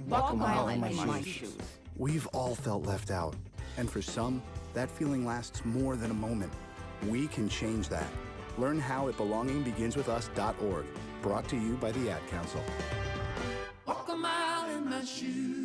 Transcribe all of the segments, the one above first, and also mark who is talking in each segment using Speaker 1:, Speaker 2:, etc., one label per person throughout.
Speaker 1: Walk a mile in my shoes.
Speaker 2: We've all felt left out. And for some, that feeling lasts more than a moment. We can change that. Learn how at belongingbeginswithus.org. Brought to you by the Ad Council.
Speaker 3: Walk a mile in my shoes.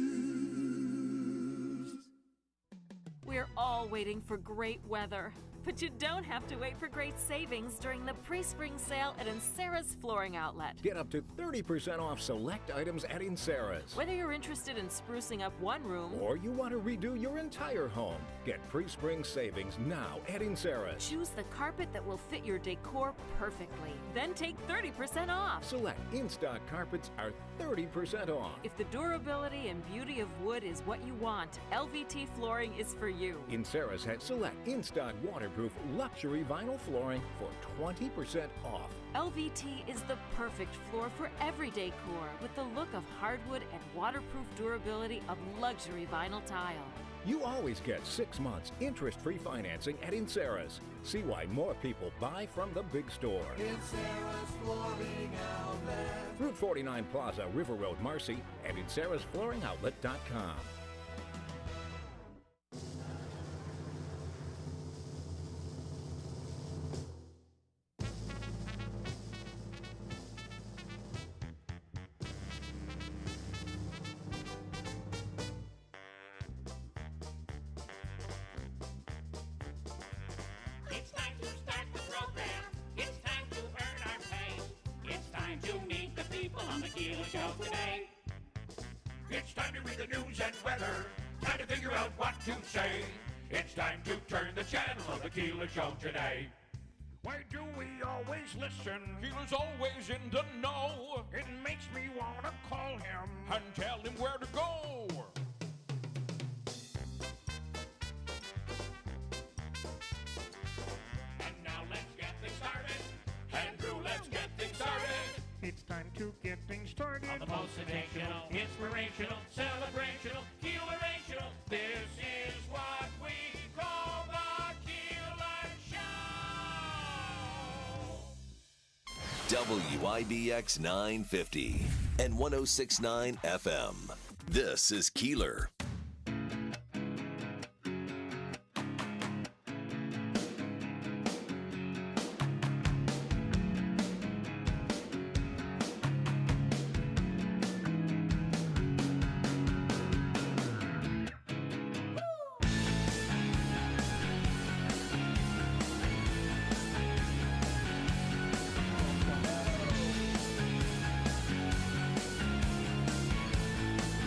Speaker 4: We're all waiting for great weather, but you don't have to wait for great savings during the pre-spring sale at Insera's Flooring Outlet.
Speaker 5: Get up to 30% off select items at Insera's.
Speaker 4: Whether you're interested in sprucing up one room
Speaker 5: or you want to redo your entire home, get pre-spring savings now at Insera's.
Speaker 4: Choose the carpet that will fit your decor perfectly. Then take 30% off.
Speaker 5: Select in-stock carpets are 30% off.
Speaker 4: If the durability and beauty of wood is what you want, LVT flooring is for you.
Speaker 5: Insera's has select in-stock waterproof luxury vinyl flooring for 20% off.
Speaker 4: LVT is the perfect floor for everyday decor with the look of hardwood and waterproof durability of luxury vinyl tile.
Speaker 5: You always get 6 months interest-free financing at Insera's. See why more people buy from the big store.
Speaker 3: Insera's Flooring Outlet.
Speaker 5: Route 49 Plaza, River Road, Marcy, and InserasFlooringOutlet.com.
Speaker 6: It's time to start the program. It's time to earn our pay. It's time to meet the people on the Keeler Show today.
Speaker 7: It's time to read the news and weather. Time to figure out what to say. It's time to turn the channel of the Keeler Show today. Why do we always listen? Keeler's always in the know. It makes me want to call him and tell him where to go.
Speaker 6: And now let's get things started. Andrew, let's get things started.
Speaker 7: It's time to get things started.
Speaker 6: On the most sensational, inspirational, celebrational, Keelerational. This is what we call the Keeler Show.
Speaker 8: WIBX 950 and 106.9 FM. This is Keeler.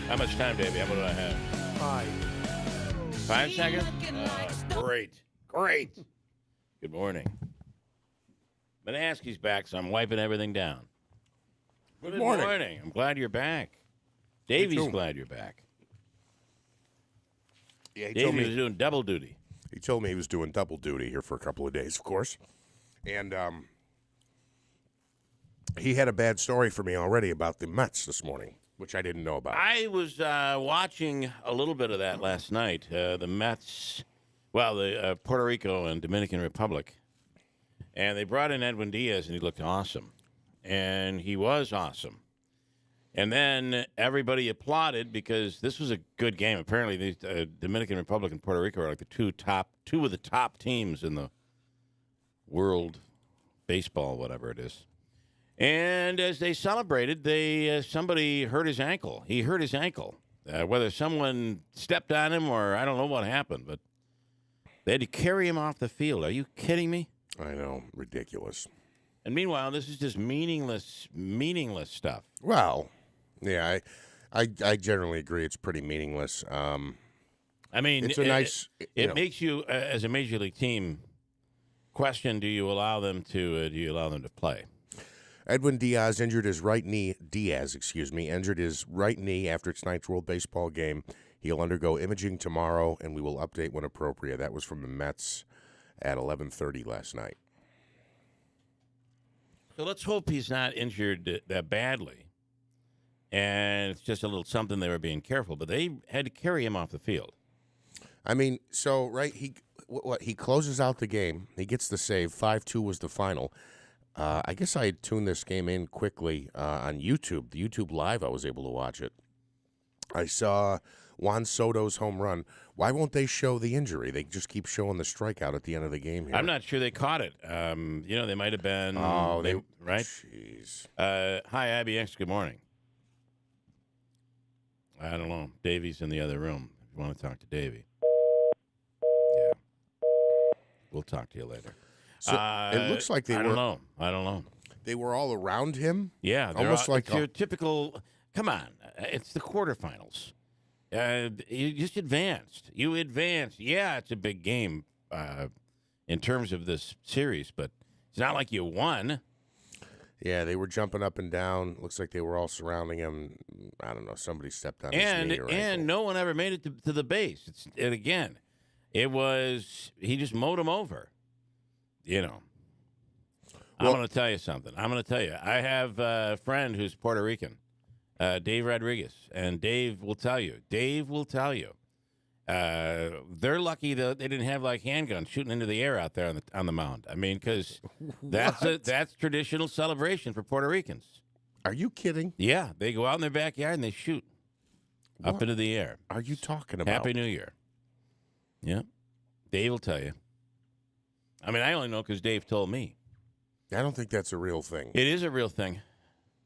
Speaker 9: How much time, Davey? What do I have? 5 seconds? Great. Good morning. Manaski's back, so I'm wiping everything down. Good morning. I'm glad you're back. Davey's glad you're back.
Speaker 10: Yeah, he
Speaker 9: Davey was doing double duty.
Speaker 10: He told me he was doing double duty here for a couple of days, of course. And he had a bad story for me already about the Mets this morning, which I didn't know about.
Speaker 9: I was watching a little bit of that last night. The Mets, the Puerto Rico and Dominican Republic. And they brought in Edwin Diaz, and he looked awesome. And he was awesome. And then everybody applauded because this was a good game. Apparently, the Dominican Republic and Puerto Rico are like the two of the top teams in the world baseball, whatever it is. And as they celebrated, somebody hurt his ankle. He hurt his ankle. Whether someone stepped on him or I don't know what happened, but they had to carry him off the field. Are you kidding me?
Speaker 10: I know, ridiculous.
Speaker 9: And meanwhile, this is just meaningless stuff.
Speaker 10: Well, yeah, I generally agree. It's pretty meaningless.
Speaker 9: I mean,
Speaker 10: it's a nice.
Speaker 9: It makes you, as a major league team, question: Do you allow them to play?
Speaker 10: Edwin Diaz injured his right knee. Injured his right knee after tonight's World Baseball game. He'll undergo imaging tomorrow, and we will update when appropriate. That was from the Mets at 11:30 last night.
Speaker 9: So let's hope he's not injured that badly, and it's just a little something they were being careful. But they had to carry him off the field.
Speaker 10: I mean, so right, he closes out the game. He gets the save. 5-2 was the final. I guess I tuned this game in quickly on YouTube. The YouTube Live, I was able to watch it. I saw Juan Soto's home run. Why won't they show the injury? They just keep showing the strikeout at the end of the game here.
Speaker 9: I'm not sure they caught it. They might have been.
Speaker 10: Oh,
Speaker 9: right?
Speaker 10: Jeez.
Speaker 9: Hi, Abby X. Good morning. I don't know. Davey's in the other room. If you want to talk to Davey. Yeah. We'll talk to you later.
Speaker 10: So it looks like they were.
Speaker 9: I don't know.
Speaker 10: They were all around him.
Speaker 9: Yeah,
Speaker 10: almost like
Speaker 9: your typical. Come on, it's the quarterfinals. You just advanced. You advanced. Yeah, it's a big game in terms of this series, but it's not like you won.
Speaker 10: Yeah, they were jumping up and down. Looks like they were all surrounding him. I don't know. Somebody stepped on his knee or ankle.
Speaker 9: And no one ever made it to the base. He just mowed him over. Well, I'm going to tell you something. I have a friend who's Puerto Rican, Dave Rodriguez, and Dave will tell you. They're lucky that they didn't have like handguns shooting into the air out there on the mound. I mean, because that's traditional celebration for Puerto Ricans.
Speaker 10: Are you kidding?
Speaker 9: Yeah, they go out in their backyard and they shoot up into the air.
Speaker 10: Are you talking about?
Speaker 9: Happy New Year. Yeah, Dave will tell you. I mean, I only know because Dave told me.
Speaker 10: I don't think that's a real thing.
Speaker 9: It is a real thing.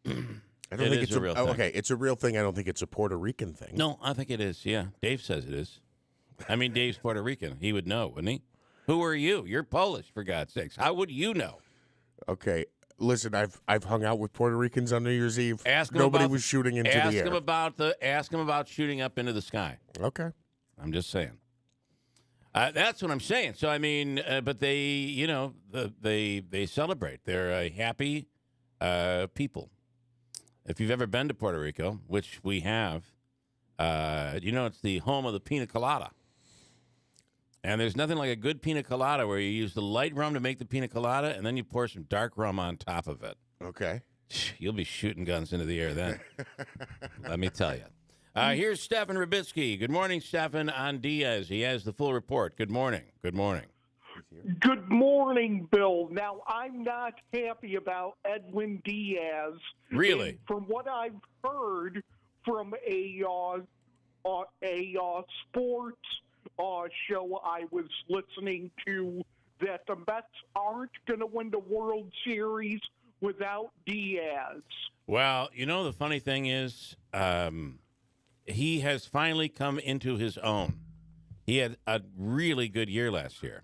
Speaker 10: I don't think it's a real thing. Okay, it's a real thing. I don't think it's a Puerto Rican thing.
Speaker 9: No, I think it is. Yeah, Dave says it is. I mean, Dave's Puerto Rican. He would know, wouldn't he? Who are you? You're Polish, for God's sakes. How would you know?
Speaker 10: Okay, listen. I've hung out with Puerto Ricans on New Year's Eve. Nobody was shooting into the air.
Speaker 9: Ask him about shooting up into the sky.
Speaker 10: Okay,
Speaker 9: I'm just saying. That's what I'm saying. So I mean, but they, they celebrate. They're a happy people. If you've ever been to Puerto Rico, which we have, it's the home of the pina colada. And there's nothing like a good pina colada where you use the light rum to make the pina colada, and then you pour some dark rum on top of it.
Speaker 10: Okay.
Speaker 9: You'll be shooting guns into the air then. Let me tell you. Here's Stefan Rubitsky. Good morning, Stefan, on Diaz. He has the full report. Good morning. Good morning.
Speaker 11: Good morning, Bill. Now, I'm not happy about Edwin Diaz.
Speaker 9: Really?
Speaker 11: And from what I've heard from a sports show I was listening to, that the Mets aren't going to win the World Series without Diaz.
Speaker 9: Well, the funny thing is, he has finally come into his own. He had a really good year last year,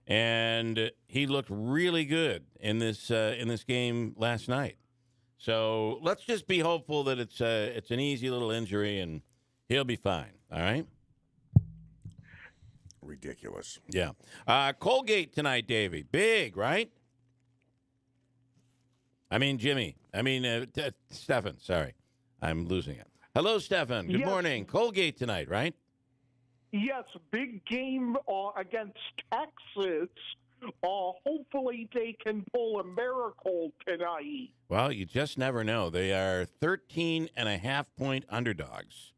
Speaker 9: and he looked really good in this game last night. So let's just be hopeful that it's an easy little injury and he'll be fine. All right.
Speaker 10: Ridiculous.
Speaker 9: Yeah. Colgate tonight, Davey. Big, right? Stefan. Sorry, I'm losing it. Hello, Stefan. Good morning. Colgate tonight, right?
Speaker 11: Yes, big game against Texas. Hopefully they can pull a miracle tonight.
Speaker 9: Well, you just never know. They are 13.5-point underdogs,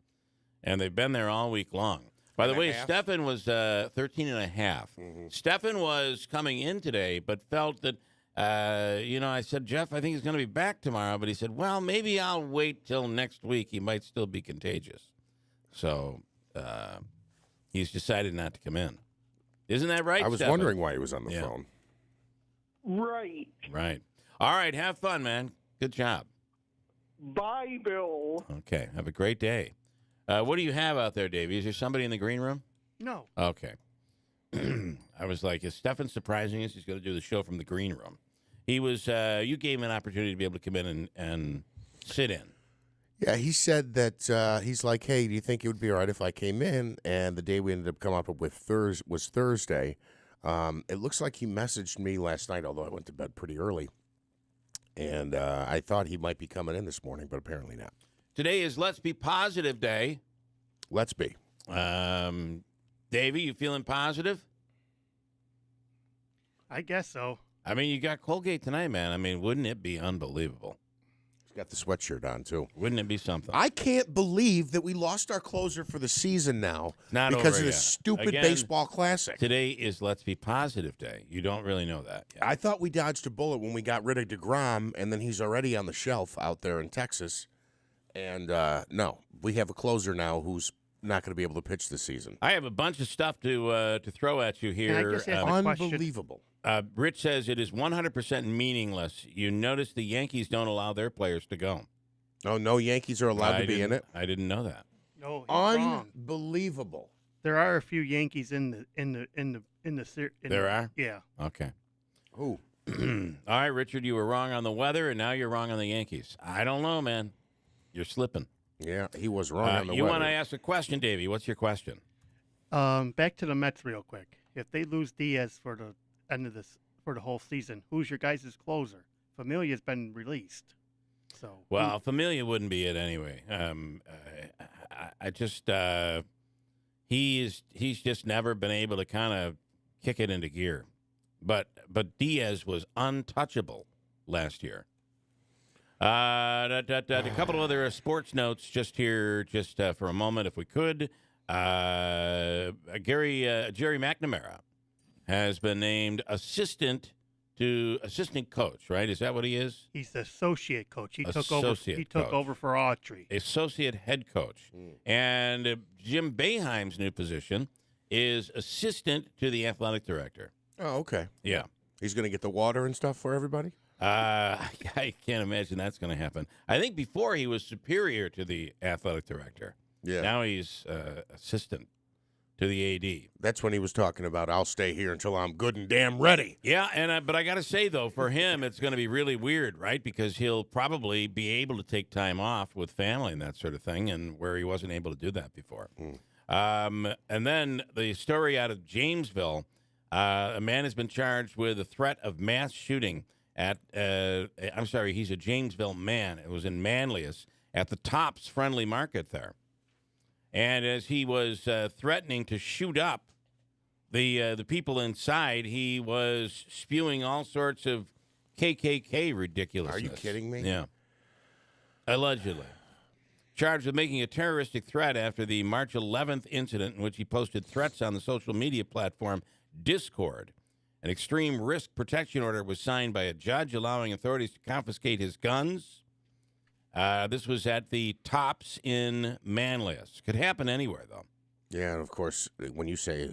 Speaker 9: and they've been there all week long. By the way, Stefan was 13.5. Mm-hmm. Stefan was coming in today, but felt that, I said, Jeff, I think he's going to be back tomorrow. But he said, well, maybe I'll wait till next week. He might still be contagious. So he's decided not to come in. Isn't that right,
Speaker 10: I was
Speaker 9: Stefan?
Speaker 10: wondering why he was on the phone.
Speaker 11: Right.
Speaker 9: Right. All right. Have fun, man. Good job.
Speaker 11: Bye, Bill.
Speaker 9: Okay. Have a great day. What do you have out there, Davey? Is there somebody in the green room?
Speaker 12: No.
Speaker 9: Okay. I was like, is Stefan surprising us? He's going to do the show from the green room. He was. You gave him an opportunity to be able to come in and sit in.
Speaker 10: Yeah, he said that he's like, hey, do you think it would be all right if I came in? And the day we ended up coming up with was Thursday. It looks like he messaged me last night, although I went to bed pretty early. And I thought he might be coming in this morning, but apparently not.
Speaker 9: Today is Let's Be Positive Day.
Speaker 10: Let's be.
Speaker 9: Davey, you feeling positive?
Speaker 12: I guess so.
Speaker 9: I mean, you got Colgate tonight, man. I mean, wouldn't it be unbelievable?
Speaker 10: He's got the sweatshirt on, too.
Speaker 9: Wouldn't it be something?
Speaker 10: I can't believe that we lost our closer for the season now
Speaker 9: Not
Speaker 10: because
Speaker 9: over
Speaker 10: of
Speaker 9: yet.
Speaker 10: this stupid
Speaker 9: Again,
Speaker 10: baseball classic.
Speaker 9: Today is Let's Be Positive Day. You don't really know that yet.
Speaker 10: I thought we dodged a bullet when we got rid of DeGrom, and then he's already on the shelf out there in Texas. And no, we have a closer now who's not going to be able to pitch this season.
Speaker 9: I have a bunch of stuff to throw at you here.
Speaker 12: Can I just ask a question?
Speaker 10: Unbelievable.
Speaker 9: Rich says it is 100% meaningless. You notice the Yankees don't allow their players to go.
Speaker 10: Oh, no Yankees are allowed to be in it?
Speaker 9: I didn't know that.
Speaker 12: No, he's wrong.
Speaker 10: Unbelievable.
Speaker 12: There are a few Yankees in the
Speaker 9: There are?
Speaker 12: Yeah.
Speaker 9: Okay.
Speaker 10: Who?
Speaker 9: All right, Richard, you were wrong on the weather, and now you're wrong on the Yankees. I don't know, man. You're slipping.
Speaker 10: Yeah, he was wrong on the
Speaker 9: You
Speaker 10: weather.
Speaker 9: want to ask a question, Davey? What's your question?
Speaker 12: Back to the Mets real quick. If they lose Diaz for the end of this for the whole season, who's your guys' closer? Familia's been released. So
Speaker 9: Well, Familia wouldn't be it anyway. I just he's just never been able to kind of kick it into gear. But Diaz was untouchable last year. A couple of other sports notes just here, for a moment, if we could. Jerry McNamara has been named assistant coach, right? Is that what he is?
Speaker 12: he's the associate coach. He took
Speaker 9: Associate
Speaker 12: over for Autry.
Speaker 9: Associate head coach. And Jim Boeheim's new position is assistant to the athletic director.
Speaker 10: Oh, okay.
Speaker 9: Yeah.
Speaker 10: He's going to get the water and stuff for everybody?
Speaker 9: I can't imagine that's going to happen. I think before he was superior to the athletic director.
Speaker 10: Yeah.
Speaker 9: Now he's assistant to the AD.
Speaker 10: That's when he was talking about, I'll stay here until I'm good and damn ready.
Speaker 9: Yeah, but I got to say, though, for him, it's going to be really weird, right? Because he'll probably be able to take time off with family and that sort of thing, and where he wasn't able to do that before. And then the story out of Jamesville, a man has been charged with a threat of mass shooting at, he's a Jamesville man. It was in Manlius at the Tops Friendly Market there. And as he was threatening to shoot up the people inside, he was spewing all sorts of KKK ridiculousness.
Speaker 10: Are you kidding me?
Speaker 9: Yeah. Allegedly. Charged with making a terroristic threat after the March 11th incident in which he posted threats on the social media platform Discord. An extreme risk protection order was signed by a judge allowing authorities to confiscate his guns. This was at the Tops in Manlius. Could happen anywhere, though.
Speaker 10: Yeah, and of course, when you say,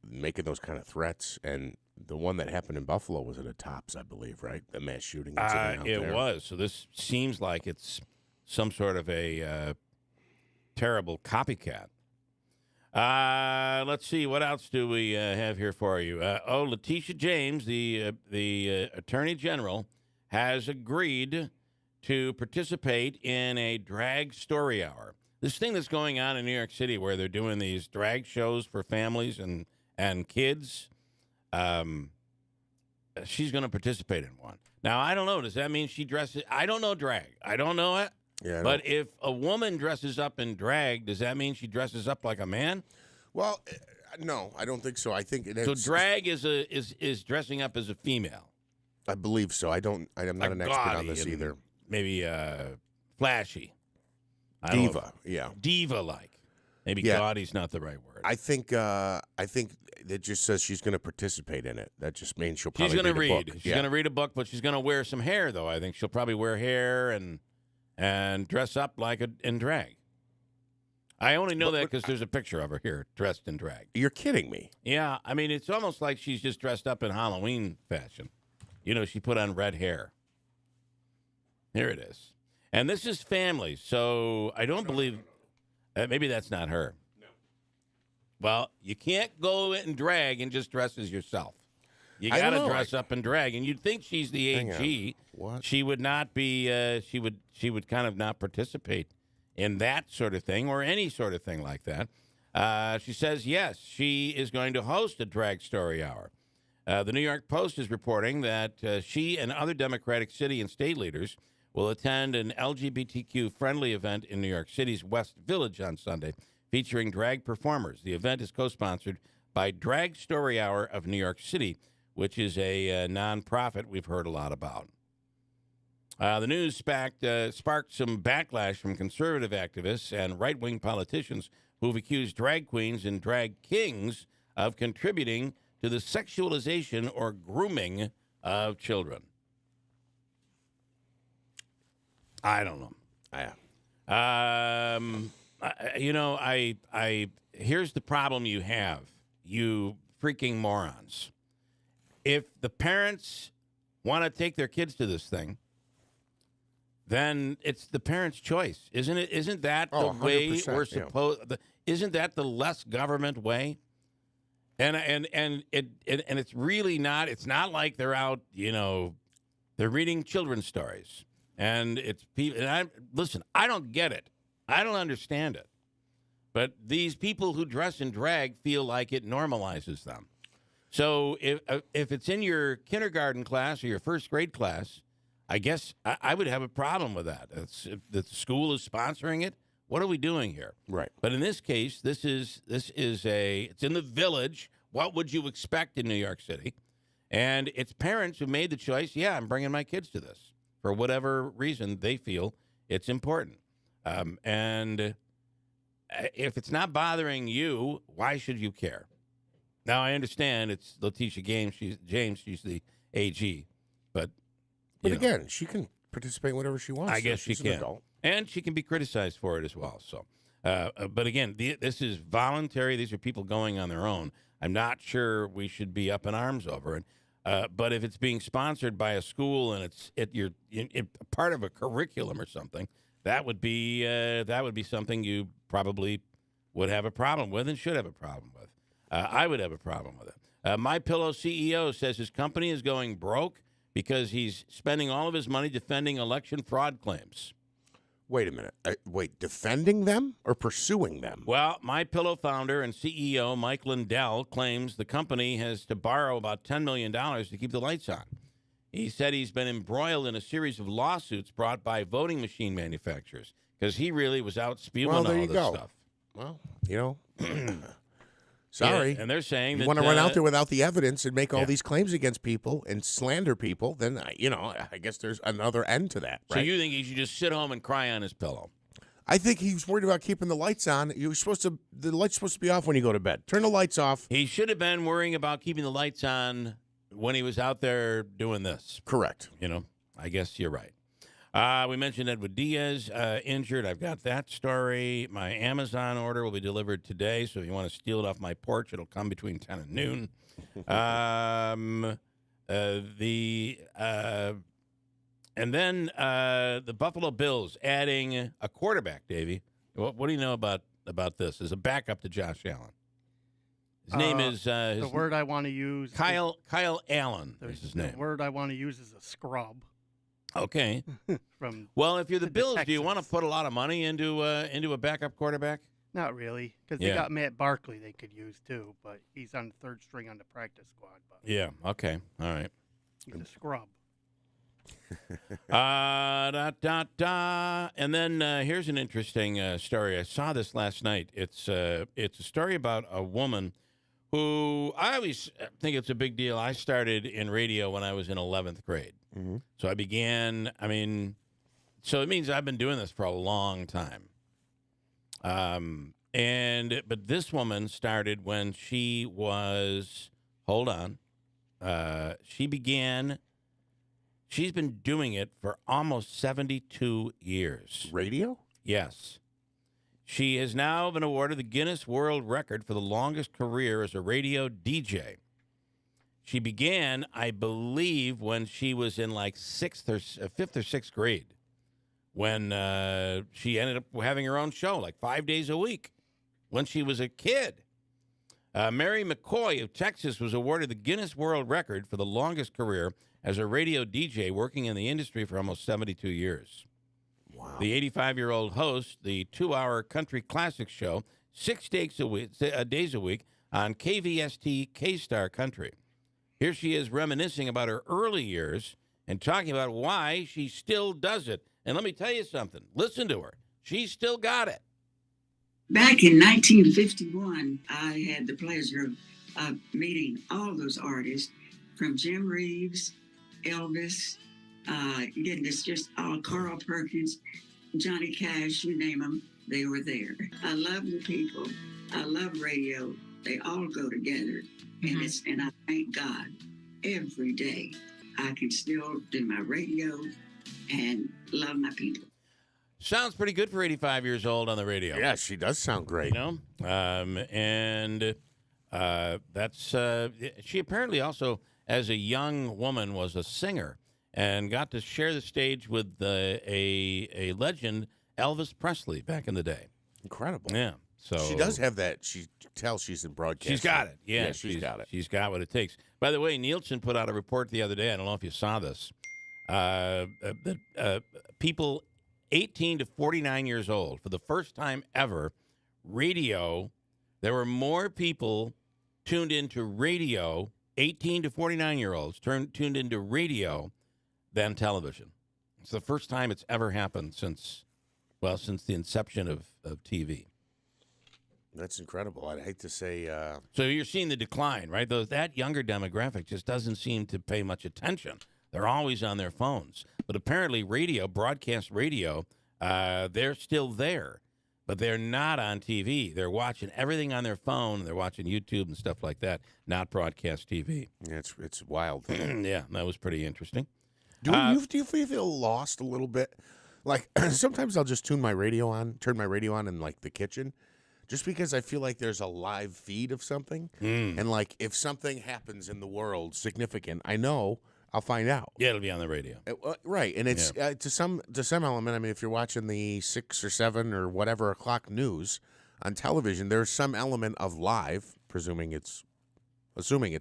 Speaker 10: making those kind of threats, and the one that happened in Buffalo was at a Tops, I believe, right? The mass shooting incident out there.
Speaker 9: It was. So this seems like it's some sort of a terrible copycat. Let's see. What else do we have here for you? Letitia James, the Attorney General, has agreed to participate in a drag story hour. This thing that's going on in New York City where they're doing these drag shows for families and kids, she's going to participate in one. Now, I don't know. Does that mean she dresses? I don't know drag. I don't know it.
Speaker 10: Yeah,
Speaker 9: but if a woman dresses up in drag, does that mean she dresses up like a man?
Speaker 10: Well, no, I don't think so. I think
Speaker 9: so. Drag is dressing up as a female.
Speaker 10: I believe so. I'm not an expert on this either.
Speaker 9: Maybe flashy.
Speaker 10: Diva, yeah.
Speaker 9: Diva-like. Maybe gaudy's not the right word.
Speaker 10: I think it just says she's going to participate in it. That just means she'll probably
Speaker 9: read a
Speaker 10: book.
Speaker 9: She's going to read a book, but she's going to wear some hair, though. I think she'll probably wear hair and dress up like in drag. I only know that because there's a picture of her here dressed in drag.
Speaker 10: You're kidding me.
Speaker 9: Yeah, I mean, it's almost like she's just dressed up in Halloween fashion. She put on red hair. Here it is. And this is family, so I don't believe maybe that's not her. No. Well, you can't go in drag and just dress as yourself. You got to dress up in drag, and you'd think she's the AG.
Speaker 10: What?
Speaker 9: She would not be. She would kind of not participate in that sort of thing or any sort of thing like that. She says yes, she is going to host a drag story hour. The New York Post is reporting that she and other Democratic city and state leaders will attend an LGBTQ-friendly event in New York City's West Village on Sunday, featuring drag performers. The event is co-sponsored by Drag Story Hour of New York City, which is a nonprofit we've heard a lot about. The news sparked some backlash from conservative activists and right-wing politicians who've accused drag queens and drag kings of contributing to the sexualization or grooming of children. I don't know. Here's the problem you have, you freaking morons. If the parents want to take their kids to this thing, then it's the parents' choice, isn't it? Isn't that the way we're supposed? Isn't that the less government way? And it's really not. It's not like they're out, they're reading children's stories, and it's people. And listen, I don't get it. I don't understand it. But these people who dress in drag feel like it normalizes them. So if it's in your kindergarten class or your first grade class, I guess I would have a problem with that. If the school is sponsoring it, what are we doing here?
Speaker 10: Right.
Speaker 9: But in this case, it's in the Village. What would you expect in New York City? And it's parents who made the choice. Yeah, I'm bringing my kids to this for whatever reason they feel it's important. And if it's not bothering you, why should you care? Now, I understand it's Letitia James. She's the AG. But
Speaker 10: again, she can participate whenever she wants.
Speaker 9: I guess she
Speaker 10: She's
Speaker 9: can.
Speaker 10: an adult.
Speaker 9: And she can be criticized for it as well. So, but again, this is voluntary. These are people going on their own. I'm not sure we should be up in arms over it. But if it's being sponsored by a school and you're part of a curriculum or something, that would be something you probably would have a problem with and should have a problem with. I would have a problem with it. MyPillow CEO says his company is going broke because he's spending all of his money defending election fraud claims.
Speaker 10: Wait a minute. Defending them or pursuing them?
Speaker 9: Well, MyPillow founder and CEO Mike Lindell claims the company has to borrow about $10 million to keep the lights on. He said he's been embroiled in a series of lawsuits brought by voting machine manufacturers because he really was out spewing all this stuff.
Speaker 10: Well, sorry.
Speaker 9: Yeah, and they're saying
Speaker 10: you
Speaker 9: that
Speaker 10: want to run out there without the evidence and make all these claims against people and slander people, then, I guess there's another end to that.
Speaker 9: So
Speaker 10: right?
Speaker 9: you think he should just sit home and cry on his pillow?
Speaker 10: I think he was worried about keeping the lights on. The light's supposed to be off when you go to bed. Turn the lights off.
Speaker 9: He should have been worrying about keeping the lights on when he was out there doing this.
Speaker 10: Correct.
Speaker 9: I guess you're right. We mentioned Edwin Diaz injured. I've got that story. My Amazon order will be delivered today, so if you want to steal it off my porch, it'll come between 10 and noon. And then the Buffalo Bills adding a quarterback, Davey. What do you know about this? As a backup to Josh Allen. His name is...
Speaker 12: the word I want to use...
Speaker 9: Kyle Allen is his name.
Speaker 12: The word I want to use is a scrub.
Speaker 9: Okay. Well, if you're the Bills, do you want to put a lot of money into a backup quarterback?
Speaker 12: Not really, because they got Matt Barkley they could use too, but he's on the third string on the practice squad. But
Speaker 9: yeah. Okay. All right.
Speaker 12: He's a scrub.
Speaker 9: And then here's an interesting story. I saw this last night. It's a story about a woman who I always think it's a big deal. I started in radio when I was in 11th grade.
Speaker 10: Mm-hmm.
Speaker 9: So I began, so it means I've been doing this for a long time. But this woman started when she was, she's been doing it for almost 72 years.
Speaker 10: Radio?
Speaker 9: Yes. She has now been awarded the Guinness World Record for the longest career as a radio DJ. She began, I believe, when she was in like fifth or sixth grade, when she ended up having her own show like 5 days a week when she was a kid. Mary McCoy of Texas was awarded the Guinness World Record for the longest career as a radio DJ, working in the industry for almost 72 years.
Speaker 10: Wow.
Speaker 9: The 85-year-old hosts the 2-hour country classic show 6 days a week on KVST K-Star Country. Here she is reminiscing about her early years and talking about why she still does it. And let me tell you something. Listen to her. She's still got it.
Speaker 13: Back in 1951, I had the pleasure of meeting all those artists, from Jim Reeves, Elvis, Carl Perkins, Johnny Cash, you name them, they were there. I love the people. I love radio. They all go together. Mm-hmm. And I thank God every day I can still do my radio and love my people.
Speaker 9: sounds pretty good for 85 years old on the radio.
Speaker 10: Yeah, she does sound great.
Speaker 9: You know, that's she apparently also, as a young woman, was a singer and got to share the stage with a legend, Elvis Presley, back in the day.
Speaker 10: Incredible.
Speaker 9: Yeah. So
Speaker 10: she does have that. She tells she's in broadcasting.
Speaker 9: She's got it. Yeah,
Speaker 10: she's got it.
Speaker 9: She's got what it takes. By the way, Nielsen put out a report the other day. I don't know if you saw this. That people 18 to 49 years old, for the first time ever, radio. There were more people tuned into radio, 18 to 49-year-olds tuned into radio than television. It's the first time it's ever happened since the inception of TV.
Speaker 10: That's incredible. I'd hate to say.
Speaker 9: So you're seeing the decline, right? That younger demographic just doesn't seem to pay much attention. They're always on their phones. But apparently radio, broadcast radio, they're still there. But they're not on TV. They're watching everything on their phone. They're watching YouTube and stuff like that, not broadcast TV.
Speaker 10: Yeah, it's wild.
Speaker 9: Yeah, that was pretty interesting.
Speaker 10: Do you feel lost a little bit? Like, sometimes I'll just turn my radio on in, like, the kitchen, just because I feel like there's a live feed of something. And, like, if something happens in the world significant, I know I'll find out.
Speaker 9: Yeah, it'll be on the radio.
Speaker 10: Right, and it's to some element. I mean, if you're watching the 6 or 7 or whatever o'clock news on television, there's some element of live, assuming it's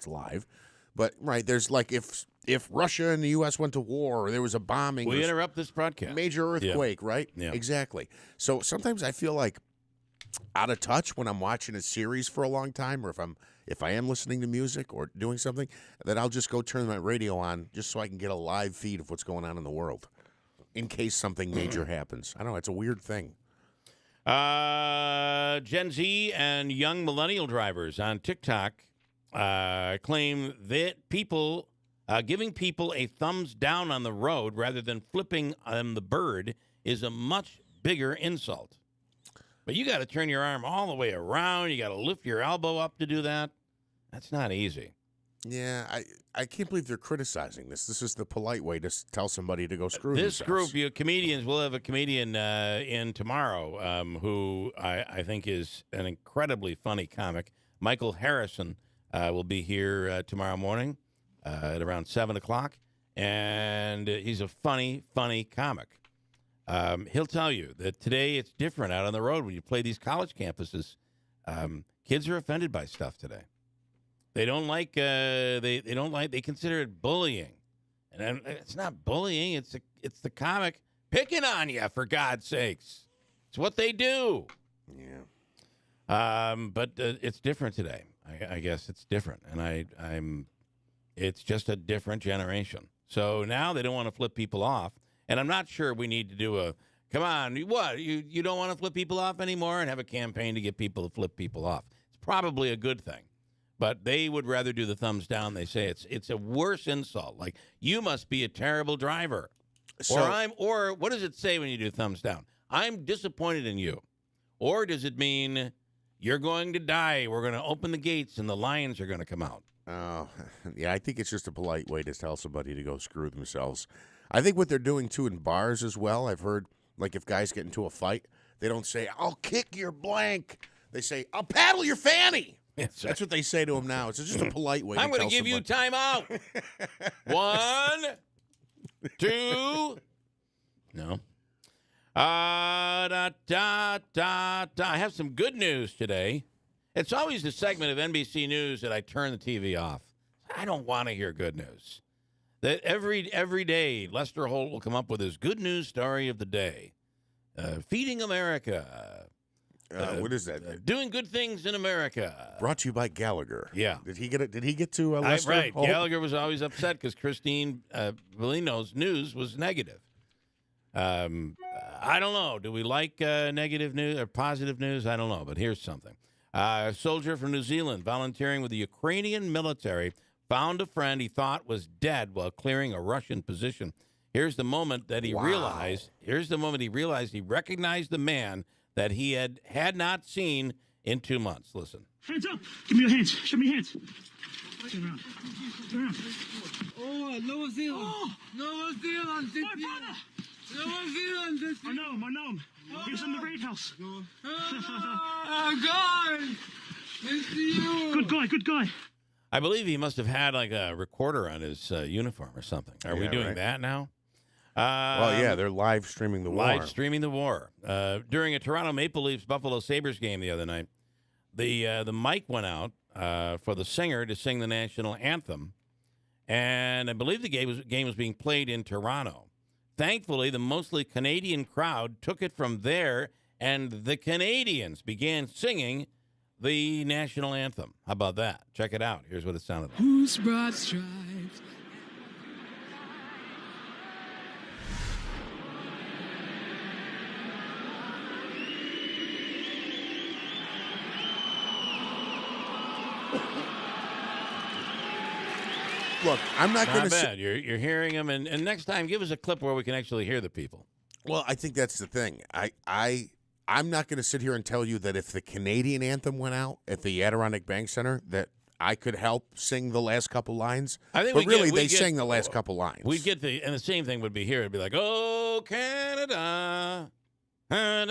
Speaker 10: live. But right, there's like if Russia and the U.S. went to war or there was a bombing,
Speaker 9: we interrupt this broadcast.
Speaker 10: Major earthquake, right?
Speaker 9: Yeah,
Speaker 10: exactly. So sometimes I feel like out of touch when I'm watching a series for a long time, or if I am listening to music or doing something, that I'll just go turn my radio on just so I can get a live feed of what's going on in the world in case something major happens. I don't know. It's a weird thing.
Speaker 9: Gen Z and young millennial drivers on TikTok claim that giving people a thumbs down on the road rather than flipping on the bird is a much bigger insult. But you got to turn your arm all the way around. You got to lift your elbow up to do that. That's not easy.
Speaker 10: Yeah, I can't believe they're criticizing this. This is the polite way to tell somebody to go screw
Speaker 9: this
Speaker 10: themselves.
Speaker 9: Group, comedians, we'll have a comedian in tomorrow who I think is an incredibly funny comic. Michael Harrison will be here tomorrow morning at around 7 o'clock, and he's a funny comic. He'll tell you that today it's different out on the road when you play these college campuses. Kids are offended by stuff today. They don't like. They consider it bullying, and it's not bullying. It's the comic picking on you, for God's sakes. It's what they do.
Speaker 10: Yeah.
Speaker 9: But it's different today. I guess it's different, and it's just a different generation. So now they don't want to flip people off. And I'm not sure we need to do come on, what? You don't want to flip people off anymore and have a campaign to get people to flip people off. It's probably a good thing. But they would rather do the thumbs down. They say it's a worse insult. Like, you must be a terrible driver. Or what does it say when you do thumbs down? I'm disappointed in you. Or does it mean you're going to die? We're going to open the gates and the lions are going to come out.
Speaker 10: Oh, yeah, I think it's just a polite way to tell somebody to go screw themselves. I think what they're doing, too, in bars as well, I've heard, like, if guys get into a fight, they don't say, I'll kick your blank. They say, I'll paddle your fanny.
Speaker 9: Yes,
Speaker 10: that's what they say to him now. It's just a polite way
Speaker 9: I'm
Speaker 10: to
Speaker 9: going to give you time out. 1, 2. No. I have some good news today. It's always the segment of NBC News that I turn the TV off. I don't want to hear good news. That every day, Lester Holt will come up with his good news story of the day. Feeding America.
Speaker 10: What is that?
Speaker 9: Doing good things in America.
Speaker 10: Brought to you by Gallagher.
Speaker 9: Yeah.
Speaker 10: Did he get to Lester
Speaker 9: right.
Speaker 10: Holt?
Speaker 9: Gallagher was always upset because Christine Bellino's news was negative. I don't know. Do we like negative news or positive news? I don't know. But here's something. A soldier from New Zealand volunteering with the Ukrainian military found a friend he thought was dead while clearing a Russian position. Here's the moment that he realized. Here's the moment he realized he recognized the man that he had not seen in 2 months. Listen.
Speaker 14: Hands up! Give me your hands. Show me your hands. Turn around. Turn around.
Speaker 3: Oh, New Zealand. Oh, New Zealand.
Speaker 14: My brother! I know. He's in the raid house.
Speaker 3: God! It's you!
Speaker 14: Good guy.
Speaker 9: I believe he must have had like a recorder on his uniform or something. Are we doing that now?
Speaker 10: Well, yeah, they're live streaming the war.
Speaker 9: Live streaming the war. During a Toronto Maple Leafs Buffalo Sabres game the other night, the mic went out for the singer to sing the national anthem, and I believe the game was being played in Toronto. Thankfully, the mostly Canadian crowd took it from there, and the Canadians began singing the national anthem. How about that? Check it out. Here's what it sounded like.
Speaker 3: Whose broad stripes?
Speaker 10: Look, I'm not going to
Speaker 9: bad. You're hearing them, and next time, give us a clip where we can actually hear the people.
Speaker 10: Well, I think that's the thing. I'm not going to sit here and tell you that if the Canadian anthem went out at the Adirondack Bank Center, that I could help sing the last couple lines.
Speaker 9: I think
Speaker 10: but they sang the last couple lines.
Speaker 9: We'd get and the same thing would be here. It'd be like, "Oh, Canada." Right?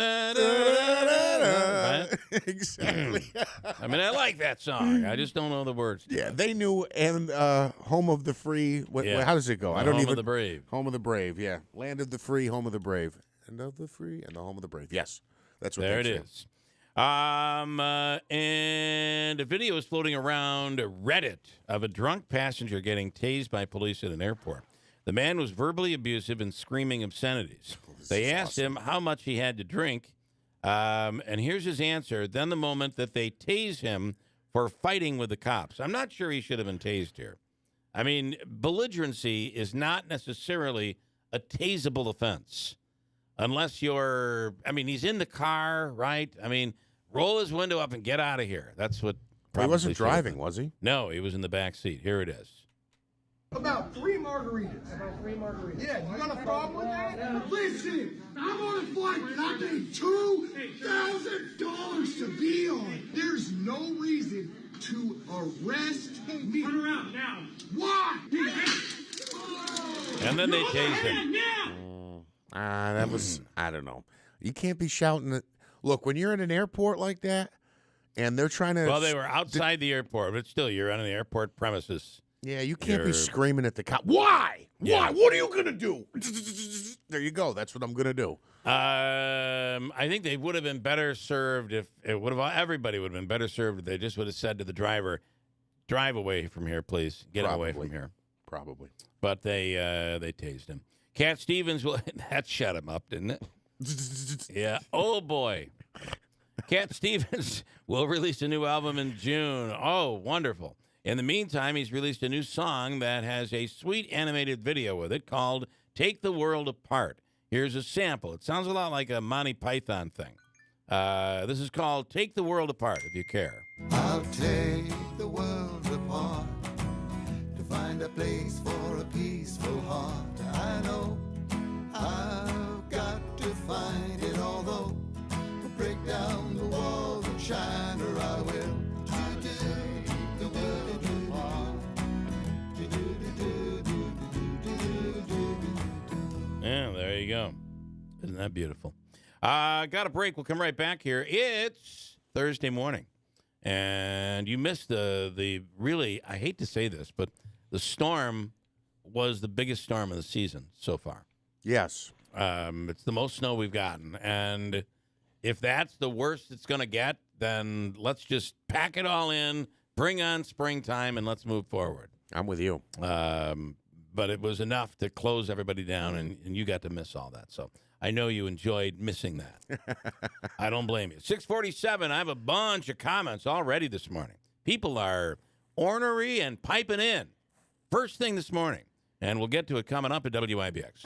Speaker 10: Exactly.
Speaker 9: I mean, I like that song. I just don't know the words.
Speaker 10: Yeah, they knew. And home of the free. How does it go? I don't even.
Speaker 9: Home of the brave.
Speaker 10: Home of the brave. Yeah, land of the free, home of the brave, and of the free, and the home of the brave. Yes, that's what.
Speaker 9: There it is. And a video is floating around Reddit of a drunk passenger getting tased by police at an airport. The man was verbally abusive and screaming obscenities. They asked him how much he had to drink, and here's his answer. Then the moment that they tase him for fighting with the cops. I'm not sure he should have been tased here. I mean, belligerency is not necessarily a taseable offense unless you're, he's in the car, right? I mean, roll his window up and get out of here. That's what
Speaker 10: He wasn't driving, was he?
Speaker 9: No, he was in the back seat. Here it is.
Speaker 15: About 3 margaritas. Yeah, you got a problem with that? Listen, I'm on a flight that I paid $2,000 to be on. There's no reason to arrest me.
Speaker 14: Turn around now.
Speaker 15: Why?
Speaker 9: And then they tased him.
Speaker 10: That was, I don't know. You can't be shouting at. Look, when you're in an airport like that, and they're trying to.
Speaker 9: Well, they were outside the airport, but still, you're on the airport premises.
Speaker 10: Yeah, you can't be screaming at the cop. Why?
Speaker 9: Yeah.
Speaker 10: Why? What are you going to do? There you go. That's what I'm going to do.
Speaker 9: I think they would have been better served if everybody would have been better served if they just would have said to the driver, "Drive away from here, please. Get away from here."
Speaker 10: Probably.
Speaker 9: But they tased him. Cat Stevens that shut him up, didn't it? Yeah. Oh boy. Cat Stevens will release a new album in June. Oh, wonderful. In the meantime, he's released a new song that has a sweet animated video with it called Take the World Apart. Here's a sample. It sounds a lot like a Monty Python thing. This is called Take the World Apart, if you care.
Speaker 3: I'll take the world apart to find a place for a peaceful heart. I know I've got to find it, although break down the walls and shine, or I will.
Speaker 9: Yeah, there you go. Isn't that beautiful? Got a break. We'll come right back here. It's Thursday morning, and you missed the really, I hate to say this, but the storm was the biggest storm of the season so far.
Speaker 10: Yes.
Speaker 9: It's the most snow we've gotten, and if that's the worst it's going to get, then let's just pack it all in, bring on springtime, and let's move forward.
Speaker 10: I'm with you.
Speaker 9: But it was enough to close everybody down, and you got to miss all that. So I know you enjoyed missing that. I don't blame you. 647, I have a bunch of comments already this morning. People are ornery and piping in. First thing this morning, and we'll get to it coming up at WIBX.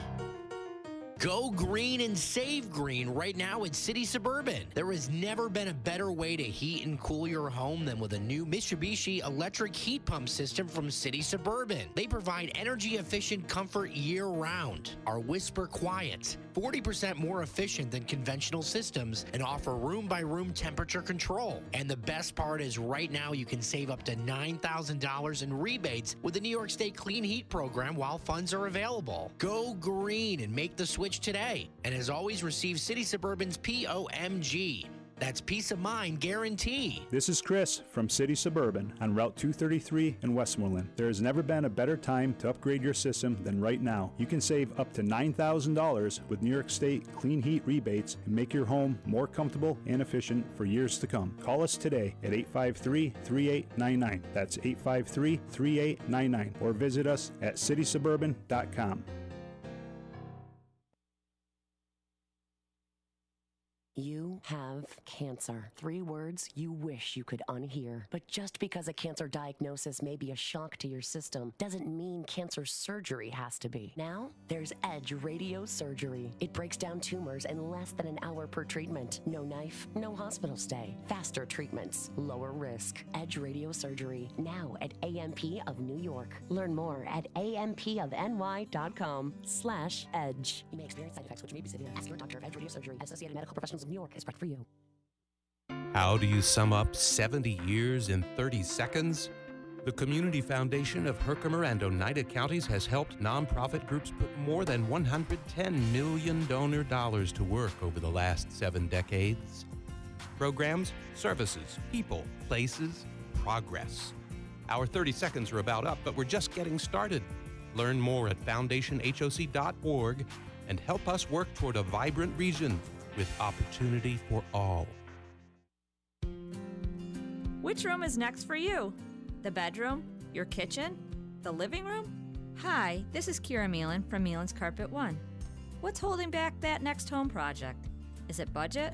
Speaker 16: Go green and save green right now at City Suburban. There has never been a better way to heat and cool your home than with a new Mitsubishi electric heat pump system from City Suburban. They provide energy-efficient comfort year-round, are whisper quiet, 40% more efficient than conventional systems, and offer room-by-room temperature control. And the best part is right now you can save up to $9,000 in rebates with the New York State Clean Heat Program while funds are available. Go green and make the switch switch today and has always received City Suburban's POMG. That's peace of mind guarantee.
Speaker 17: This is Chris from City Suburban on Route 233 in Westmoreland. There has never been a better time to upgrade your system than right now. You can save up to $9,000 with New York State clean heat rebates and make your home more comfortable and efficient for years to come. Call us today at 853-3899. That's 853-3899. Or visit us at citysuburban.com.
Speaker 1: You have cancer. 3 words you wish you could unhear. But just because a cancer diagnosis may be a shock to your system doesn't mean cancer surgery has to be. Now, there's Edge Radiosurgery. It breaks down tumors in less than an hour per treatment. No knife, no hospital stay. Faster treatments, lower risk. Edge Radiosurgery, now at AMP of New York. Learn more at ampofny.com/edge. You may experience side effects which may be severe. Ask your doctor of Edge Radiosurgery, Associated Medical Professionals of New York is right for you.
Speaker 18: How do you sum up 70 years in 30 seconds? The Community Foundation of Herkimer and Oneida counties has helped nonprofit groups put more than $110 million donor dollars to work over the last 7 decades. Programs, services, people, places, progress. Our 30 seconds are about up, but we're just getting started. Learn more at foundationhoc.org and help us work toward a vibrant region with opportunity for all.
Speaker 19: Which room is next for you? The bedroom? Your kitchen? The living room? Hi, this is Kira Meelan from Meelan's Carpet One. What's holding back that next home project? Is it budget?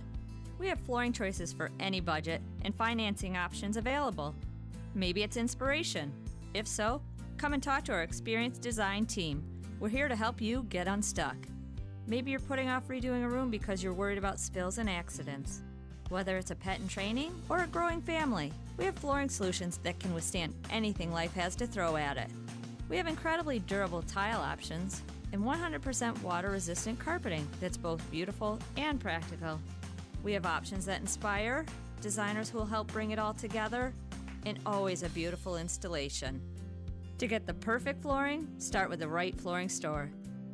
Speaker 19: We have flooring choices for any budget and financing options available. Maybe it's inspiration. If so, come and talk to our experienced design team. We're here to help you get unstuck. Maybe you're putting off redoing a room because you're worried about spills and accidents. Whether it's a pet in training or a growing family, we have flooring solutions that can withstand anything life has to throw at it. We have incredibly durable tile options and 100% water-resistant carpeting that's both beautiful and practical. We have options that inspire, designers who will help bring it all together, and always a beautiful installation. To get the perfect flooring, start with the right flooring store.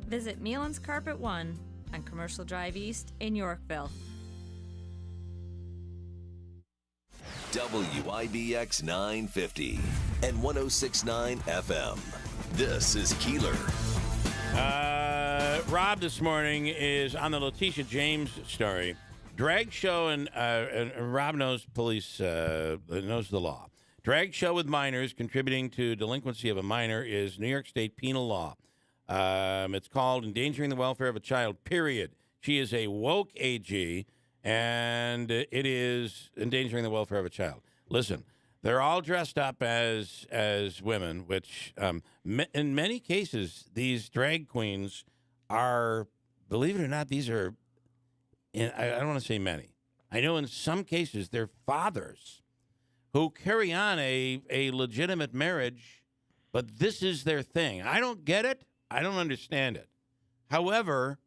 Speaker 19: Visit Meelan's Carpet One on Commercial Drive East in Yorkville.
Speaker 8: WIBX 950 and 106.9 FM. This is Keeler.
Speaker 9: Rob this morning is on the Letitia James story. Drag show, and Rob knows police, knows the law. Drag show with minors contributing to delinquency of a minor is New York State penal law. It's called endangering the welfare of a child, period. She is a woke AG, and it is endangering the welfare of a child. Listen, they're all dressed up as women, which in many cases, these drag queens are, believe it or not, these are, I don't want to say many. I know in some cases they're fathers who carry on a legitimate marriage, but this is their thing. I don't get it. I don't understand it. However,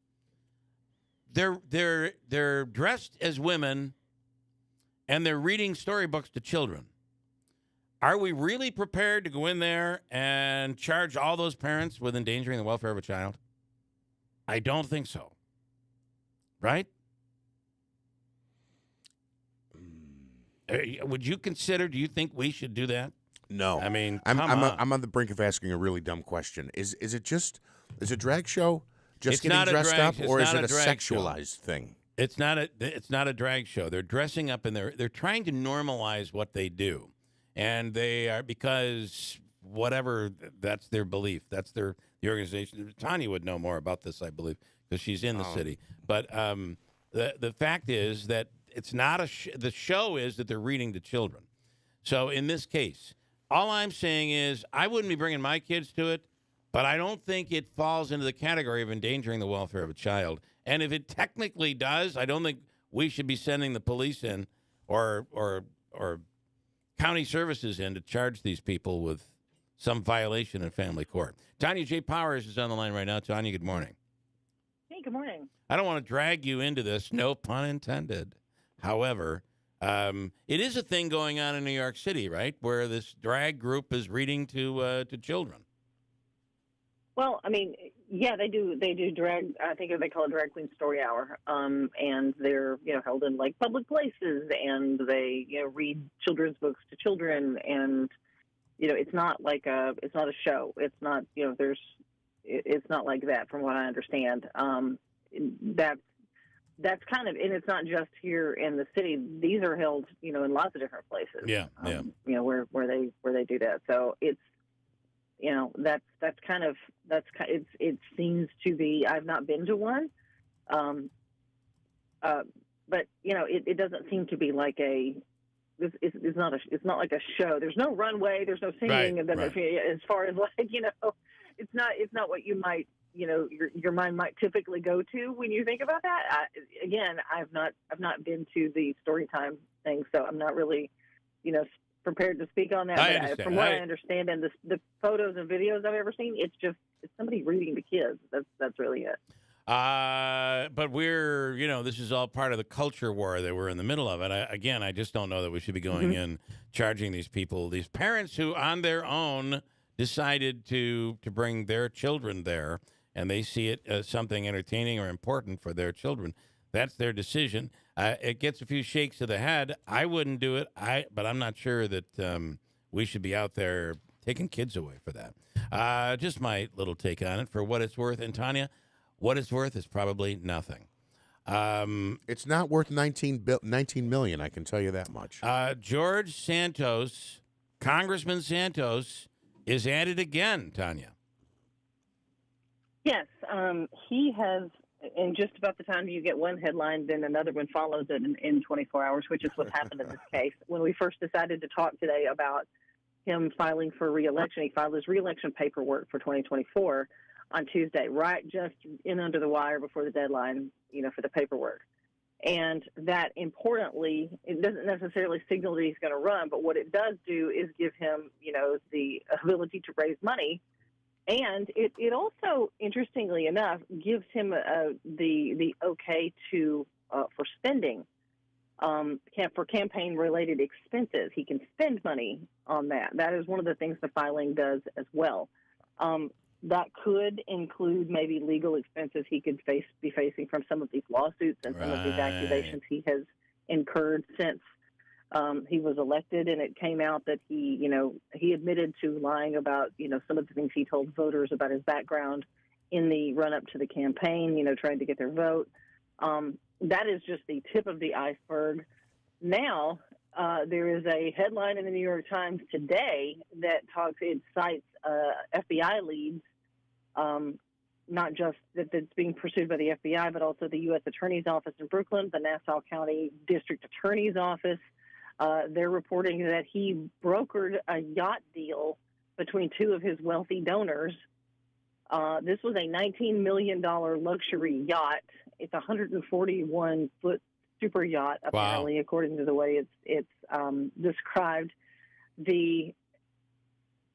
Speaker 9: they're dressed as women and they're reading storybooks to children. Are we really prepared to go in there and charge all those parents with endangering the welfare of a child? I don't think so. Right? Would you consider, do you think we should do that?
Speaker 10: No.
Speaker 9: I mean,
Speaker 10: I'm on the brink of asking a really dumb question. Is a drag show just getting dressed up, or is it a sexualized thing?
Speaker 9: It's not a drag show. They're dressing up and they're trying to normalize what they do. And they are, because whatever, that's their belief. That's the organization. Tonya would know more about this, I believe, because she's in the city. But the fact is that it's not the show is that they're reading to children. So in this case, all I'm saying is I wouldn't be bringing my kids to it, but I don't think it falls into the category of endangering the welfare of a child. And if it technically does, I don't think we should be sending the police in or county services in to charge these people with some violation in family court. Tonya J. Powers is on the line right now. Tonya, good morning.
Speaker 20: Hey, good morning.
Speaker 9: I don't want to drag you into this, no pun intended. However, it is a thing going on in New York City, right, where this drag group is reading to children.
Speaker 20: Well, I mean,
Speaker 21: Yeah, they do. They do drag. I think they call it Drag Queen Story Hour. And they're held in like public places, and they read children's books to children, and it's not a show. It's not it's not like that from what I understand. That's kind of, and it's not just here in the city. These are held in lots of different places.
Speaker 9: Yeah,
Speaker 21: where they do that. So it's. It seems to be. I've not been to one, but it doesn't seem to be like a. It's not like a show. There's no runway. There's no singing, and then as far as it's not what you might your mind might typically go to when you think about that. I've not been to the story time thing, so I'm not really prepared to speak on that. But from what I understand, and the photos and videos I've ever seen, it's somebody reading to kids. That's really it.
Speaker 9: But we're, this is all part of the culture war that we're in the middle of. And I just don't know that we should be going in charging these people, these parents who on their own decided to bring their children there, and they see it as something entertaining or important for their children. That's their decision. It gets a few shakes of the head. I wouldn't do it. But I'm not sure that we should be out there taking kids away for that. Just my little take on it for what it's worth. And Tonya, what it's worth is probably nothing.
Speaker 10: It's not worth $19 million, I can tell you that much.
Speaker 9: George Santos, Congressman Santos, is at it again, Tonya.
Speaker 21: Yes, he has. And just about the time you get one headline, then another one follows it in 24 hours, which is what happened in this case. When we first decided to talk today about him filing for re-election, he filed his re-election paperwork for 2024 on Tuesday, right just in under the wire before the deadline, for the paperwork. And that, importantly, it doesn't necessarily signal that he's going to run, but what it does do is give him, the ability to raise money. And it also, interestingly enough, gives him the okay to for spending for campaign-related expenses. He can spend money on that. That is one of the things the filing does as well. That could include maybe legal expenses he could be facing from some of these lawsuits and some of these accusations he has incurred since he was elected, and it came out that he admitted to lying about, some of the things he told voters about his background in the run-up to the campaign, trying to get their vote. That is just the tip of the iceberg. Now, there is a headline in the New York Times today that cites FBI leads, not just that's being pursued by the FBI, but also the U.S. Attorney's Office in Brooklyn, the Nassau County District Attorney's Office. They're reporting that he brokered a yacht deal between two of his wealthy donors. This was a $19 million luxury yacht. It's a 141-foot super yacht, apparently, according to the way it's described. The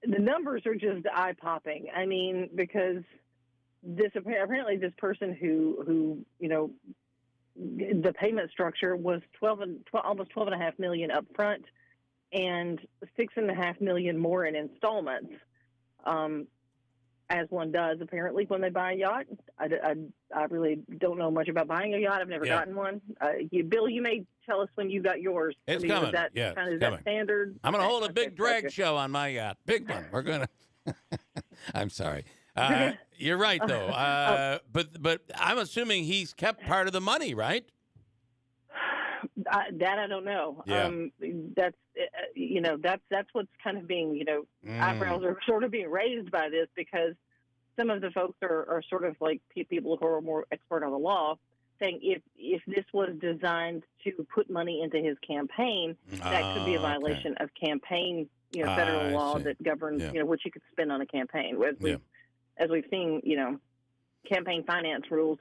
Speaker 21: numbers are just eye-popping. I mean, because apparently this person who the payment structure was almost $12.5 million up front and $6.5 million more in installments, as one does apparently when they buy a yacht. I really don't know much about buying a yacht. I've never gotten one. Bill, you may tell us when you got yours.
Speaker 9: It's
Speaker 21: coming.
Speaker 9: Is
Speaker 21: that standard?
Speaker 9: I'm going to hold a big drag show on my yacht. Big one. We're going to. I'm sorry. You're right, though. But I'm assuming he's kept part of the money, right?
Speaker 21: That I don't know.
Speaker 9: Yeah.
Speaker 21: That's what's kind of being, eyebrows are sort of being raised by this, because some of the folks are sort of like people who are more expert on the law, saying if this was designed to put money into his campaign, that could be a violation of campaign, federal law that governs, what you could spend on a campaign. As we've seen, campaign finance rules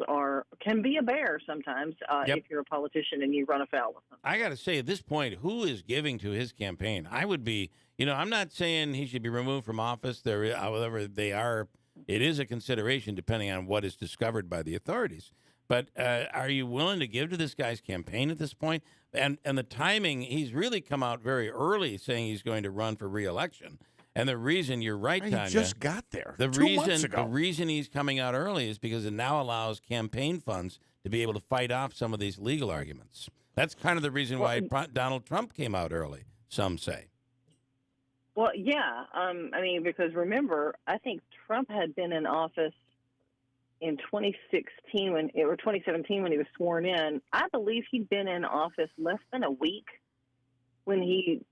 Speaker 21: can be a bear sometimes if you're a politician and you run afoul of them.
Speaker 9: I got to say, at this point, who is giving to his campaign? I would be, I'm not saying he should be removed from office. However they are, it is a consideration depending on what is discovered by the authorities. But are you willing to give to this guy's campaign at this point? And the timing, he's really come out very early saying he's going to run for re-election. And the reason you're right,
Speaker 10: He
Speaker 9: Tonya.
Speaker 10: just got there
Speaker 9: The
Speaker 10: 2
Speaker 9: reason
Speaker 10: months ago.
Speaker 9: the reason he's coming out early is because it now allows campaign funds to be able to fight off some of these legal arguments. That's kind of the reason why Donald Trump came out early, some say.
Speaker 21: Well, yeah. I mean, because remember, I think Trump had been in office in 2016 or 2017 when he was sworn in. I believe he'd been in office less than a week when he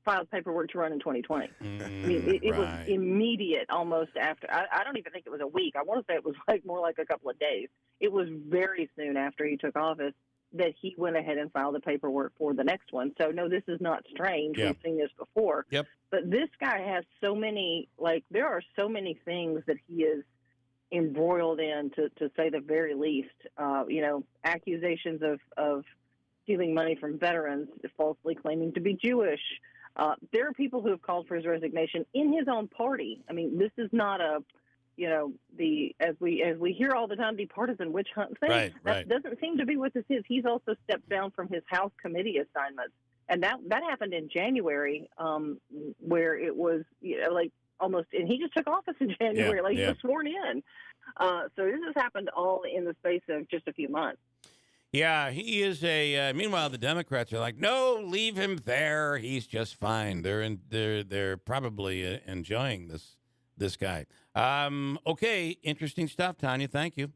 Speaker 21: filed paperwork to run in 2020. I mean, it was immediate almost after. I don't even think it was a week. I want to say it was more like a couple of days. It was very soon after he took office that he went ahead and filed the paperwork for the next one. So, no, this is not strange.
Speaker 9: Yep.
Speaker 21: We've seen this before.
Speaker 9: Yep.
Speaker 21: But this guy has so many, there are so many things that he is embroiled in, to say the very least. Accusations of stealing money from veterans, falsely claiming to be Jewish. There are people who have called for his resignation in his own party. I mean, this is not as we hear all the time, the partisan witch hunt thing. That doesn't seem to be what this is. He's also stepped down from his House committee assignments, and that happened in January, where it was almost, and he just took office in January, he was sworn in. So this has happened all in the space of just a few months.
Speaker 9: Yeah, he is meanwhile, the Democrats are like, no, leave him there. He's just fine. They're probably enjoying this guy. Okay, interesting stuff, Tonya. Thank you.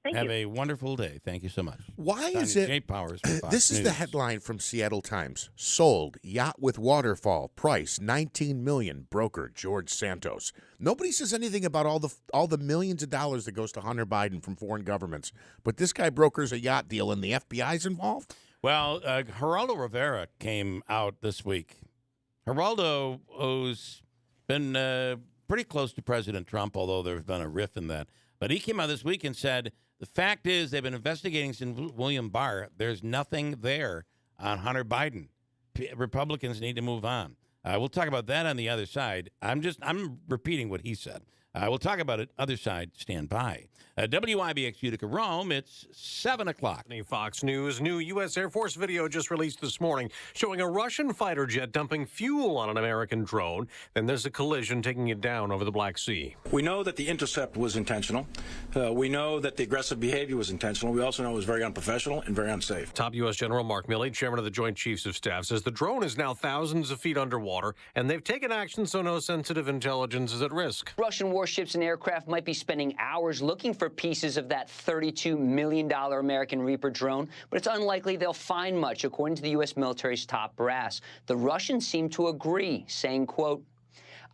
Speaker 21: Thank
Speaker 9: Have
Speaker 21: you.
Speaker 9: a wonderful day. Thank you so much.
Speaker 10: Why
Speaker 9: Tonya
Speaker 10: is it?
Speaker 9: J. Powers for Fox
Speaker 10: This is the
Speaker 9: News.
Speaker 10: headline from Seattle Times. Sold yacht with waterfall. Price $19 million. Broker George Santos. Nobody says anything about all the millions of dollars that goes to Hunter Biden from foreign governments. But this guy brokers a yacht deal, and the FBI's involved.
Speaker 9: Well, Geraldo Rivera came out this week. Geraldo has been pretty close to President Trump, although there's been a riff in that. But he came out this week and said, the fact is they've been investigating since William Barr. There's nothing there on Hunter Biden. Republicans need to move on. We'll talk about that on the other side. I'm repeating what he said. We'll talk about it. Other side, stand by. WIBX Utica Rome, it's 7 o'clock.
Speaker 2: Fox News. New U.S. Air Force video just released this morning showing a Russian fighter jet dumping fuel on an American drone. Then there's a collision taking it down over the Black Sea.
Speaker 22: We know that the intercept was intentional. We know that the aggressive behavior was intentional. We also know it was very unprofessional and very unsafe.
Speaker 2: Top U.S. General Mark Milley, chairman of the Joint Chiefs of Staff, says the drone is now thousands of feet underwater, and they've taken action so no sensitive intelligence is at risk.
Speaker 23: Russian warships and aircraft might be spending hours looking for pieces of that $32 million American Reaper drone, but it's unlikely they'll find much, according to the U.S. military's top brass. The Russians seem to agree, saying, quote,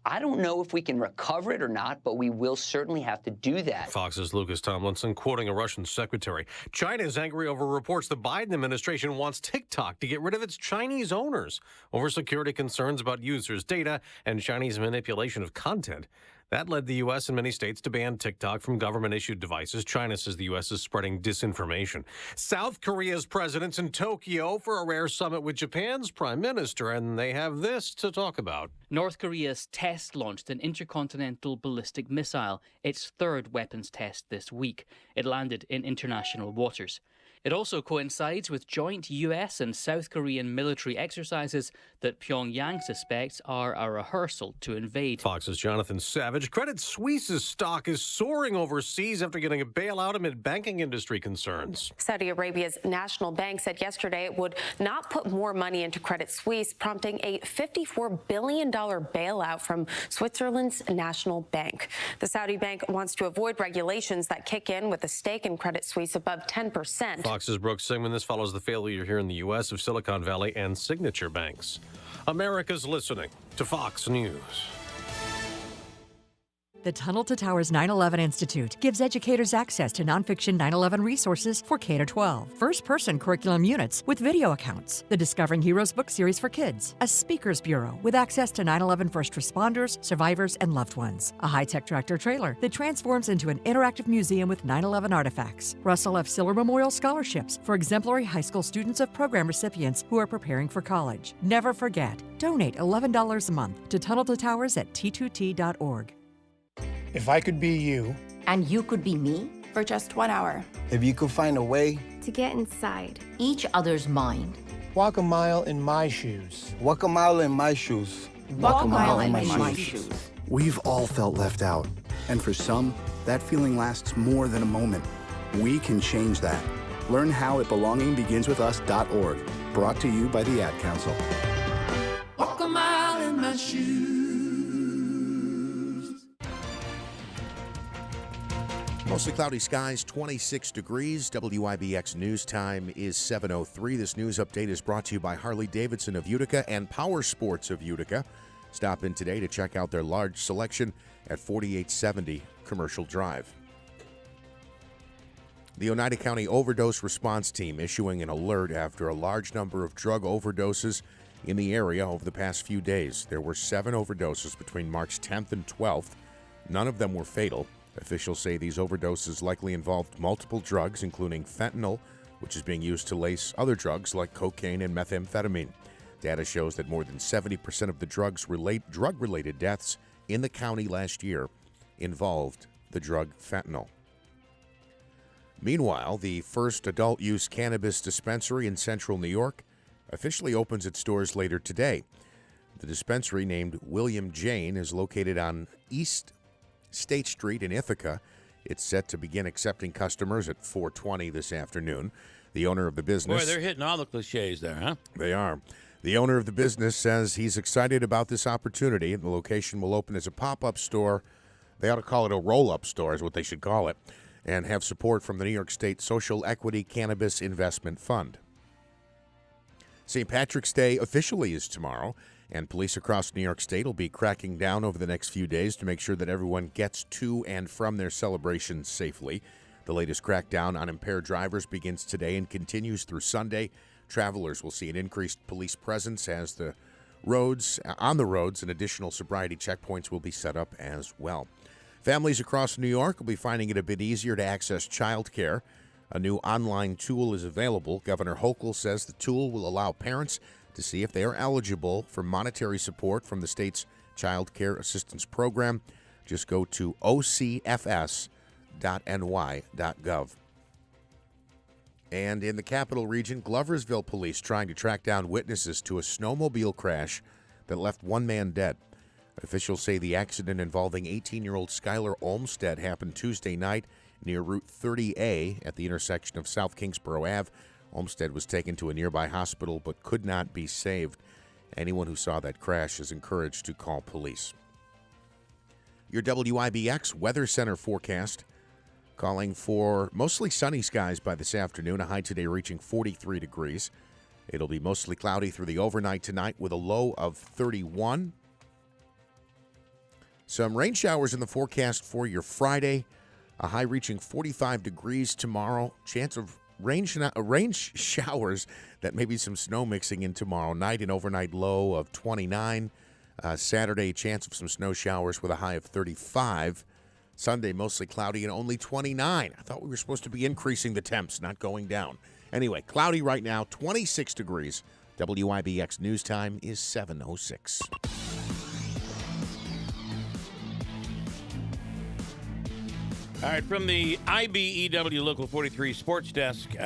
Speaker 23: I don't know if we can recover it or not, but we will certainly have to do that.
Speaker 2: Fox's Lucas Tomlinson quoting a Russian secretary. China is angry over reports the Biden administration wants TikTok to get rid of its Chinese owners over security concerns about users' data and Chinese manipulation of content. That led the U.S. and many states to ban TikTok from government-issued devices. China says the U.S. is spreading disinformation. South Korea's president's in Tokyo for a rare summit with Japan's prime minister, and they have this to talk about.
Speaker 24: North Korea's test-launched an intercontinental ballistic missile, its third weapons test this week. It landed in international waters. It also coincides with joint U.S. and South Korean military exercises that Pyongyang suspects are a rehearsal to invade.
Speaker 2: Fox's Jonathan Savage. Credit Suisse's stock is soaring overseas after getting a bailout amid banking industry concerns.
Speaker 25: Saudi Arabia's national bank said yesterday it would not put more money into Credit Suisse, prompting a $54 billion bailout from Switzerland's national bank. The Saudi bank wants to avoid regulations that kick in with a stake in Credit Suisse above 10%.
Speaker 2: Fox's Brooks Sigmund. This follows the failure here in the U.S. of Silicon Valley and Signature banks. America's listening to Fox News.
Speaker 26: The Tunnel to Towers 9/11 Institute gives educators access to nonfiction 9/11 resources for K-12, first-person curriculum units with video accounts, the Discovering Heroes book series for kids, a speakers bureau with access to 9/11 first responders, survivors, and loved ones, a high-tech tractor-trailer that transforms into an interactive museum with 9/11 artifacts, Russell F. Siller Memorial Scholarships for exemplary high school students of program recipients who are preparing for college. Never forget, donate $11 a month to Tunnel to Towers at t2t.org.
Speaker 27: If I could be you,
Speaker 28: and you could be me, for just 1 hour,
Speaker 27: if you could find a way
Speaker 28: to get inside each other's mind,
Speaker 27: walk a mile in my shoes.
Speaker 29: Walk a mile in my shoes.
Speaker 28: Walk a mile in my shoes.
Speaker 27: We've all felt left out, and for some, that feeling lasts more than a moment. We can change that. Learn how at belongingbeginswithus.org. Brought to you by the Ad Council.
Speaker 28: Walk a mile in my shoes.
Speaker 10: Mostly cloudy skies, 26 degrees. WIBX News Time is 7:03. This news update is brought to you by Harley-Davidson of Utica and Power Sports of Utica. Stop in today to check out their large selection at 4870 Commercial Drive. The Oneida County Overdose Response Team issuing an alert after a large number of drug overdoses in the area over the past few days. There were 7 overdoses between March 10th and 12th. None of them were fatal. Officials say these overdoses likely involved multiple drugs, including fentanyl, which is being used to lace other drugs like cocaine and methamphetamine. Data shows that more than 70% of the drug-related deaths in the county last year involved the drug fentanyl. Meanwhile, the first adult-use cannabis dispensary in central New York officially opens its doors later today. The dispensary, named William Jane, is located on East State Street in Ithaca. It's set to begin accepting customers at 4:20 this afternoon. The owner of the business...
Speaker 9: Boy, they're hitting all the cliches there, huh?
Speaker 10: They are. The owner of the business says he's excited about this opportunity. The location will open as a pop-up store. They ought to call it a roll-up store is what they should call it, and have support from the New York State Social Equity Cannabis Investment Fund. St. Patrick's Day officially is tomorrow, and police across New York State will be cracking down over the next few days to make sure that everyone gets to and from their celebrations safely. The latest crackdown on impaired drivers begins today and continues through Sunday. Travelers will see an increased police presence as on the roads, and additional sobriety checkpoints will be set up as well. Families across New York will be finding it a bit easier to access child care. A new online tool is available. Governor Hochul says the tool will allow parents to see if they are eligible for monetary support from the state's Child Care Assistance Program. Just go to ocfs.ny.gov. And in the Capital Region, Gloversville police trying to track down witnesses to a snowmobile crash that left one man dead. Officials say the accident involving 18-year-old Skylar Olmstead happened Tuesday night near Route 30A at the intersection of South Kingsborough Ave. Olmstead was taken to a nearby hospital but could not be saved. Anyone who saw that crash is encouraged to call police. Your WIBX Weather Center forecast calling for mostly sunny skies by this afternoon, a high today reaching 43 degrees. It'll be mostly cloudy through the overnight tonight with a low of 31. Some rain showers in the forecast for your Friday, a high reaching 45 degrees tomorrow. Chance of rain showers that may be some snow mixing in tomorrow night, an overnight low of 29. Saturday, chance of some snow showers with a high of 35. Sunday, mostly cloudy and only 29. I thought we were supposed to be increasing the temps, not going down. Anyway, cloudy right now, 26 degrees. WIBX News Time is 7:06.
Speaker 9: All right, from the IBEW Local 43 Sports Desk, the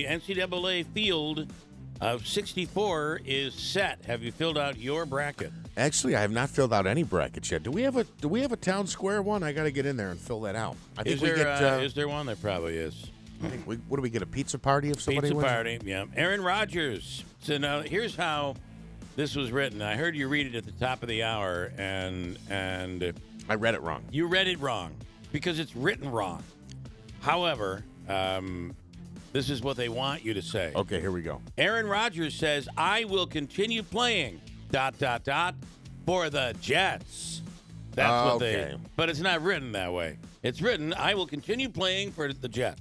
Speaker 9: NCAA field of 64 is set. Have you filled out your bracket?
Speaker 10: Actually, I have not filled out any brackets yet. Do we have a town square one? I got to get in there and fill that out. I think
Speaker 9: is there one? There probably is.
Speaker 10: What do we get? A pizza party if somebody
Speaker 9: Pizza
Speaker 10: wins?
Speaker 9: party, yeah. Aaron Rodgers. So now here's how this was written. I heard you read it at the top of the hour, and
Speaker 10: I read it wrong.
Speaker 9: You read it wrong because it's written wrong. However, this is what they want you to say.
Speaker 10: Okay, here we go.
Speaker 9: Aaron Rodgers says, "I will continue playing ... for the Jets." That's what they. But it's not written that way. It's written, "I will continue playing for the Jets."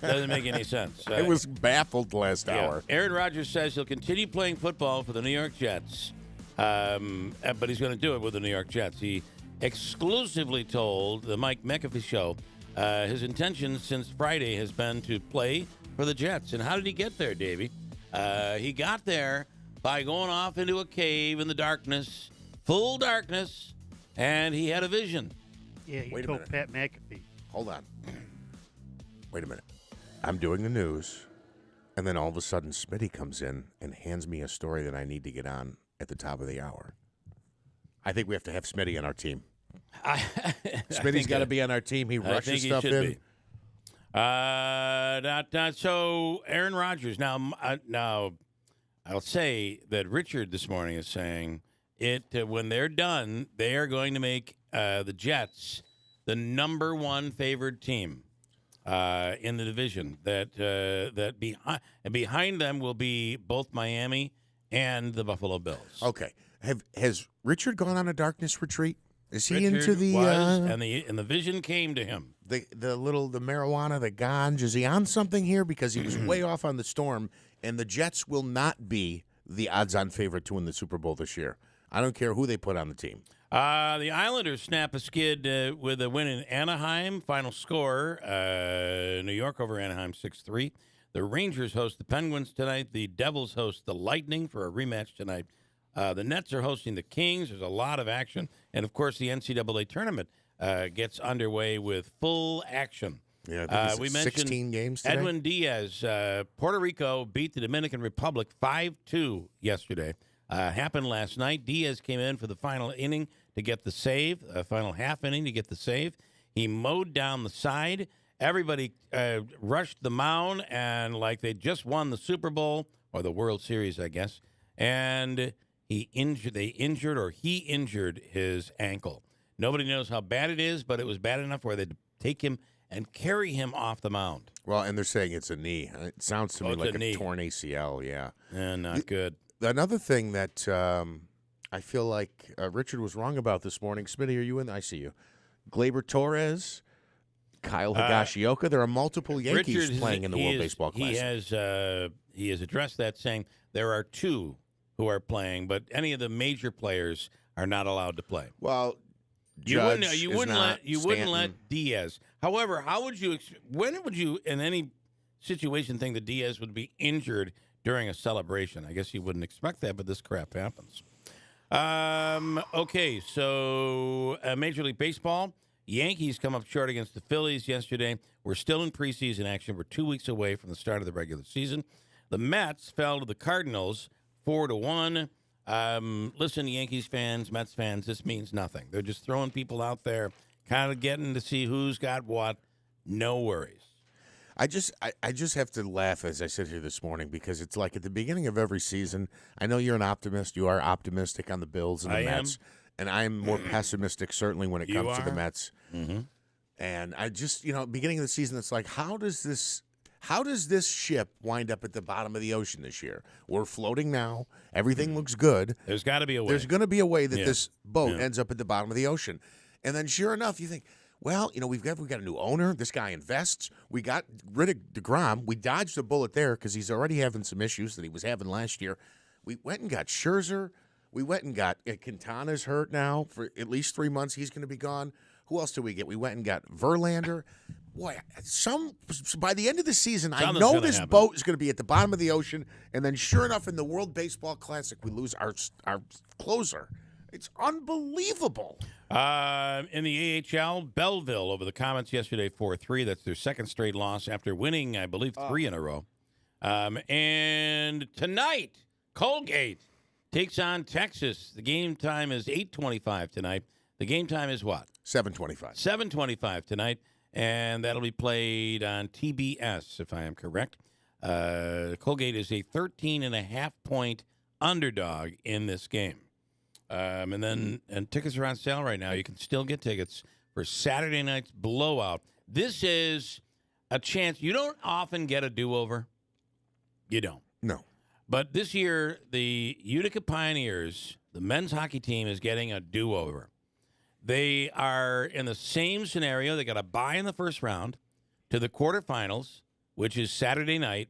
Speaker 9: Doesn't make any sense.
Speaker 10: I was baffled last hour.
Speaker 9: Aaron Rodgers says he'll continue playing football for the New York Jets, but he's going to do it with the New York Jets. He exclusively told the Mike McAfee show his intention since Friday has been to play for the Jets. And how did he get there, Davey? He got there by going off into a cave in the darkness, full darkness, and he had a vision.
Speaker 4: Yeah, he told Pat McAfee.
Speaker 10: Hold on. Wait a minute. I'm doing the news, and then all of a sudden Smitty comes in and hands me a story that I need to get on at the top of the hour. I think we have to have Smitty on our team.
Speaker 9: Smitty's
Speaker 10: got to be on our team. He rushes stuff in.
Speaker 9: So Aaron Rodgers. Now, I'll say that Richard this morning is saying when they're done, they are going to make the Jets the number one favored team in the division. That behind them will be both Miami and the Buffalo Bills.
Speaker 10: Okay. Has Richard gone on a darkness retreat? Is he
Speaker 9: Richard
Speaker 10: into the
Speaker 9: and the vision came to him.
Speaker 10: The marijuana, the ganj? Is he on something here? Because he was way off on the Storm, and the Jets will not be the odds-on favorite to win the Super Bowl this year. I don't care who they put on the team.
Speaker 9: The Islanders snap a skid with a win in Anaheim. Final score: New York over Anaheim 6-3. The Rangers host the Penguins tonight. The Devils host the Lightning for a rematch tonight. The Nets are hosting the Kings. There's a lot of action. And, of course, the NCAA tournament gets underway with full action.
Speaker 10: Yeah, I think
Speaker 9: we
Speaker 10: it's
Speaker 9: mentioned
Speaker 10: 16 games today.
Speaker 9: Edwin Diaz. Puerto Rico beat the Dominican Republic 5-2 yesterday. Happened last night. Diaz came in for the final inning to get the save, final half inning to get the save. He mowed down the side. Everybody rushed the mound and like they just won the Super Bowl or the World Series, I guess. And he injured his ankle. Nobody knows how bad it is, but it was bad enough where they'd take him and carry him off the mound.
Speaker 10: Well, and they're saying it's a knee. It sounds to me like a torn ACL, yeah.
Speaker 9: Not good.
Speaker 10: Another thing that I feel like Richard was wrong about this morning. Smitty, are you in? I see you. Gleyber Torres, Kyle Higashioka. There are multiple Yankees playing in the World Baseball Classic.
Speaker 9: He has addressed that, saying there are two who are playing, but any of the major players are not allowed to play.
Speaker 10: Well,
Speaker 9: you wouldn't let Diaz. However, when would you in any situation think that Diaz would be injured during a celebration? I guess you wouldn't expect that, but this crap happens. Okay, so Major League Baseball. Yankees come up short against the Phillies yesterday. We're still in preseason action. We're 2 weeks away from the start of the regular season. The Mets fell to the Cardinals 4-1. Listen, Yankees fans, Mets fans, this means nothing. They're just throwing people out there, kind of getting to see who's got what. No worries.
Speaker 10: I just have to laugh as I sit here this morning because it's like at the beginning of every season. I know you're an optimist. You are optimistic on the Bills and the Mets. And I'm more pessimistic, certainly, when it comes to the Mets.
Speaker 9: Mm-hmm.
Speaker 10: And I just, beginning of the season, it's like, how does this ship wind up at the bottom of the ocean this year? We're floating now. Everything looks good.
Speaker 9: There's got to be a way.
Speaker 10: There's going to be a way that this boat ends up at the bottom of the ocean. And then, sure enough, you think, well, we've got a new owner. This guy invests. We got rid of DeGrom. We dodged a bullet there because he's already having some issues that he was having last year. We went and got Scherzer. We went and got Quintana's hurt now for at least 3 months. He's going to be gone. Who else did we get? We went and got Verlander. Boy, by the end of the season, I know this boat is going to be at the bottom of the ocean. And then, sure enough, in the World Baseball Classic, we lose our closer. It's unbelievable.
Speaker 9: In the AHL, Belleville over the Comets yesterday 4-3. That's their second straight loss after winning, I believe, 3 in a row. And tonight, Colgate takes on Texas. The game time is 8:25 tonight. The game time is what?
Speaker 10: 7:25.
Speaker 9: 7:25 tonight, and that'll be played on TBS, if I am correct. Colgate is a 13.5-point underdog in this game. And tickets are on sale right now. You can still get tickets for Saturday night's blowout. This is a chance. You don't often get a do-over. You don't.
Speaker 10: No.
Speaker 9: But this year, the Utica Pioneers, the men's hockey team, is getting a do-over. They are in the same scenario. They got a bye in the first round to the quarterfinals, which is Saturday night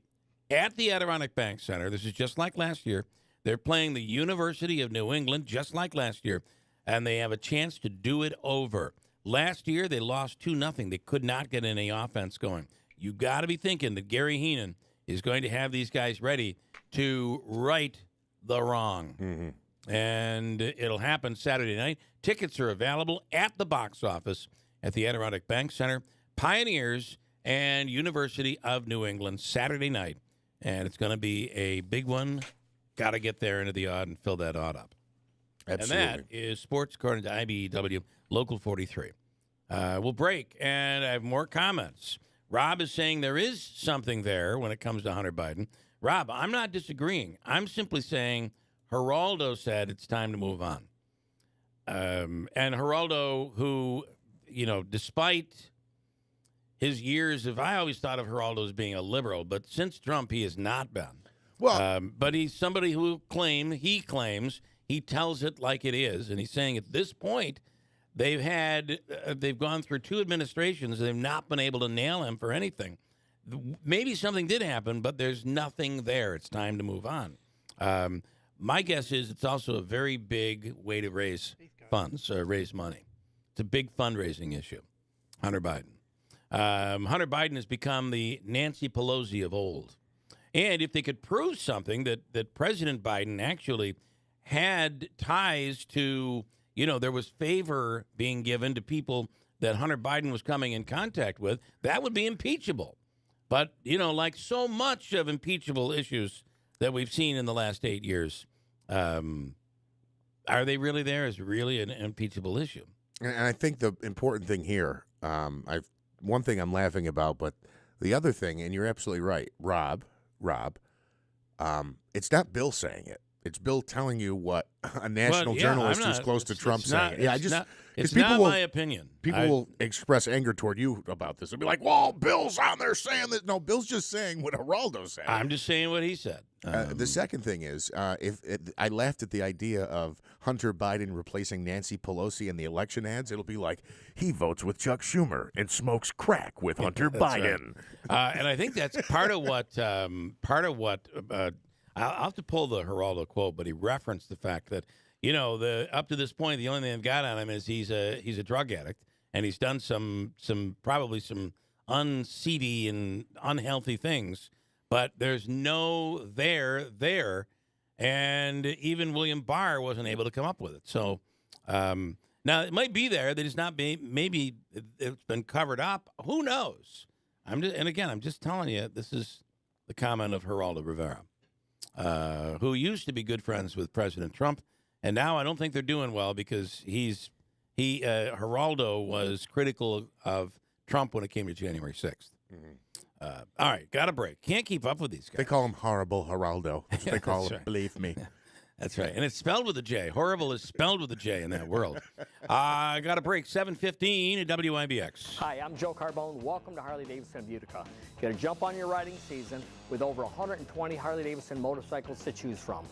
Speaker 9: at the Adirondack Bank Center. This is just like last year. They're playing the University of New England, just like last year, and they have a chance to do it over. Last year, they lost 2-0. They could not get any offense going. You got to be thinking that Gary Heenan is going to have these guys ready to right the wrong.
Speaker 10: Mm-hmm.
Speaker 9: And it'll happen Saturday night. Tickets are available at the box office at the Adirondack Bank Center. Pioneers and University of New England Saturday night. And it's going to be a big one got to get there into the odd and fill that odd up.
Speaker 10: Absolutely.
Speaker 9: And that is sports according to IBEW Local 43. We'll break, and I have more comments. Rob is saying there is something there when it comes to Hunter Biden. Rob, I'm not disagreeing. I'm simply saying Geraldo said it's time to move on. And Geraldo, who, despite his years of, I always thought of Geraldo as being a liberal, but since Trump, he has not been.
Speaker 10: Well,
Speaker 9: but he's somebody who claims, he tells it like it is, and he's saying at this point, they've gone through 2 administrations, and they've not been able to nail him for anything. Maybe something did happen, but there's nothing there. It's time to move on. My guess is it's also a very big way to raise funds, raise money. It's a big fundraising issue. Hunter Biden. Hunter Biden has become the Nancy Pelosi of old. And if they could prove something that President Biden actually had ties to, there was favor being given to people that Hunter Biden was coming in contact with, that would be impeachable. But, like so much of impeachable issues that we've seen in the last 8 years, are they really there? Is it really an impeachable issue?
Speaker 10: And I think the important thing here, one thing I'm laughing about, but the other thing, and you're absolutely right, Rob, it's not Bill saying it. It's Bill telling you what a national journalist who's close to Trump saying.
Speaker 9: It's not my opinion.
Speaker 10: People will express anger toward you about this. They'll be like, well, Bill's on there saying that. No, Bill's just saying what Geraldo's saying.
Speaker 9: I'm just saying what he said.
Speaker 10: The second thing is, I laughed at the idea of Hunter Biden replacing Nancy Pelosi in the election ads. It'll be like, he votes with Chuck Schumer and smokes crack with Hunter Biden.
Speaker 9: Right. And I think that's part of what I'll have to pull the Geraldo quote, but he referenced the fact that, up to this point, the only thing they've got on him is he's a drug addict, and he's done probably some unseedy and unhealthy things, but there's no there, and even William Barr wasn't able to come up with it. So now it might be there. That it's not. Maybe it's been covered up. Who knows? I'm just telling you. This is the comment of Geraldo Rivera, who used to be good friends with President Trump, and now I don't think they're doing well because Geraldo was critical of Trump when it came to January 6th. Mm-hmm. All right, got a break. Can't keep up with these guys.
Speaker 10: They call him Horrible Geraldo. That's what they call him.
Speaker 9: Right.
Speaker 10: Believe me.
Speaker 9: That's right. And it's spelled with a J. Horrible is spelled with a J in that world. I got a break. 7:15 at WIBX.
Speaker 5: Hi, I'm Joe Carbone. Welcome to Harley-Davidson of Utica. Get a jump on your riding season with over 120 Harley-Davidson motorcycles to choose from.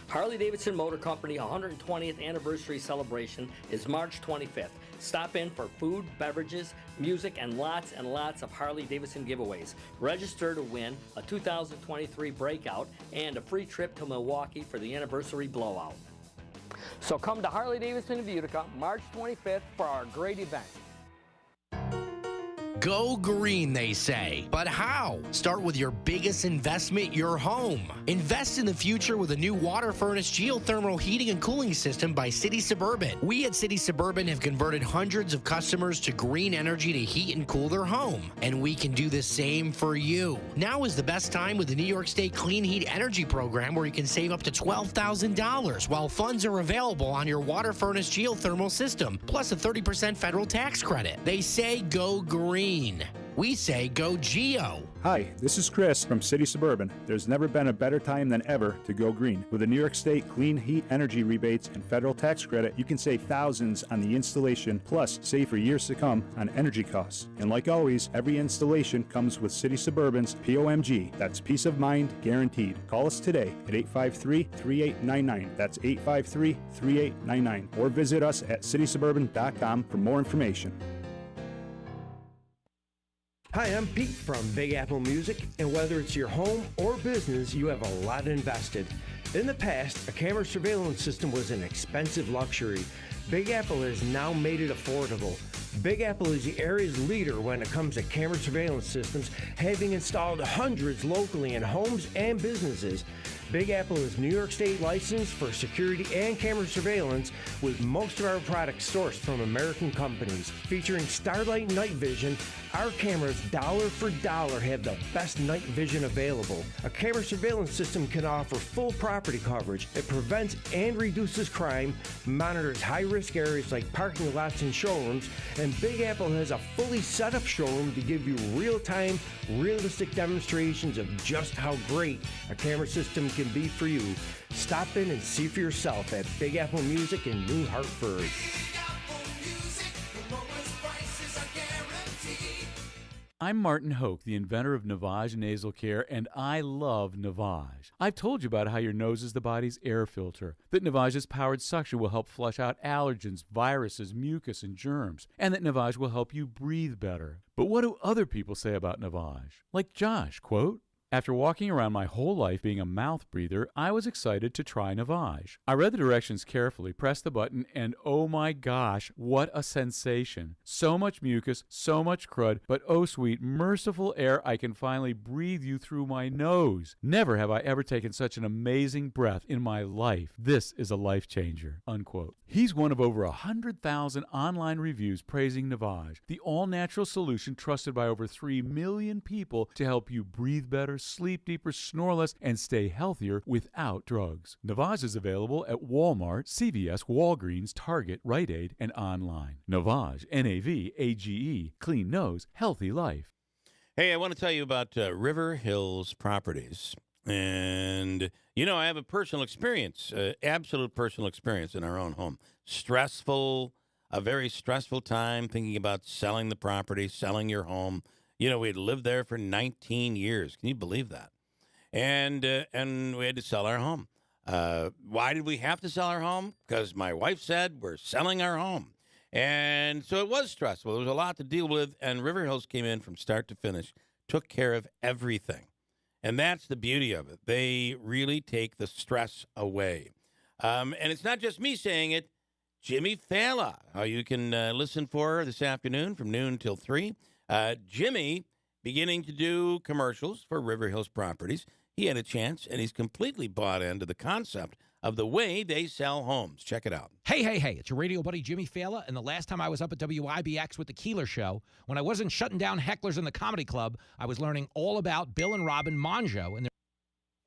Speaker 5: Harley-Davidson Motor Company 120th anniversary celebration is March 25th. Stop in for food, beverages, music, and lots of Harley-Davidson giveaways. Register to win a 2023 Breakout and a free trip to Milwaukee for the anniversary blowout. So come to Harley-Davidson of Utica March 25th for our great event.
Speaker 16: Go green, they say. But how? Start with your biggest investment, your home. Invest in the future with a new water furnace geothermal heating and cooling system by City Suburban. We at City Suburban have converted hundreds of customers to green energy to heat and cool their home. And we can do the same for you. Now is the best time with the New York State Clean Heat Energy Program, where you can save up to $12,000 while funds are available on your water furnace geothermal system, plus a 30% federal tax credit. They say go green. We say go Geo.
Speaker 17: Hi, this is Chris from City Suburban. There's never been a better time than ever to go green. With the New York State Clean Heat Energy rebates and federal tax credit, you can save thousands on the installation, plus save for years to come on energy costs. And like always, every installation comes with City Suburban's POMG. That's peace of mind guaranteed. Call us today at 853-3899. That's 853-3899. Or visit us at citysuburban.com for more information.
Speaker 6: Hi, I'm Pete from Big Apple Music, and whether it's your home or business, you have a lot invested. In the past, a camera surveillance system was an expensive luxury. Big Apple has now made it affordable. Big Apple is the area's leader when it comes to camera surveillance systems, having installed hundreds locally in homes and businesses. Big Apple is New York State licensed for security and camera surveillance, with most of our products sourced from American companies. Featuring Starlight Night Vision, our cameras dollar for dollar have the best night vision available. A camera surveillance system can offer full property coverage. It prevents and reduces crime, monitors high-risk areas like parking lots and showrooms, and Big Apple has a fully set-up showroom to give you real-time, realistic demonstrations of just how great a camera system can be for you. Stop in and see for yourself at Big Apple Music in New Hartford.
Speaker 1: I'm Martin Hoke, the inventor of Navage Nasal Care, and I love Navage. I've told you about how your nose is the body's air filter, that Navage's powered suction will help flush out allergens, viruses, mucus, and germs, and that Navage will help you breathe better. But what do other people say about Navage? Like Josh, quote, "After walking around my whole life being a mouth breather, I was excited to try Navage. I read the directions carefully, pressed the button, and oh my gosh, what a sensation. So much mucus, so much crud, but oh sweet, merciful air, I can finally breathe you through my nose. Never have I ever taken such an amazing breath in my life. This is a life changer," unquote. He's one of over 100,000 online reviews praising Navage, the all-natural solution trusted by over 3 million people to help you breathe better, sleep deeper, snore less, and stay healthier without drugs. Navage is available at Walmart, CVS, Walgreens, Target, Rite Aid, and online. Navage, Navage, clean nose, healthy life.
Speaker 9: Hey, I want to tell you about River Hills Properties. And, you know, I have a personal experience, absolute personal experience in our own home. A very stressful time thinking about selling the property, selling your home. You know, we'd lived there for 19 years. Can you believe that? And we had to sell our home. Why did we have to sell our home? Because my wife said we're selling our home. And so it was stressful. There was a lot to deal with, and River Hills came in from start to finish, took care of everything. And that's the beauty of it. They really take the stress away. And it's not just me saying it. Jimmy Fallon, you can listen for her this afternoon from noon till 3. Jimmy beginning to do commercials for River Hills Properties. He had a chance, and he's completely bought into the concept of the way they sell homes. Check it out.
Speaker 3: Hey, it's your radio buddy Jimmy Fallon, and the last time I was up at WIBX with the Keeler Show, when I wasn't shutting down hecklers in the comedy club, I was learning all about Bill and Robin Monjo and their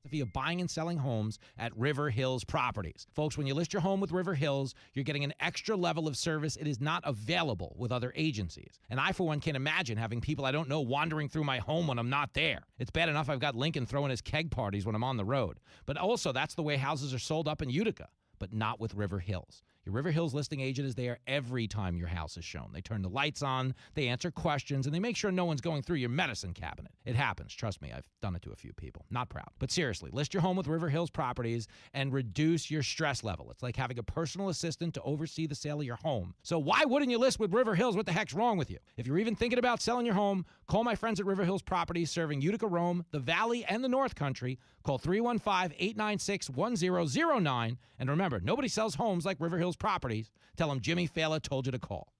Speaker 3: philosophy of buying and selling homes at River Hills Properties. Folks, when you list your home with River Hills, you're getting an extra level of service it is not available with other agencies. And I, for one, can't imagine having people I don't know wandering through my home when I'm not there. It's bad enough I've got Lincoln throwing his keg parties when I'm on the road. But also, that's the way houses are sold up in Utica, but not with River Hills. Your River Hills listing agent is there every time your house is shown. They turn the lights on, they answer questions, and they make sure no one's going through your medicine cabinet. It happens. Trust me, I've done it to a few people. Not proud. But seriously, list your home with River Hills Properties and reduce your stress level. It's like having a personal assistant to oversee the sale of your home. So why wouldn't you list with River Hills? What the heck's wrong with you? If you're even thinking about selling your home, call my friends at River Hills Properties, serving Utica, Rome, the Valley, and the North Country. Call 315-896-1009. And remember, nobody sells homes like River Hills Properties. Tell them Jimmy Fallon told you to call.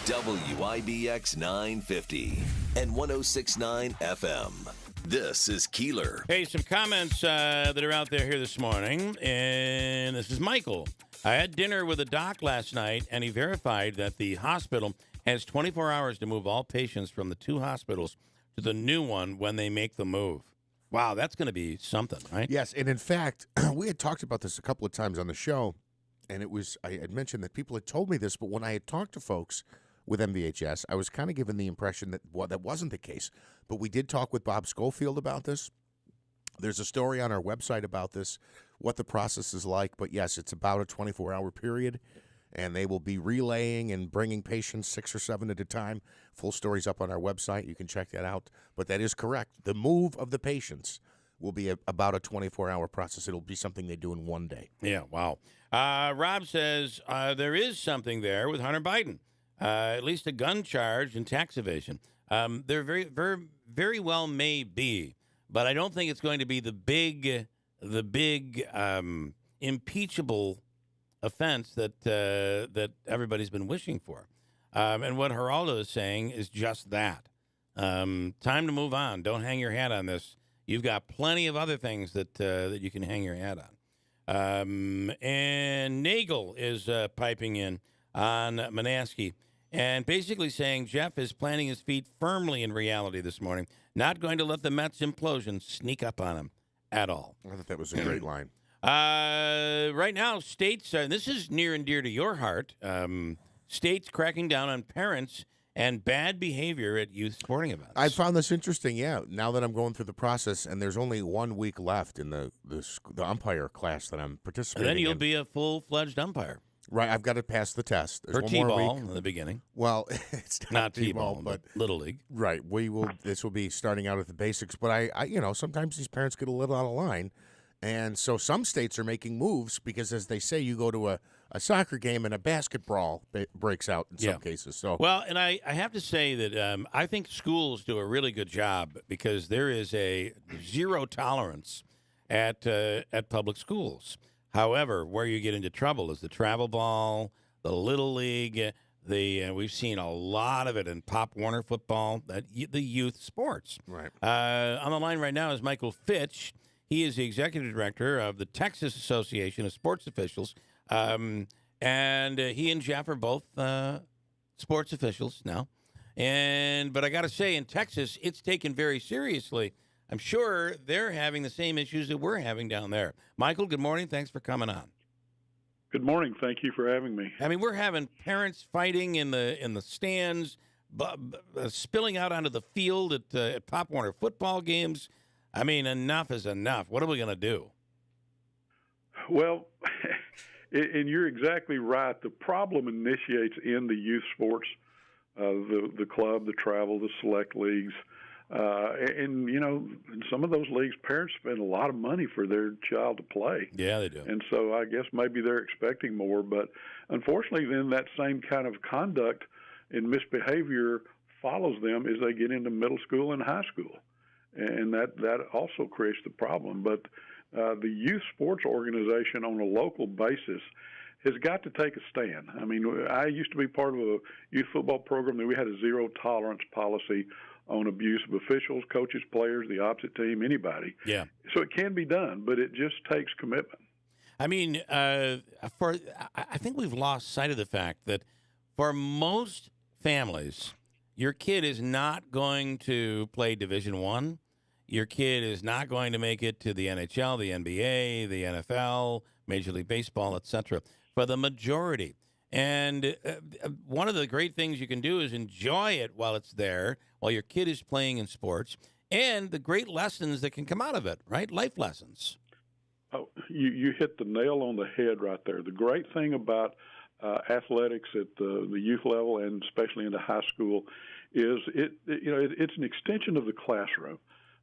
Speaker 8: WIBX 950 and 106.9 FM. This is Keeler.
Speaker 9: Hey, some comments that are out there here this morning. And this is Michael. I had dinner with a doc last night, and he verified that the hospital has 24 hours to move all patients from the 2 hospitals to the new one when they make the move. Wow, that's going to be something, right?
Speaker 10: Yes, and in fact, we had talked about this a couple of times on the show, and I had mentioned that people had told me this, but when I had talked to folks with MVHS, I was kind of given the impression that that wasn't the case. But we did talk with Bob Schofield about this. There's a story on our website about this, what the process is like. But yes, it's about a 24-hour period, and they will be relaying and bringing patients 6 or 7 at a time. Full story's up on our website. You can check that out. But that is correct. The move of the patients will be about a 24-hour process. It'll be something they do in one day.
Speaker 9: Yeah, wow. Rob says there is something there with Hunter Biden, at least a gun charge and tax evasion. There very, very, very well may be, but I don't think it's going to be the big impeachable offense that everybody's been wishing for. And what Geraldo is saying is just that. Time to move on. Don't hang your hat on this. you've got plenty of other things that you can hang your hat on. And Nagel is piping in on Manaski and basically saying Jeff is planting his feet firmly in reality this morning, not going to let the Mets implosion sneak up on him at all.
Speaker 10: I thought that was a great line.
Speaker 9: Right now, states, this is near and dear to your heart, states cracking down on parents and bad behavior at youth sporting events.
Speaker 10: I found this interesting, now that I'm going through the process, and there's only 1 week left in the umpire class that I'm participating in.
Speaker 9: And then you'll be a full-fledged umpire.
Speaker 10: Right, I've got to pass the test. There's
Speaker 9: For
Speaker 10: one more
Speaker 9: T-ball
Speaker 10: week.
Speaker 9: in the beginning.
Speaker 10: Well, it's
Speaker 9: not T-ball,
Speaker 10: but
Speaker 9: Little League.
Speaker 10: Right, this will be starting out at the basics, but I sometimes these parents get a little out of line. And so some states are making moves because, as they say, you go to a soccer game and a basketball breaks out in some cases. So
Speaker 9: well, and I have to say that I think schools do a really good job because there is a zero tolerance at public schools. However, where you get into trouble is the travel ball, the Little League. We've seen a lot of it in Pop Warner football, the youth sports.
Speaker 10: Right.
Speaker 9: On the line right now is Michael Fitch. He is the executive director of the Texas Association of Sports Officials, and he and Jeff are both sports officials now. But I got to say, in Texas, it's taken very seriously. I'm sure they're having the same issues that we're having down there. Michael, good morning. Thanks for coming on.
Speaker 7: Good morning. Thank you for having me.
Speaker 9: I mean, we're having parents fighting in the stands, spilling out onto the field at Pop Warner football games. I mean, enough is enough. What are we going to do?
Speaker 7: Well, and you're exactly right. The problem initiates in the youth sports, the club, the travel, the select leagues. And, in some of those leagues, parents spend a lot of money for their child to play.
Speaker 9: Yeah, they do.
Speaker 7: And so I guess maybe they're expecting more. But unfortunately, then that same kind of conduct and misbehavior follows them as they get into middle school and high school. And that also creates the problem. But the youth sports organization on a local basis has got to take a stand. I mean, I used to be part of a youth football program that we had a zero tolerance policy on abuse of officials, coaches, players, the opposite team, anybody.
Speaker 9: Yeah.
Speaker 7: So it can be done, but it just takes commitment.
Speaker 9: I mean, I think we've lost sight of the fact that for most families, your kid is not going to play Division I. Your kid is not going to make it to the NHL, the NBA, the NFL, Major League Baseball, etc. For the majority. And one of the great things you can do is enjoy it while it's there, while your kid is playing in sports, and the great lessons that can come out of it, right? Life lessons.
Speaker 7: Oh, you hit the nail on the head right there. The great thing about athletics at the youth level and especially into high school is it's an extension of the classroom,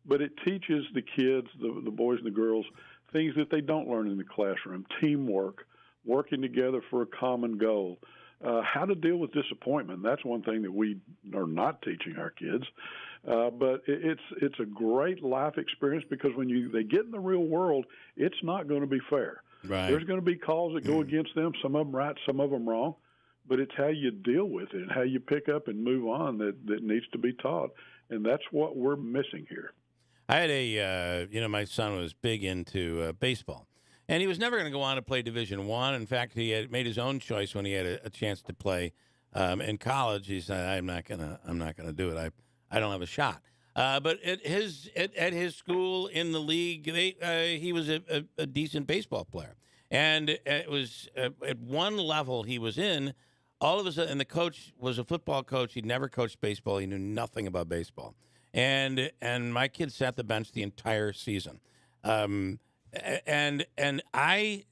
Speaker 7: but it teaches the kids, the boys and the girls, things that they don't learn in the classroom: teamwork, working together for a common goal, how to deal with disappointment. That's one thing that we are not teaching our kids. But it's a great life experience because when they get in the real world, it's not going to be fair.
Speaker 9: Right.
Speaker 7: There's going to be calls that go against them, some of them right, some of them wrong. But it's how you deal with it, how you pick up and move on that needs to be taught. And that's what we're missing here.
Speaker 9: I had my son was big into baseball. And he was never going to go on to play Division I. In fact, he had made his own choice when he had a chance to play in college. He said, "I'm not gonna do it. I don't have a shot." But at his school in the league, he was a decent baseball player. And it was at one level he was in. All of a sudden, and the coach was a football coach. He'd never coached baseball. He knew nothing about baseball. And my kid sat the bench the entire season. And I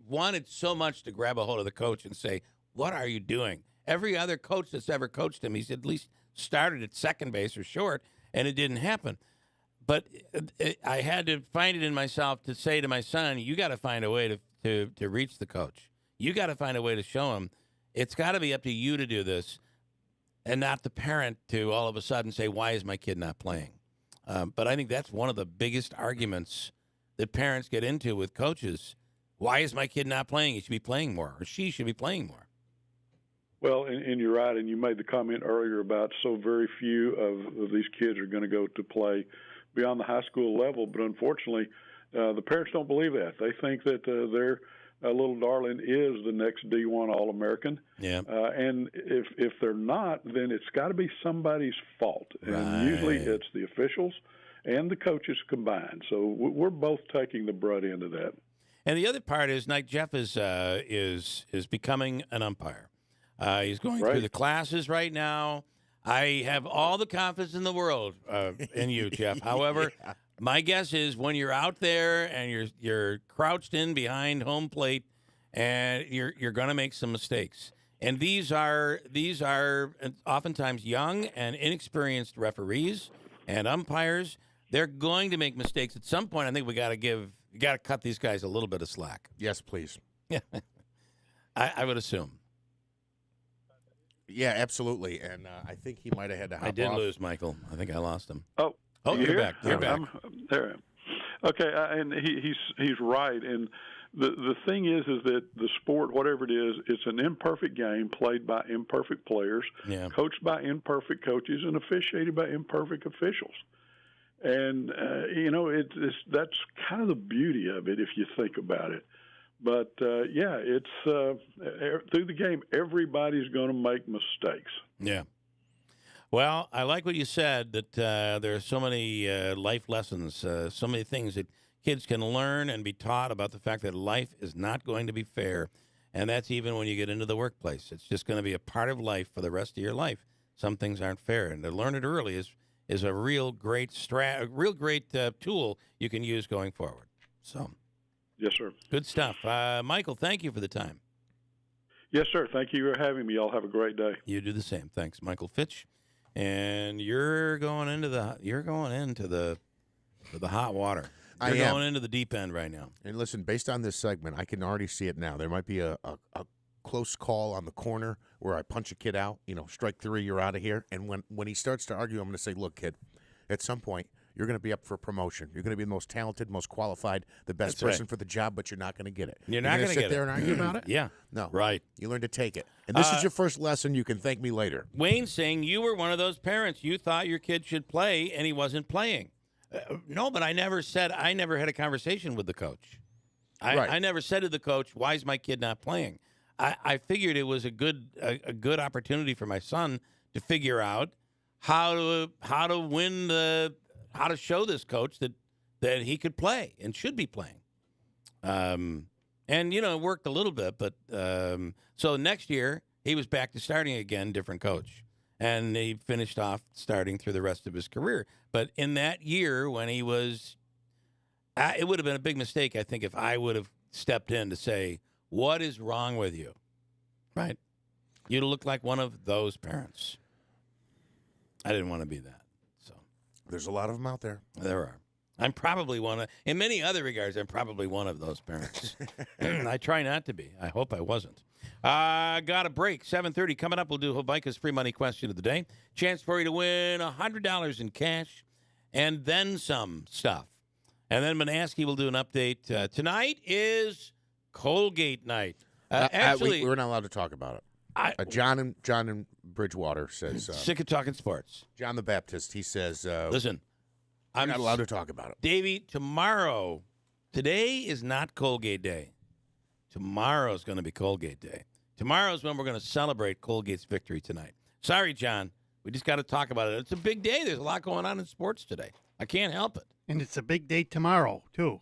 Speaker 9: wanted so much to grab a hold of the coach and say, "What are you doing?" Every other coach that's ever coached him, he's at least started at second base or short, and it didn't happen. But I had to find it in myself to say to my son, "You got to find a way to reach the coach. You got to find a way to show him. It's got to be up to you to do this, and not the parent to all of a sudden say, 'Why is my kid not playing?'" But I think that's one of the biggest arguments that parents get into with coaches. Why is my kid not playing? He should be playing more, or she should be playing more.
Speaker 7: Well, and you're right, and you made the comment earlier about so very few of these kids are going to go to play beyond the high school level. But unfortunately, the parents don't believe that. They think that their little darling is the next D1 All-American.
Speaker 9: Yeah.
Speaker 7: And if they're not, then it's got to be somebody's fault. And usually it's the officials and the coaches combined. So we're both taking the brunt end of that.
Speaker 9: And the other part is, like, Jeff is becoming an umpire. He's going through the classes right now. I have all the confidence in the world in you, Jeff. However, my guess is when you're out there and you're crouched in behind home plate, and you're going to make some mistakes. And these are oftentimes young and inexperienced referees and umpires. They're going to make mistakes at some point. I think you got to cut these guys a little bit of slack.
Speaker 10: Yes, please.
Speaker 9: Yeah, I would assume.
Speaker 10: Yeah, absolutely. And I think he might have had to hop off.
Speaker 9: I did lose Michael. I think I lost him.
Speaker 7: Oh,
Speaker 9: you're back. You're back.
Speaker 7: There I am. Okay, and he's right. And the thing is that the sport, whatever it is, it's an imperfect game played by imperfect players, coached by imperfect coaches, and officiated by imperfect officials. And that's kind of the beauty of it if you think about it. But it's through the game, everybody's going to make mistakes.
Speaker 9: Yeah. Well, I like what you said, that there are so many life lessons, so many things that kids can learn and be taught about the fact that life is not going to be fair, and that's even when you get into the workplace. It's just going to be a part of life for the rest of your life. Some things aren't fair, and to learn it early is a real great tool you can use going forward. So.
Speaker 7: Yes, sir.
Speaker 9: Good stuff. Michael, thank you for the time.
Speaker 7: Yes, sir. Thank you for having me. Y'all have a great day.
Speaker 9: You do the same. Thanks, Michael Fitch. And you're going into the hot water. You're going into the deep end right now.
Speaker 10: And listen, based on this segment, I can already see it now. There might be a close call on the corner where I punch a kid out. Strike 3, you're out of here. And when he starts to argue, I'm going to say, look, kid, at some point, you're going to be up for promotion. You're going to be the most talented, most qualified, the best person for the job, but you're not going to get it.
Speaker 9: You're not going to
Speaker 10: sit there and argue about it?
Speaker 9: Yeah.
Speaker 10: No.
Speaker 9: Right.
Speaker 10: You learn to take it. And this is your first lesson. You can thank me later.
Speaker 9: Wayne's saying you were one of those parents. You thought your kid should play, and he wasn't playing. No, but I never had a conversation with the coach. I never said to the coach, why is my kid not playing? I figured it was a good opportunity for my son to figure out how to win how to show this coach that he could play and should be playing. And, it worked a little bit. But so next year, he was back to starting again, different coach. And he finished off starting through the rest of his career. But in that year when he was it would have been a big mistake, I think, if I would have stepped in to say, what is wrong with you? Right? You'd look like one of those parents. I didn't want to be that.
Speaker 10: There's a lot of them out there.
Speaker 9: There are. I'm probably in many other regards, I'm probably one of those parents. I try not to be. I hope I wasn't. Got a break. 7:30 coming up. We'll do Hobica's free money question of the day. Chance for you to win $100 in cash and then some stuff. And then Manaski will do an update. Tonight is Colgate night. Actually,
Speaker 10: we're not allowed to talk about it. John in Bridgewater says...
Speaker 9: sick of talking sports.
Speaker 10: John the Baptist, he says...
Speaker 9: listen,
Speaker 10: I'm not allowed to talk about it.
Speaker 9: Davey, today is not Colgate Day. Tomorrow is going to be Colgate Day. Tomorrow is when we're going to celebrate Colgate's victory tonight. Sorry, John. We just got to talk about it. It's a big day. There's a lot going on in sports today. I can't help it.
Speaker 4: And it's a big day tomorrow, too.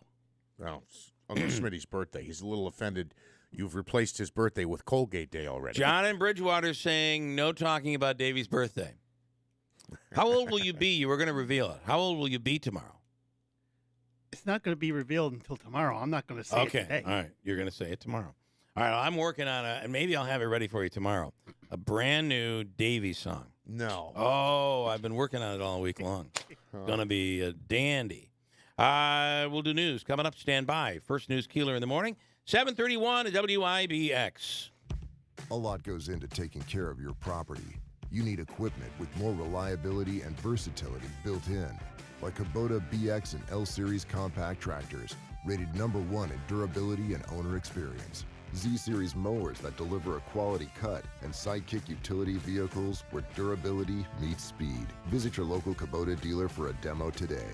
Speaker 10: Well, it's Uncle Smitty's birthday. He's a little offended. You've replaced his birthday with Colgate Day already.
Speaker 9: John in Bridgewater saying no talking about Davey's birthday. How old will you be? You were going to reveal it. How old will you be tomorrow?
Speaker 4: It's not going to be revealed until tomorrow. I'm not going to say it today.
Speaker 9: All right. You're going to say it tomorrow. All right. I'm working on and maybe I'll have it ready for you tomorrow. A brand new Davey song.
Speaker 10: No.
Speaker 9: Oh, I've been working on it all week long. It's going to be a dandy. We'll do news coming up. Stand by. First News Keeler in the morning. 7:31 at WIBX.
Speaker 11: A lot goes into taking care of your property. You need equipment with more reliability and versatility built in, like Kubota BX and L-Series compact tractors, rated #1 in durability and owner experience. Z-Series mowers that deliver a quality cut, and Sidekick utility vehicles where durability meets speed. Visit your local Kubota dealer for a demo today.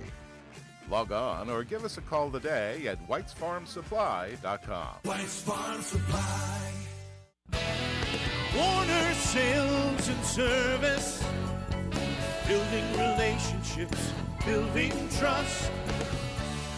Speaker 12: Log on or give us a call today at whitesfarmsupply.com.
Speaker 28: White's Farm Supply.
Speaker 13: Warner Sales and Service. Building relationships, building trust.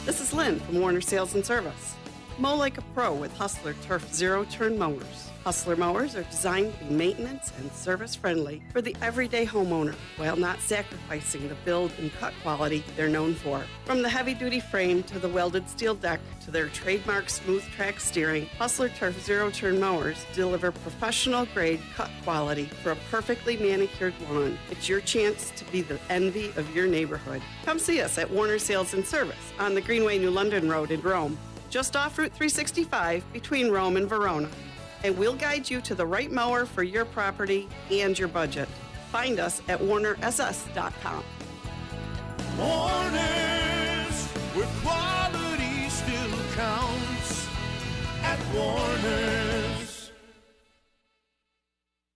Speaker 14: This is Lynn from Warner Sales and Service. Mow like a pro with Hustler Turf Zero-Turn Mowers. Hustler mowers are designed to be maintenance and service-friendly for the everyday homeowner while not sacrificing the build and cut quality they're known for. From the heavy-duty frame to the welded steel deck to their trademark smooth track steering, Hustler Turf Zero-Turn Mowers deliver professional-grade cut quality for a perfectly manicured lawn. It's your chance to be the envy of your neighborhood. Come see us at Warner Sales and Service on the Greenway New London Road in Rome, just off Route 365 between Rome and Verona. And we'll guide you to the right mower for your property and your budget. Find us at warnerss.com.
Speaker 13: Warner's, where quality still counts. At Warner's.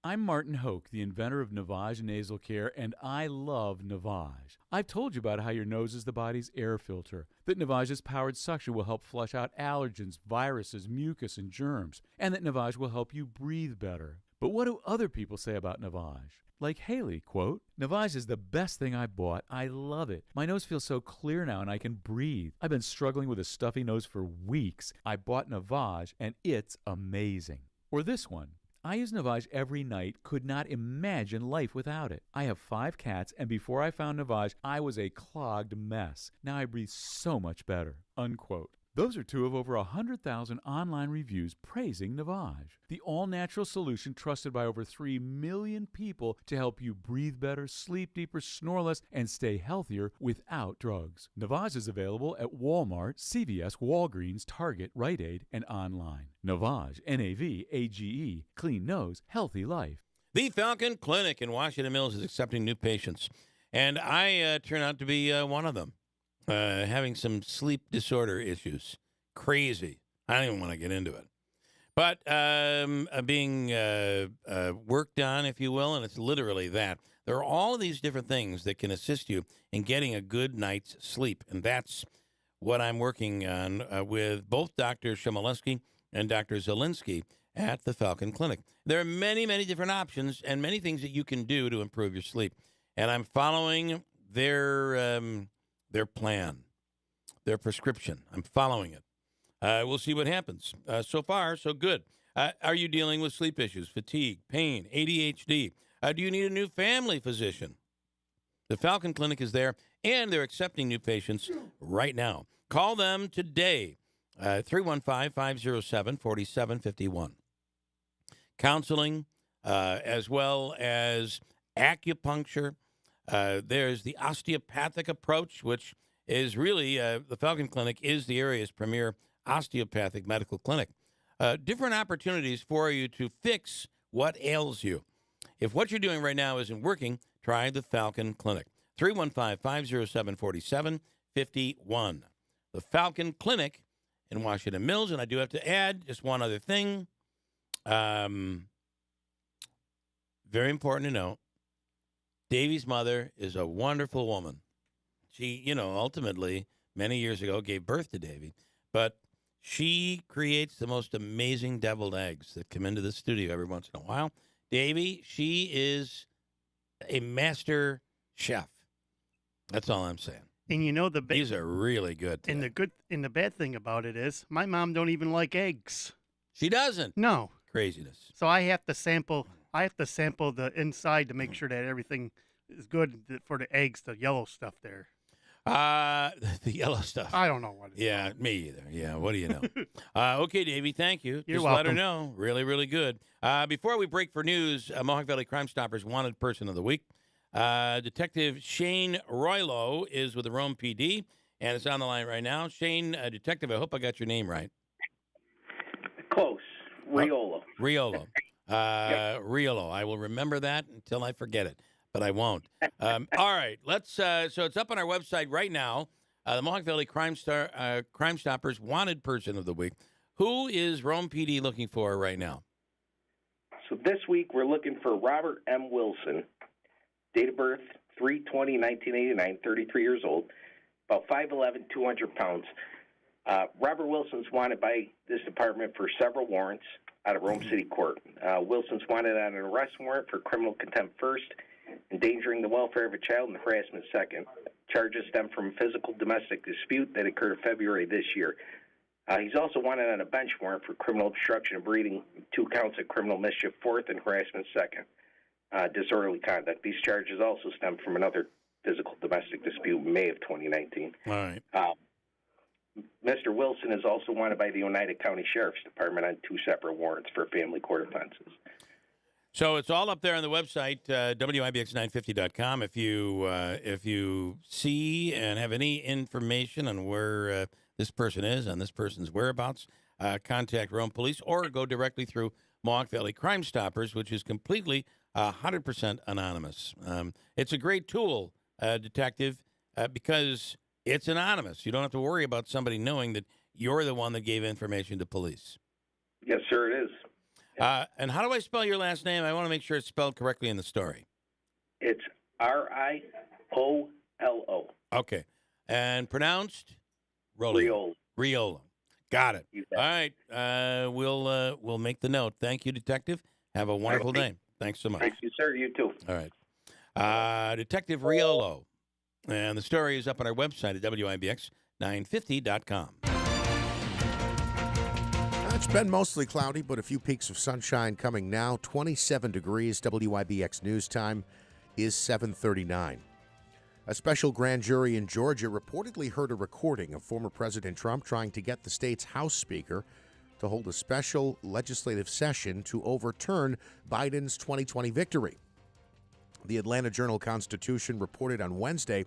Speaker 1: I'm Martin Hoke, the inventor of Navage Nasal Care, and I love Navage. I've told you about how your nose is the body's air filter, that Navage's powered suction will help flush out allergens, viruses, mucus, and germs, and that Navage will help you breathe better. But what do other people say about Navage? Like Haley, quote, "Navage is the best thing I bought. I love it. My nose feels so clear now and I can breathe. I've been struggling with a stuffy nose for weeks. I bought Navage and it's amazing." Or this one, "I use Navage every night, could not imagine life without it. I have 5 cats, and before I found Navage, I was a clogged mess. Now I breathe so much better." Unquote. Those are 2 of over 100,000 online reviews praising Navage, the all-natural solution trusted by over 3 million people to help you breathe better, sleep deeper, snore less, and stay healthier without drugs. Navage is available at Walmart, CVS, Walgreens, Target, Rite Aid, and online. Navage, Navage, clean nose, healthy life.
Speaker 9: The Falcon Clinic in Washington Mills is accepting new patients, and I turn out to be one of them. Having some sleep disorder issues. Crazy. I don't even want to get into it. But being worked on, if you will, and it's literally that. There are all of these different things that can assist you in getting a good night's sleep. And that's what I'm working on with both Dr. Shomolewski and Dr. Zielinski at the Falcon Clinic. There are many, many different options and many things that you can do to improve your sleep. And I'm following their plan, their prescription. I'm following it. We'll see what happens. So far, so good. Are you dealing with sleep issues, fatigue, pain, ADHD? Do you need a new family physician? The Falcon Clinic is there, and they're accepting new patients right now. Call them today, 315-507-4751. Counseling, as well as acupuncture. There's the osteopathic approach, which is really, the Falcon Clinic is the area's premier osteopathic medical clinic. Different opportunities for you to fix what ails you. If what you're doing right now isn't working, try the Falcon Clinic. 315-507-4751. The Falcon Clinic in Washington Mills. And I do have to add just one other thing. Very important to know. Davy's mother is a wonderful woman. She, ultimately, many years ago, gave birth to Davy. But she creates the most amazing deviled eggs that come into the studio every once in a while. Davy, she is a master chef. That's all I'm saying.
Speaker 4: And
Speaker 9: these are really good.
Speaker 4: And the bad thing about it is my mom don't even like eggs.
Speaker 9: She doesn't?
Speaker 4: No.
Speaker 9: Craziness.
Speaker 4: So I have to sample the inside to make sure that everything is good for the eggs, the yellow stuff there.
Speaker 9: The yellow stuff.
Speaker 4: I don't know what it is.
Speaker 9: Yeah, me either. Yeah, what do you know? Okay, Davey, thank you.
Speaker 4: You're
Speaker 9: Just
Speaker 4: welcome.
Speaker 9: let her know. Really, really good. Before we break for news, Mohawk Valley Crime Stoppers Wanted Person of the Week. Detective Shane Roylo is with the Rome PD, and it's on the line right now. Shane, Detective, I hope I got your name right.
Speaker 15: Close. Riolo.
Speaker 9: Riolo. Riolo. I will remember that until I forget it, but I won't. All right. Let's. So it's up on our website right now. The Mohawk Valley Crime Stoppers Wanted Person of the Week. Who is Rome PD looking for right now?
Speaker 15: So this week we're looking for Robert M. Wilson, date of birth 3/20/1989, 33 years old. about 5'11", 200 pounds. Robert Wilson's wanted by this department for several warrants out of Rome City Court. Wilson's wanted on an arrest warrant for criminal contempt first, endangering the welfare of a child, and harassment second. Charges stem from a physical domestic dispute that occurred in February this year. He's also wanted on a bench warrant for criminal obstruction of breathing, 2 counts of criminal mischief fourth, and harassment second. Disorderly conduct. These charges also stem from another physical domestic dispute in May of 2019.
Speaker 9: All right.
Speaker 15: Mr. Wilson is also wanted by the Oneida County Sheriff's Department on 2 separate warrants for family court offenses.
Speaker 9: So it's all up there on the website, WIBX950.com. If you see and have any information on where this person is, on this person's whereabouts, contact Rome Police or go directly through Mohawk Valley Crime Stoppers, which is completely 100% anonymous. It's a great tool, Detective, because it's anonymous. You don't have to worry about somebody knowing that you're the one that gave information to police.
Speaker 15: Yes, sir, it is.
Speaker 9: And how do I spell your last name? I want to make sure it's spelled correctly in the story.
Speaker 15: It's Riollo.
Speaker 9: Okay. And pronounced? Riola. Got it. All right. We'll make the note. Thank you, Detective. Have a wonderful day. Thanks so much.
Speaker 15: Thank you, sir. You too.
Speaker 9: All right. Detective Riolo. And the story is up on our website at WIBX950.com.
Speaker 10: It's been mostly cloudy, but a few peaks of sunshine coming now. 27 degrees. WIBX News Time is 7:39. A special grand jury in Georgia reportedly heard a recording of former President Trump trying to get the state's House Speaker to hold a special legislative session to overturn Biden's 2020 victory. The Atlanta Journal-Constitution reported on Wednesday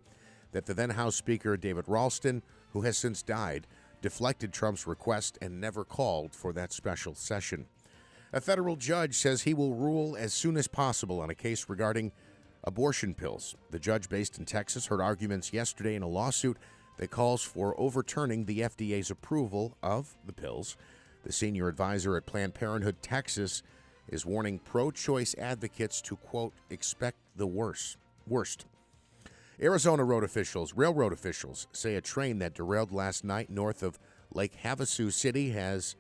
Speaker 10: that the then House Speaker, David Ralston, who has since died, deflected Trump's request and never called for that special session. A federal judge says he will rule as soon as possible on a case regarding abortion pills. The judge based in Texas heard arguments yesterday in a lawsuit that calls for overturning the FDA's approval of the pills. The senior advisor at Planned Parenthood Texas is warning pro-choice advocates to, quote, expect the worst. Arizona railroad officials say a train that derailed last night north of Lake Havasu City has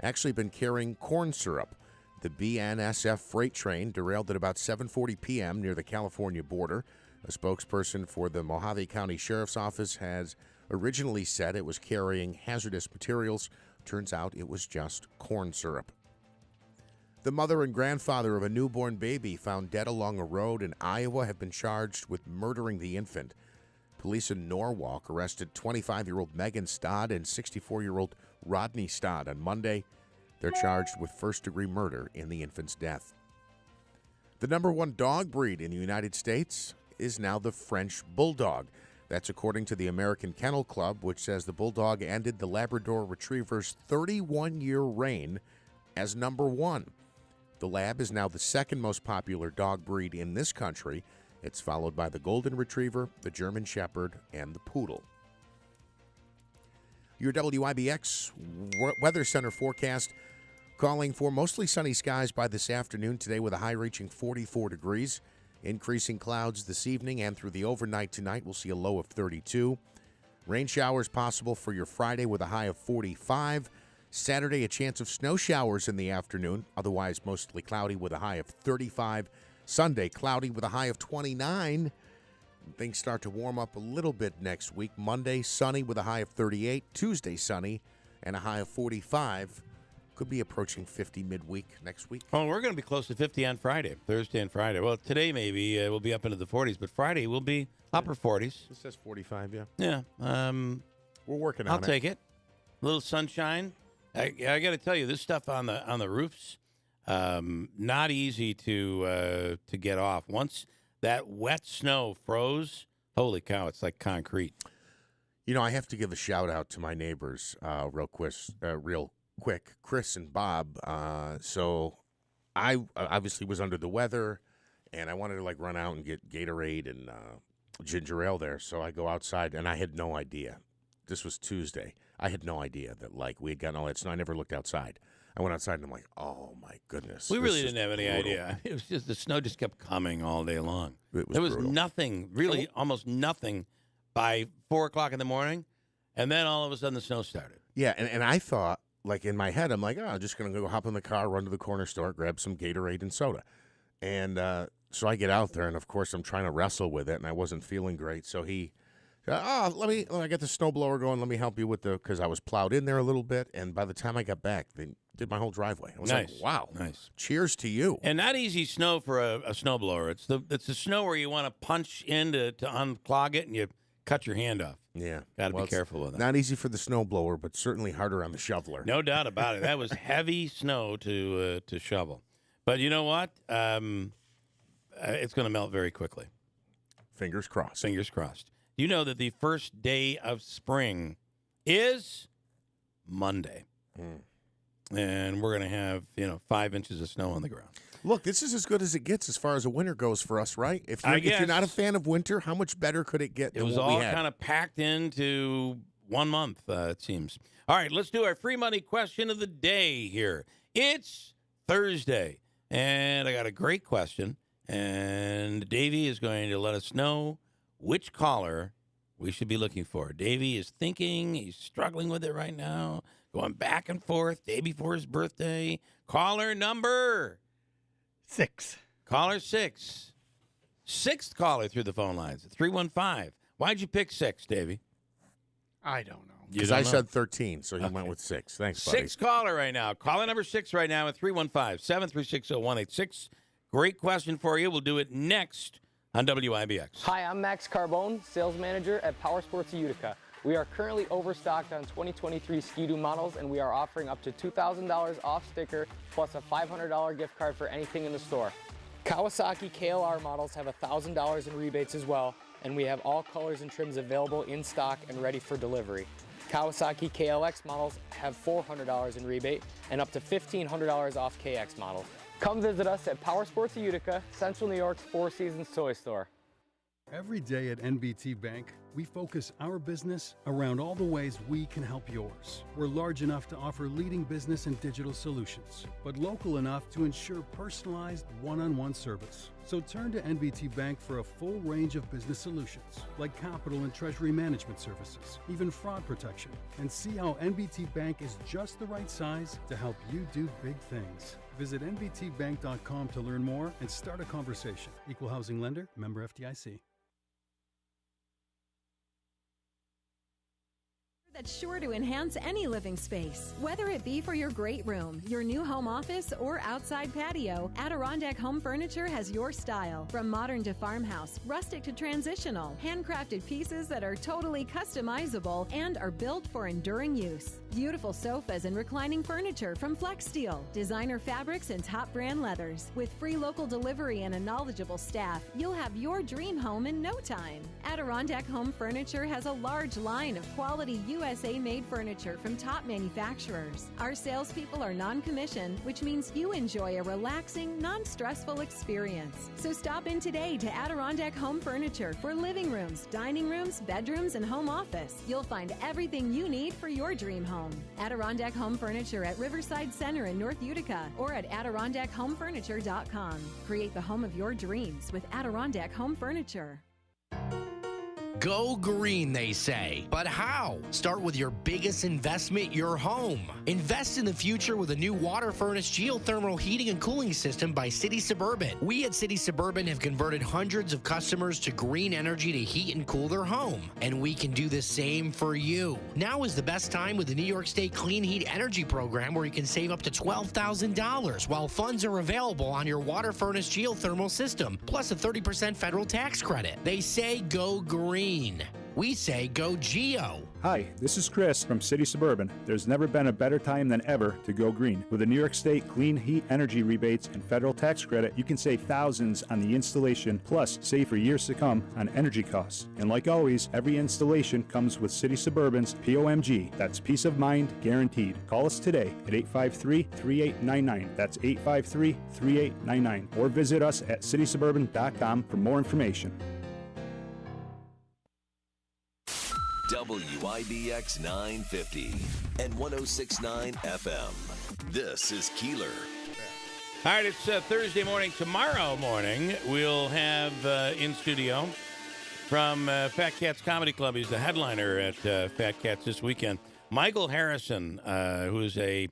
Speaker 10: actually been carrying corn syrup. The BNSF freight train derailed at about 7:40 p.m. near the California border. A spokesperson for the Mojave County Sheriff's Office has originally said it was carrying hazardous materials. Turns out it was just corn syrup. The mother and grandfather of a newborn baby found dead along a road in Iowa have been charged with murdering the infant. Police in Norwalk arrested 25-year-old Megan Stodd and 64-year-old Rodney Stodd on Monday. They're charged with first-degree murder in the infant's death. The number one dog breed in the United States is now the French Bulldog. That's according to the American Kennel Club, which says the Bulldog ended the Labrador Retriever's 31-year reign as number one. The Lab is now the second most popular dog breed in this country. It's followed by the Golden Retriever, the German Shepherd, and the Poodle. Your WIBX Weather Center forecast calling for mostly sunny skies by this afternoon today with a high reaching 44 degrees. Increasing clouds this evening and through the overnight tonight. We'll see a low of 32. Rain showers possible for your Friday with a high of 45. Saturday, a chance of snow showers in the afternoon. Otherwise, mostly cloudy with a high of 35. Sunday, cloudy with a high of 29. Things start to warm up a little bit next week. Monday, sunny with a high of 38. Tuesday, sunny and a high of 45. Could be approaching 50 midweek next week.
Speaker 9: Oh, we're going to be close to 50 on Friday, Thursday and Friday. Well, today maybe we'll be up into the 40s, but Friday will be upper 40s.
Speaker 10: It says 45, yeah.
Speaker 9: Yeah.
Speaker 10: We're working on it.
Speaker 9: I'll take it. A little sunshine. I got to tell you, this stuff on the roofs, not easy to get off. Once that wet snow froze, holy cow, it's like concrete.
Speaker 10: You know, I have to give a shout out to my neighbors real quick, Chris and Bob. So I obviously was under the weather, and I wanted to run out and get Gatorade and ginger ale there. So I go outside, and I had no idea. This was Tuesday. I had no idea that we had gotten all that snow. I never looked outside. I went outside, and I'm like, oh, my goodness.
Speaker 9: We really didn't have any idea. It was just the snow just kept coming all day long.
Speaker 10: It was
Speaker 9: there was
Speaker 10: brutal.
Speaker 9: nothing, really almost nothing by 4 o'clock in the morning, and then all of a sudden the snow started.
Speaker 10: Yeah, and I thought, like in my head, I'm like, I'm just going to go hop in the car, run to the corner store, grab some Gatorade and soda. And so I get out there, and of course I'm trying to wrestle with it, and I wasn't feeling great. So he, I got the snowblower going. Let me help you with because I was plowed in there a little bit, and by the time I got back, they did my whole driveway. I was like, wow,
Speaker 9: nice.
Speaker 10: Cheers to you.
Speaker 9: And not easy snow for a snowblower. It's the snow where you want to punch in to unclog it, and you cut your hand off.
Speaker 10: Yeah.
Speaker 9: Got to be careful with that.
Speaker 10: Not easy for the snowblower, but certainly harder on the shoveler.
Speaker 9: No doubt about it. That was heavy snow to shovel. But you know what? It's going to melt very quickly.
Speaker 10: Fingers crossed.
Speaker 9: Fingers crossed. You know that the first day of spring is Monday. And we're going to have, 5 inches of snow on the ground.
Speaker 10: Look, this is as good as it gets as far as a winter goes for us, right? If you're not a fan of winter, how much better could it get than what we had?
Speaker 9: It was all kind of packed into 1 month, it seems. All right, let's do our free money question of the day here. It's Thursday, and I got a great question, and Davey is going to let us know which caller we should be looking for. Davey is thinking. He's struggling with it right now, going back and forth, day before his birthday. Caller number
Speaker 4: 6.
Speaker 9: Caller 6. Sixth caller through the phone lines at 315. Why'd you pick 6, Davey?
Speaker 4: I don't know.
Speaker 10: Because I said 13, so he went with 6. Thanks, buddy.
Speaker 9: 6th caller right now. Caller number 6 right now at 315-736-0186. Great question for you. We'll do it next on WIBX.
Speaker 18: Hi, I'm Max Carbone, sales manager at Power Sports of Utica. We are currently overstocked on 2023 Ski-Doo models, and we are offering up to $2,000 off sticker plus a $500 gift card for anything in the store. Kawasaki KLR models have $1,000 in rebates as well, and we have all colors and trims available in stock and ready for delivery. Kawasaki KLX models have $400 in rebate and up to $1,500 off KX models. Come visit us at Power Sports of Utica, Central New York's Four Seasons toy store.
Speaker 19: Every day at NBT Bank, we focus our business around all the ways we can help yours. We're large enough to offer leading business and digital solutions, but local enough to ensure personalized one-on-one service. So turn to NBT Bank for a full range of business solutions, like capital and treasury management services, even fraud protection, and see how NBT Bank is just the right size to help you do big things. Visit nbtbank.com to learn more and start a conversation. Equal housing lender, member FDIC.
Speaker 20: That's sure to enhance any living space. Whether it be for your great room, your new home office, or outside patio, Adirondack Home Furniture has your style. From modern to farmhouse, rustic to transitional, handcrafted pieces that are totally customizable and are built for enduring use. Beautiful sofas and reclining furniture from Flex Steel, designer fabrics and top brand leathers. With free local delivery and a knowledgeable staff, you'll have your dream home in no time. Adirondack Home Furniture has a large line of quality USA-made furniture from top manufacturers. Our salespeople are non-commissioned, which means you enjoy a relaxing, non-stressful experience. So stop in today to Adirondack Home Furniture for living rooms, dining rooms, bedrooms, and home office. You'll find everything you need for your dream home. Adirondack Home Furniture at Riverside Center in North Utica or at AdirondackHomeFurniture.com. Create the home of your dreams with Adirondack Home Furniture.
Speaker 16: Go green, they say. But how? Start with your biggest investment, your home. Invest in the future with a new water furnace geothermal heating and cooling system by City Suburban. We at City Suburban have converted hundreds of customers to green energy to heat and cool their home. And we can do the same for you. Now is the best time with the New York State Clean Heat Energy Program, where you can save up to $12,000 while funds are available on your water furnace geothermal system, plus a 30% federal tax credit. They say go green. We say go Geo.
Speaker 17: Hi, this is Chris from City Suburban. There's never been a better time than ever to go green. With the New York State Clean Heat Energy rebates and federal tax credit, you can save thousands on the installation, plus save for years to come on energy costs. And like always, every installation comes with City Suburban's POMG. That's peace of mind guaranteed. Call us today at 853-3899. That's 853-3899. Or visit us at citysuburban.com for more information.
Speaker 8: WIBX 950 and 106.9 FM. This is Keeler.
Speaker 9: All right, it's Thursday morning. Tomorrow morning, we'll have in studio from Fat Cats Comedy Club. He's the headliner at Fat Cats this weekend. Michael Harrison, who is a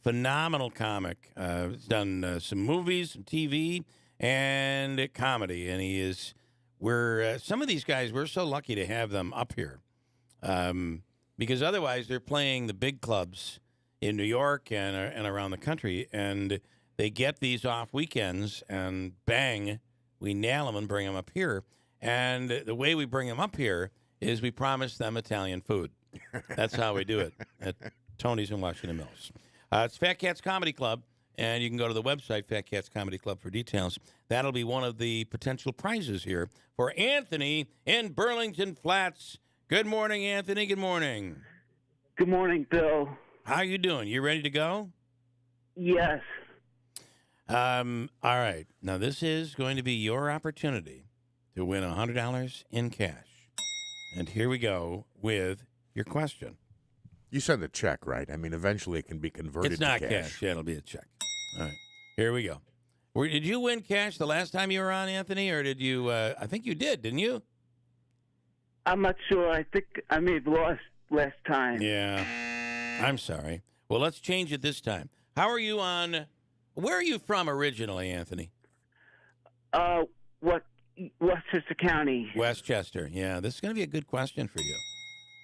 Speaker 9: phenomenal comic, has done some movies, some TV, and comedy. And he is, some of these guys, we're so lucky to have them up here. Because otherwise they're playing the big clubs in New York and around the country. And they get these off weekends and bang, we nail them and bring them up here. And the way we bring them up here is we promise them Italian food. That's how we do it at Tony's in Washington Mills. It's Fat Cats Comedy Club, and you can go to the website, Fat Cats Comedy Club, for details. That'll be one of the potential prizes here for Anthony in Burlington Flats. Good morning, Anthony. Good morning.
Speaker 2: Good morning, Bill.
Speaker 9: How you doing? You ready to go?
Speaker 2: Yes.
Speaker 9: All right. Now, this is going to be your opportunity to win $100 in cash. And here we go with your question.
Speaker 10: You send a check, right? I mean, eventually it can be converted
Speaker 9: It's not
Speaker 10: to
Speaker 9: cash. Yeah, it'll be a check. All right. Here we go. Did you win cash the last time you were on, Anthony, or did you? I think you did, didn't you?
Speaker 2: I'm not sure. I think I may have lost last time.
Speaker 9: Yeah. I'm sorry. Well, let's change it this time. How are you on? Where are you from originally, Anthony?
Speaker 2: Westchester County.
Speaker 9: Westchester. Yeah, this is going to be a good question for you.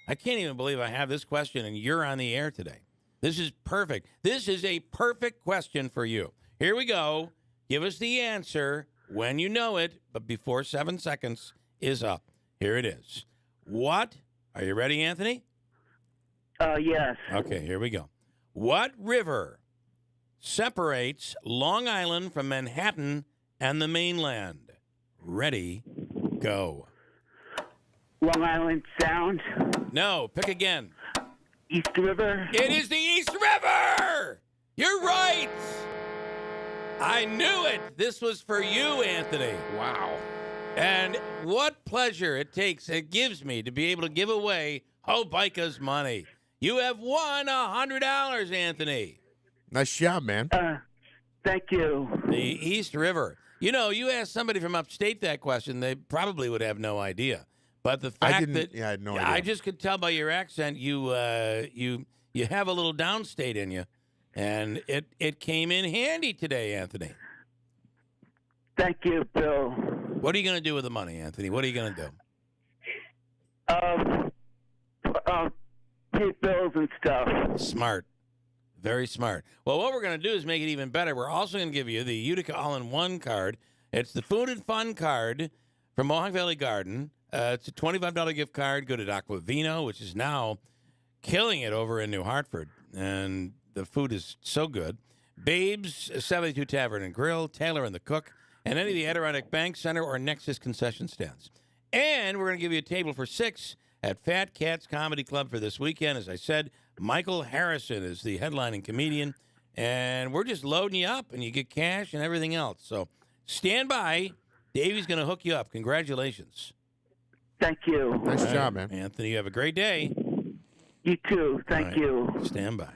Speaker 9: I can't even believe I have this question and you're on the air today. This is perfect. This is a perfect question for you. Here we go. Give us the answer when you know it, but before 7 seconds is up. Here it is. What? Are you ready, Anthony?
Speaker 2: Yes.
Speaker 9: Okay, here we go. What river separates Long Island from Manhattan and the mainland? Ready, go.
Speaker 2: Long Island Sound.
Speaker 9: No, pick again.
Speaker 2: East River.
Speaker 9: It is the East River! You're right! I knew it! This was for you, Anthony.
Speaker 10: Wow.
Speaker 9: And what pleasure it gives me to be able to give away Hobica's money. You have won $100, Anthony.
Speaker 10: Nice job, man.
Speaker 2: Thank you.
Speaker 9: The East River. You know, you asked somebody from upstate that question, they probably would have no idea. But the fact that
Speaker 10: I had no idea.
Speaker 9: I just could tell by your accent you have a little downstate in you, and it came in handy today, Anthony.
Speaker 2: Thank you, Bill.
Speaker 9: What are you going to do with the money, Anthony? What are you going to do?
Speaker 2: Pay bills and stuff.
Speaker 9: Smart. Very smart. Well, what we're going to do is make it even better. We're also going to give you the Utica All-in-One card. It's the Food and Fun card from Mohawk Valley Garden. It's a $25 gift card. Go to Aquavino, which is now killing it over in New Hartford. And the food is so good. Babe's 72 Tavern and Grill, Taylor and the Cook, and any of the Adirondack Bank Center or Nexus concession stands. And we're going to give you a table for 6 at Fat Cats Comedy Club for this weekend. As I said, Michael Harrison is the headlining comedian. And we're just loading you up, and you get cash and everything else. So stand by. Davey's going to hook you up. Congratulations.
Speaker 2: Thank you.
Speaker 10: Nice job, man.
Speaker 9: Anthony, you have a great day.
Speaker 2: You too. Thank you.
Speaker 9: Stand by.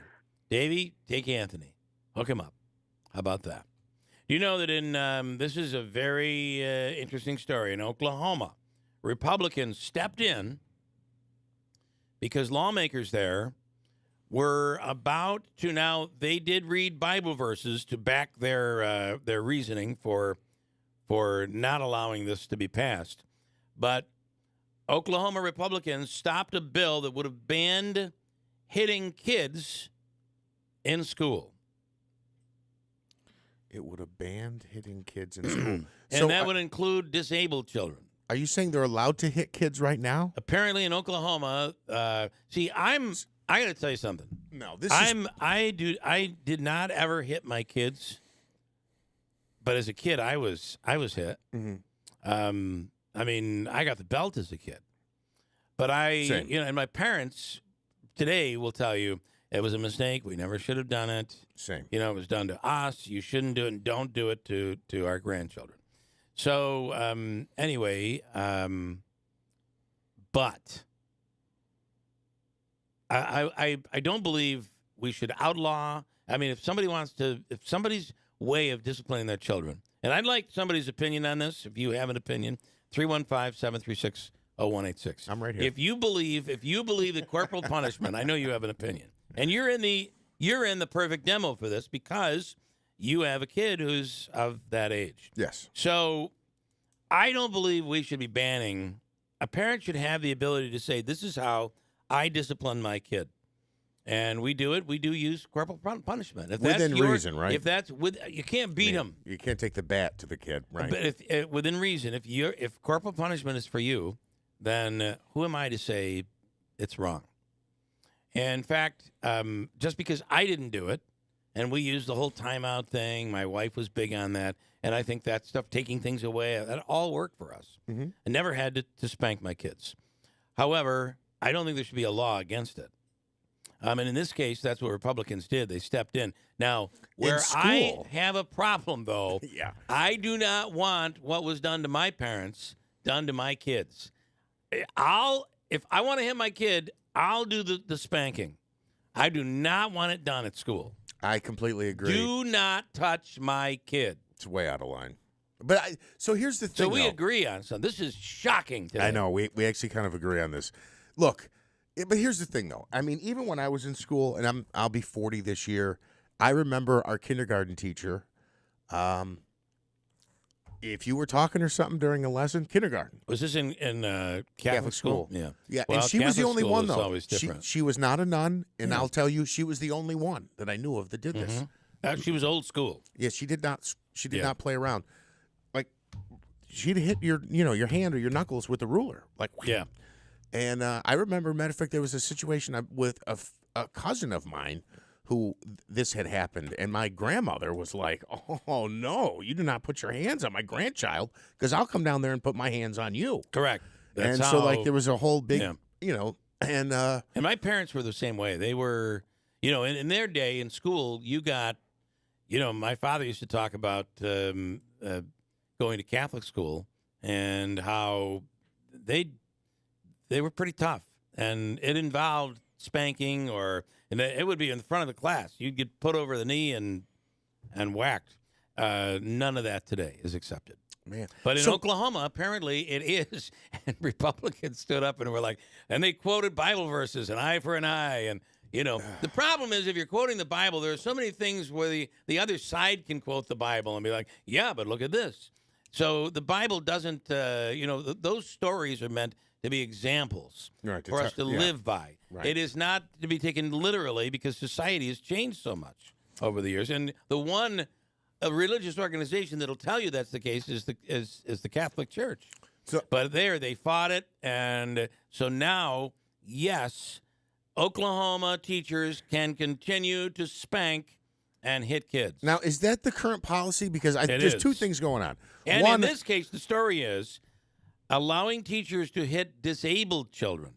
Speaker 9: Davey, take Anthony. Hook him up. How about that? You know that this is a very interesting story. In Oklahoma, Republicans stepped in because lawmakers there were about to they did read Bible verses to back their reasoning for not allowing this to be passed. But Oklahoma Republicans stopped a bill that would have banned hitting kids in school.
Speaker 10: It would have banned hitting kids in school.
Speaker 9: And that would include disabled children.
Speaker 10: Are you saying they're allowed to hit kids right now?
Speaker 9: Apparently in Oklahoma, I got to tell you something.
Speaker 10: No,
Speaker 9: I did not ever hit my kids, but as a kid, I was hit.
Speaker 10: Mm-hmm.
Speaker 9: I mean, I got the belt as a kid, but
Speaker 10: Same.
Speaker 9: and my parents today will tell you it was a mistake. We never should have done it.
Speaker 10: Same.
Speaker 9: It was done to us. You shouldn't do it, and don't do it to our grandchildren. So anyway, but I don't believe we should outlaw. I mean, if somebody's way of disciplining their children, and I'd like somebody's opinion on this. If you have an opinion, 315-736-1037. 0186.
Speaker 10: I'm right here.
Speaker 9: If you believe that corporal punishment, I know you have an opinion, and you're in the perfect demo for this because you have a kid who's of that age.
Speaker 10: Yes.
Speaker 9: So I don't believe we should be banning. A parent should have the ability to say, "This is how I discipline my kid." And we do it. We do use corporal punishment. If
Speaker 10: Within reason, right?
Speaker 9: If that's you can't beat him.
Speaker 10: You can't take the bat to the kid, right?
Speaker 9: But if within reason, if corporal punishment is for you, then who am I to say it's wrong? And in fact, just because I didn't do it, and we used the whole timeout thing, my wife was big on that, and I think that stuff, taking things away, that all worked for us.
Speaker 10: Mm-hmm.
Speaker 9: I never had to spank my kids. However, I don't think there should be a law against it. And in this case, that's what Republicans did. They stepped in. Now, where I have a problem, though,
Speaker 10: yeah.
Speaker 9: I do not want what was done to my parents done to my kids. If I want to hit my kid, I'll do the spanking. I do not want it done at school.
Speaker 10: I completely agree.
Speaker 9: Do not touch my kid.
Speaker 10: It's way out of line. But so here's the thing.
Speaker 9: So we agree on something. This is shocking today.
Speaker 10: I know. We actually kind of agree on this. Look. But here's the thing, though. I mean, even when I was in school, and I'll be 40 this year, I remember our kindergarten teacher. If you were talking or something during a lesson, kindergarten.
Speaker 9: Was this in Catholic school? Yeah.
Speaker 10: Yeah,
Speaker 9: Well,
Speaker 10: and she was the
Speaker 9: Catholic
Speaker 10: only
Speaker 9: school
Speaker 10: one,
Speaker 9: is
Speaker 10: though.
Speaker 9: always different.
Speaker 10: She was not a nun, and
Speaker 9: Yeah.
Speaker 10: I'll tell you, she was the only one that I knew of that did this.
Speaker 9: She was old school.
Speaker 10: Yeah, she did not. She did
Speaker 9: Yeah.
Speaker 10: not play around. Like she'd hit your hand or your knuckles with a ruler. Like
Speaker 9: yeah.
Speaker 10: And I remember, matter of fact, there was a situation with a cousin of mine who this had happened, and my grandmother was like, "Oh no, you do not put your hands on my grandchild, because I'll come down there and put my hands on you."
Speaker 9: Correct. That's
Speaker 10: and so, like, there was a whole big, and
Speaker 9: my parents were the same way. They were, in their day in school, you got, my father used to talk about going to Catholic school and how they were pretty tough, and it involved spanking, and it would be in front of the class. You'd get put over the knee and whacked. None of that today is accepted.
Speaker 10: Man.
Speaker 9: But in Oklahoma, apparently it is. And Republicans stood up and were like, and they quoted Bible verses, an eye for an eye. And, the problem is, if you're quoting the Bible, there are so many things where the other side can quote the Bible and be like, yeah, but look at this. So the Bible doesn't, those stories are meant to be examples for us to live by.
Speaker 10: Right.
Speaker 9: It is not to be taken literally, because society has changed so much over the years. And the one religious organization that'll tell you that's the case is the Catholic Church. But they fought it, and so now, yes, Oklahoma teachers can continue to spank and hit kids.
Speaker 10: Now, is that the current policy? Because there's two things going on.
Speaker 9: And
Speaker 10: One,
Speaker 9: in this case, the story is allowing teachers to hit disabled children.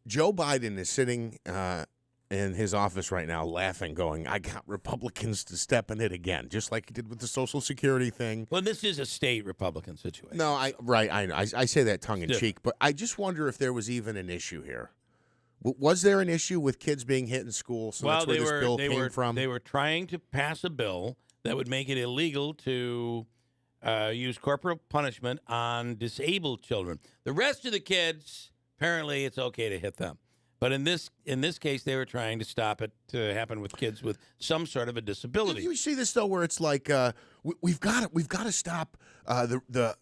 Speaker 10: Joe Biden is sitting in his office right now laughing, going, I got Republicans to step in it again, just like he did with the Social Security thing.
Speaker 9: Well, this is a state Republican situation.
Speaker 10: No, I say that tongue in cheek, but I just wonder if there was even an issue here. Was there an issue with kids being hit in school? So that's where this bill came from.
Speaker 9: They were trying to pass a bill that would make it illegal to use corporal punishment on disabled children. The rest of the kids, apparently, it's okay to hit them. But in this case, they were trying to stop it to happen with kids with some sort of a disability.
Speaker 10: You see this though, where it's like we've got to stop the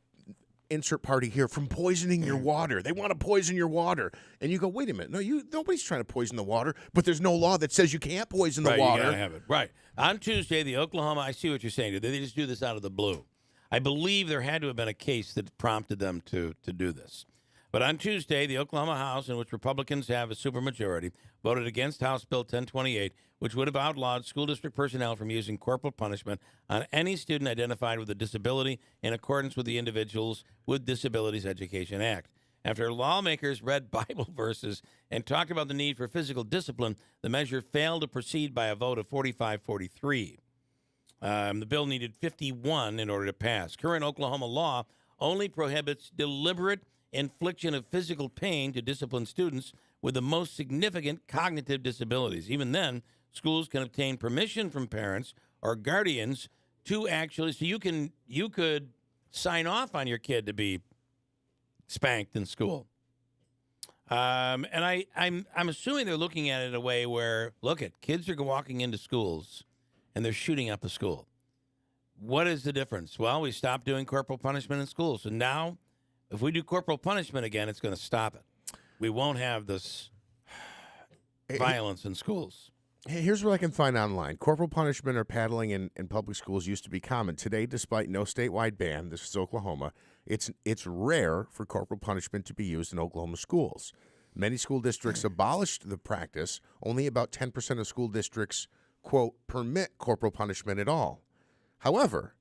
Speaker 10: insert party here from poisoning your water. They want to poison your water, and you go, wait a minute, nobody's trying to poison the water, but there's no law that says you can't poison the water.
Speaker 9: You gotta have it right. On Tuesday, the Oklahoma. I see what you're saying. They just do this out of the blue. I believe there had to have been a case that prompted them to do this. But on Tuesday, the Oklahoma House, in which Republicans have a supermajority, voted against House Bill 1028, which would have outlawed school district personnel from using corporal punishment on any student identified with a disability in accordance with the Individuals with Disabilities Education Act. After lawmakers read Bible verses and talked about the need for physical discipline, the measure failed to proceed by a vote of 45-43. The bill needed 51 in order to pass. Current Oklahoma law only prohibits deliberate infliction of physical pain to discipline students with the most significant cognitive disabilities. Even then, schools can obtain permission from parents or guardians to actually, so you could sign off on your kid to be spanked in school. And I'm assuming they're looking at it in a way where, look, kids are walking into schools and they're shooting up the school. What is the difference? Well, we stopped doing corporal punishment in schools. And now, if we do corporal punishment again, it's going to stop it. We won't have this violence in schools.
Speaker 10: Here's what I can find online. Corporal punishment or paddling in public schools used to be common. Today, despite no statewide ban, this is Oklahoma, it's rare for corporal punishment to be used in Oklahoma schools. Many school districts abolished the practice. Only about 10% of school districts, quote, permit corporal punishment at all. However,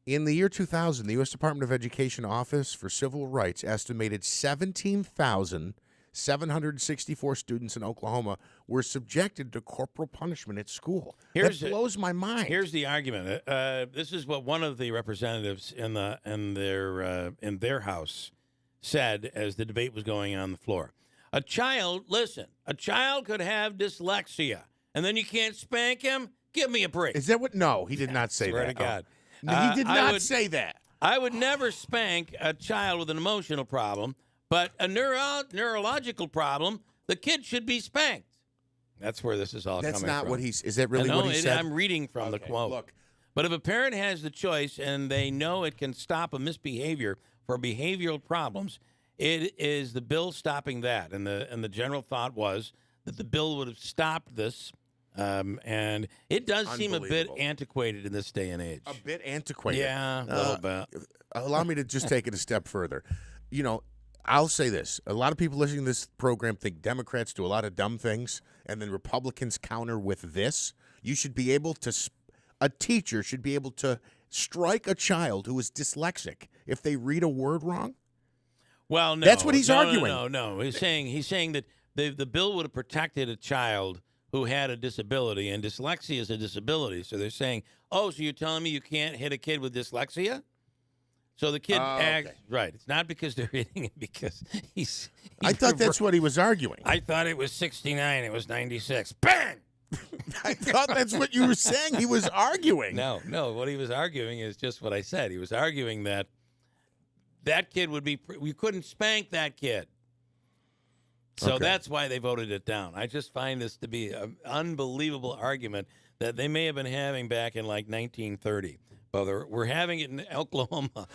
Speaker 10: in the year 2000, the U.S. Department of Education Office for Civil Rights estimated 17,764 students in Oklahoma were subjected to corporal punishment at school. That blows my mind.
Speaker 9: Here's the argument. This is what one of the representatives in their house said as the debate was going on the floor. A child could have dyslexia, and then you can't spank him? Give me a break.
Speaker 10: Is that what? No, he did not say
Speaker 9: Swear
Speaker 10: that.
Speaker 9: to God.
Speaker 10: No, he did not say that.
Speaker 9: I would never spank a child with an emotional problem, but a neurological problem, the kid should be spanked. That's where this is all coming from.
Speaker 10: That's not what he's... Is that really what he said?
Speaker 9: I'm reading from the quote.
Speaker 10: Look.
Speaker 9: But if a parent has the choice and they know it can stop a misbehavior for behavioral problems, it is the bill stopping that. And the general thought was that the bill would have stopped this. And it does seem a bit antiquated in this day and age.
Speaker 10: A bit antiquated?
Speaker 9: Yeah, a little bit.
Speaker 10: Allow me to just take it a step further. You know, I'll say this. A lot of people listening to this program think Democrats do a lot of dumb things, and then Republicans counter with this. You should be able to... A teacher should be able to strike a child who is dyslexic if they read a word wrong.
Speaker 9: Well, no.
Speaker 10: That's what he's arguing.
Speaker 9: No. He's saying that the bill would have protected a child who had a disability, and dyslexia is a disability. So they're saying, so you're telling me you can't hit a kid with dyslexia? So the kid acts right. It's not because they're hitting him, because he's
Speaker 10: I thought that's what he was arguing.
Speaker 9: I thought it was 69. It was 96. Bang!
Speaker 10: I thought that's what you were saying. He was arguing.
Speaker 9: No. What he was arguing is just what I said. He was arguing that kid would be... We couldn't spank that kid. So that's why they voted it down. I just find this to be an unbelievable argument that they may have been having back in like 1930. But we're having it in Oklahoma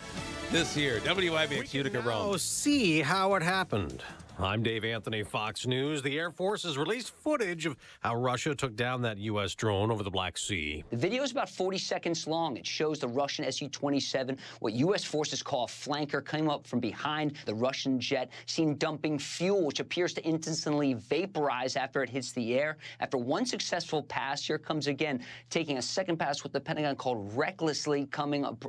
Speaker 9: this year. WIBX Utica Rome.
Speaker 5: See how it happened. I'm Dave Anthony, Fox News. The Air Force has released footage of how Russia took down that U.S. drone over the Black Sea.
Speaker 21: The video is about 40 seconds long. It shows the Russian Su-27, what U.S. forces call a flanker, came up from behind the Russian jet, seen dumping fuel, which appears to instantly vaporize after it hits the air. After one successful pass, here comes again, taking a second pass, what the Pentagon called recklessly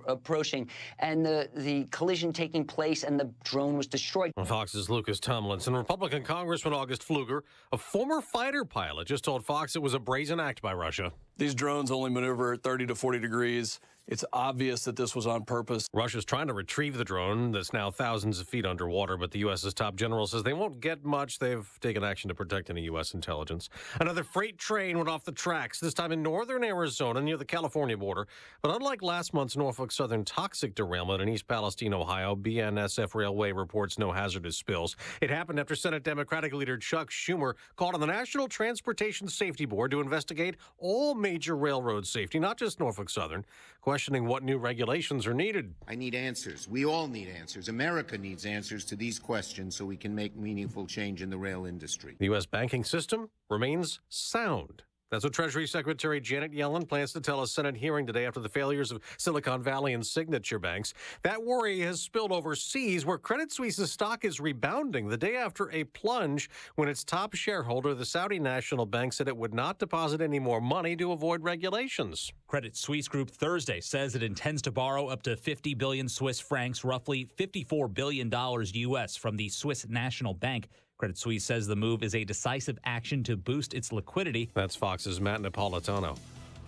Speaker 21: approaching, and the collision taking place, and the drone was destroyed.
Speaker 5: Fox's Lucas Tomlinson. Republican Congressman August Pfluger, a former fighter pilot, just told Fox it was a brazen act by Russia.
Speaker 22: These drones only maneuver at 30 to 40 degrees. It's obvious that this was on purpose.
Speaker 5: Russia's trying to retrieve the drone that's now thousands of feet underwater, but the U.S.'s top general says they won't get much. They've taken action to protect any U.S. intelligence. Another freight train went off the tracks, this time in northern Arizona near the California border. But unlike last month's Norfolk Southern toxic derailment in East Palestine, Ohio, BNSF Railway reports no hazardous spills. It happened after Senate Democratic leader Chuck Schumer called on the National Transportation Safety Board to investigate all major railroad safety, not just Norfolk Southern, questioning what new regulations are needed.
Speaker 23: I need answers. We all need answers. America needs answers to these questions so we can make meaningful change in the rail industry.
Speaker 5: The U.S. banking system remains sound. That's what Treasury Secretary Janet Yellen plans to tell a Senate hearing today after the failures of Silicon Valley and Signature banks. That worry has spilled overseas, where Credit Suisse's stock is rebounding the day after a plunge when its top shareholder, the Saudi National Bank, said it would not deposit any more money to avoid regulations.
Speaker 24: Credit Suisse Group Thursday says it intends to borrow up to 50 billion Swiss francs, roughly $54 billion U.S., from the Swiss National Bank. Credit Suisse says the move is a decisive action to boost its liquidity.
Speaker 5: That's Fox's Matt Napolitano.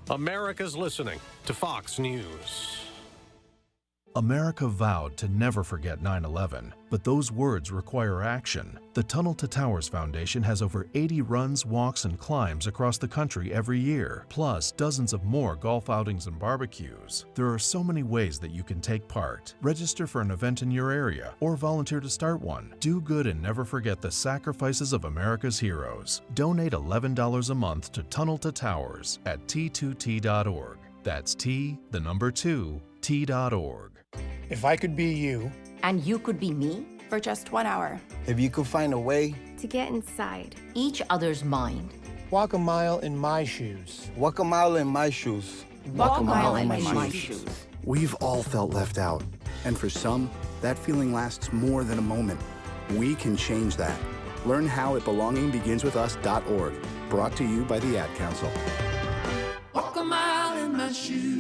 Speaker 5: America's listening to Fox News.
Speaker 3: America vowed to never forget 9/11, but those words require action. The Tunnel to Towers Foundation has over 80 runs, walks, and climbs across the country every year, plus dozens of more golf outings and barbecues. There are so many ways that you can take part. Register for an event in your area or volunteer to start one. Do good and never forget the sacrifices of America's heroes. Donate $11 a month to Tunnel to Towers at T2T.org. That's T2T.org.
Speaker 6: If I could be you,
Speaker 7: and you could be me for just 1 hour,
Speaker 6: if you could find a way
Speaker 7: to get inside each other's mind,
Speaker 6: walk a mile in my shoes. Walk a mile in my shoes.
Speaker 7: Walk a mile in my shoes.
Speaker 11: We've all felt left out, and for some, that feeling lasts more than a moment. We can change that. Learn how at belongingbeginswithus.org. Brought to you by the Ad Council.
Speaker 28: Walk a mile in my shoes.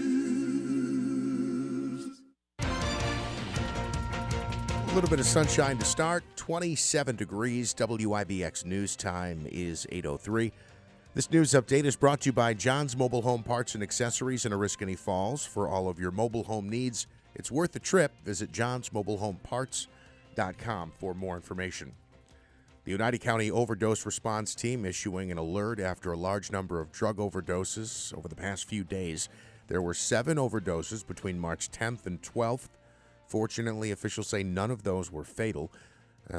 Speaker 10: A little bit of sunshine to start, 27 degrees. WIBX news time is 8:03. This news update is brought to you by John's Mobile Home Parts and Accessories in Oriskany Falls. For all of your mobile home needs, it's worth the trip. Visit johnsmobilehomeparts.com for more information. The United County Overdose Response Team issuing an alert after a large number of drug overdoses over the past few days. There were 7 overdoses between March 10th and 12th. Fortunately, officials say none of those were fatal.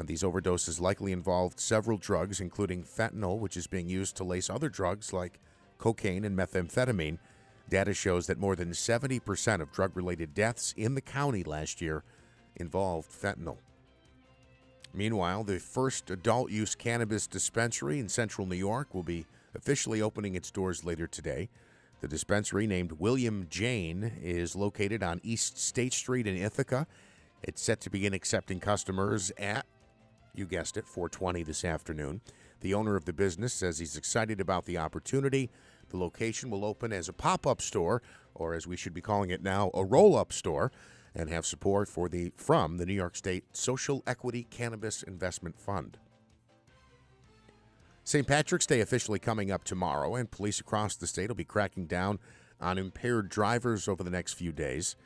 Speaker 10: These overdoses likely involved several drugs, including fentanyl, which is being used to lace other drugs like cocaine and methamphetamine. Data shows that more than 70% of drug-related deaths in the county last year involved fentanyl. Meanwhile, the first adult-use cannabis dispensary in central New York will be officially opening its doors later today. The dispensary, named William Jane, is located on East State Street in Ithaca. It's set to begin accepting customers at, you guessed it, 4:20 this afternoon. The owner of the business says he's excited about the opportunity. The location will open as a pop-up store, or as we should be calling it now, a roll-up store, and have support from the New York State Social Equity Cannabis Investment Fund. St. Patrick's Day officially coming up tomorrow, and police across the state will be cracking down on impaired drivers over the next few days.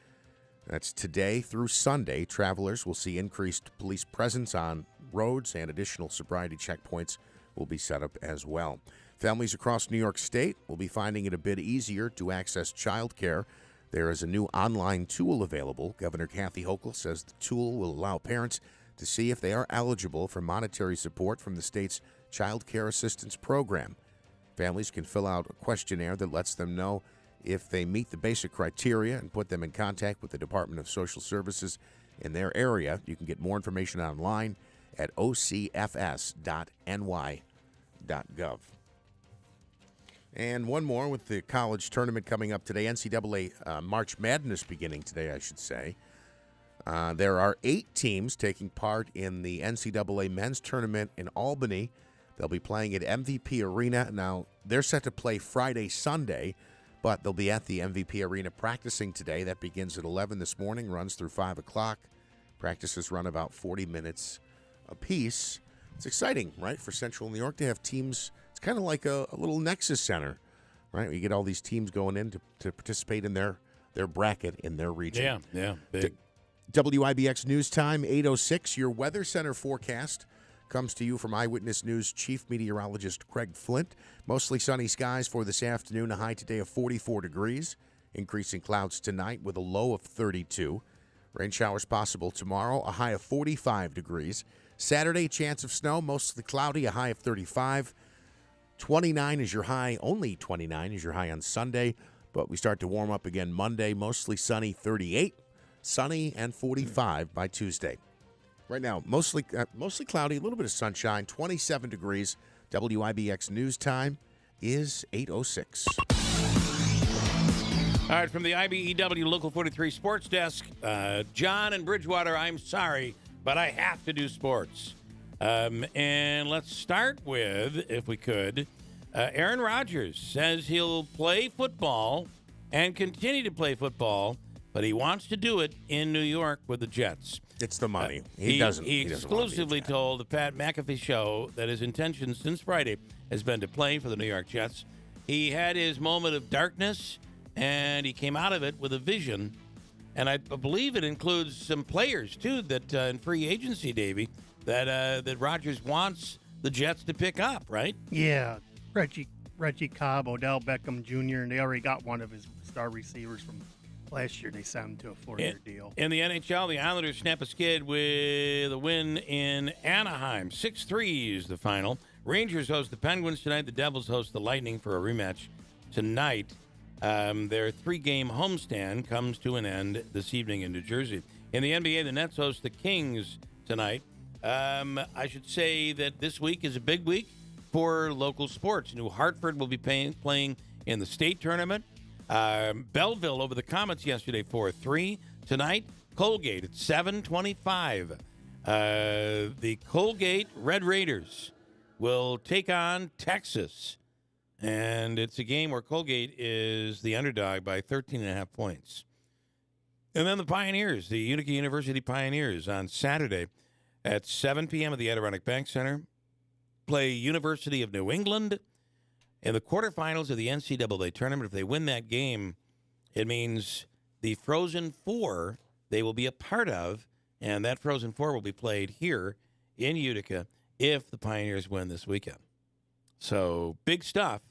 Speaker 10: That's today through Sunday. Travelers will see increased police presence on roads, and additional sobriety checkpoints will be set up as well. Families across New York State will be finding it a bit easier to access child care. There is a new online tool available. Governor Kathy Hochul says the tool will allow parents to see if they are eligible for monetary support from the state's Child Care Assistance Program. Families can fill out a questionnaire that lets them know if they meet the basic criteria and put them in contact with the Department of Social Services in their area. You can get more information online at ocfs.ny.gov. And one more with the college tournament coming up today. NCAA March Madness beginning today, I should say. There are 8 teams taking part in the NCAA men's tournament in Albany. They'll be playing at MVP Arena. Now, they're set to play Friday, Sunday, but they'll be at the MVP Arena practicing today. That begins at 11 this morning, runs through 5 o'clock. Practices run about 40 minutes apiece. It's exciting, right, for Central New York to have teams. It's kind of like a little Nexus Center, right? You get all these teams going in to participate in their bracket in their region.
Speaker 9: Yeah, big.
Speaker 10: WIBX News Time, 8:06. Your Weather Center forecast comes to you from Eyewitness News Chief Meteorologist Craig Flint. Mostly sunny skies for this afternoon, a high today of 44 degrees. Increasing clouds tonight with a low of 32. Rain showers possible tomorrow, a high of 45 degrees. Saturday, chance of snow, mostly cloudy, a high of 35. 29 is your high, only 29 is your high on Sunday, but we start to warm up again Monday, mostly sunny, 38. Sunny and 45 by Tuesday. Right now, mostly cloudy, a little bit of sunshine, 27 degrees. WIBX News Time is 8:06.
Speaker 9: All right, from the IBEW Local 43 Sports Desk, John in Bridgewater, I'm sorry, but I have to do sports. And let's start with, if we could, Aaron Rodgers says he'll play football and continue to play football, but he wants to do it in New York with the Jets.
Speaker 10: It's the money.
Speaker 9: He exclusively told the Pat McAfee show that his intention since Friday has been to play for the New York Jets. He had his moment of darkness, and he came out of it with a vision, And I believe it includes some players, too, that in free agency, Davey, that Rodgers wants the Jets to pick up, right?
Speaker 4: Yeah, Reggie Cobb, Odell Beckham Jr., and they already got one of his star receivers from last year. They signed him to a 4-year deal.
Speaker 9: In the NHL, the Islanders snap a skid with a win in Anaheim. 6-3 is the final. Rangers host the Penguins tonight. The Devils host the Lightning for a rematch tonight. Their 3-game homestand comes to an end this evening in New Jersey. In the NBA, the Nets host the Kings tonight. I should say that this week is a big week for local sports. New Hartford will be playing in the state tournament. Belleville over the Comets yesterday 4-3. Tonight, Colgate at 7:25. The Colgate Red Raiders will take on Texas. And it's a game where Colgate is the underdog by 13.5 points. And then the Pioneers, the Utica University Pioneers, on Saturday at 7 p.m. at the Adirondack Bank Center, play University of New England in the quarterfinals of the NCAA tournament. If they win that game, it means the Frozen Four they will be a part of, and that Frozen Four will be played here in Utica if the Pioneers win this weekend. So big stuff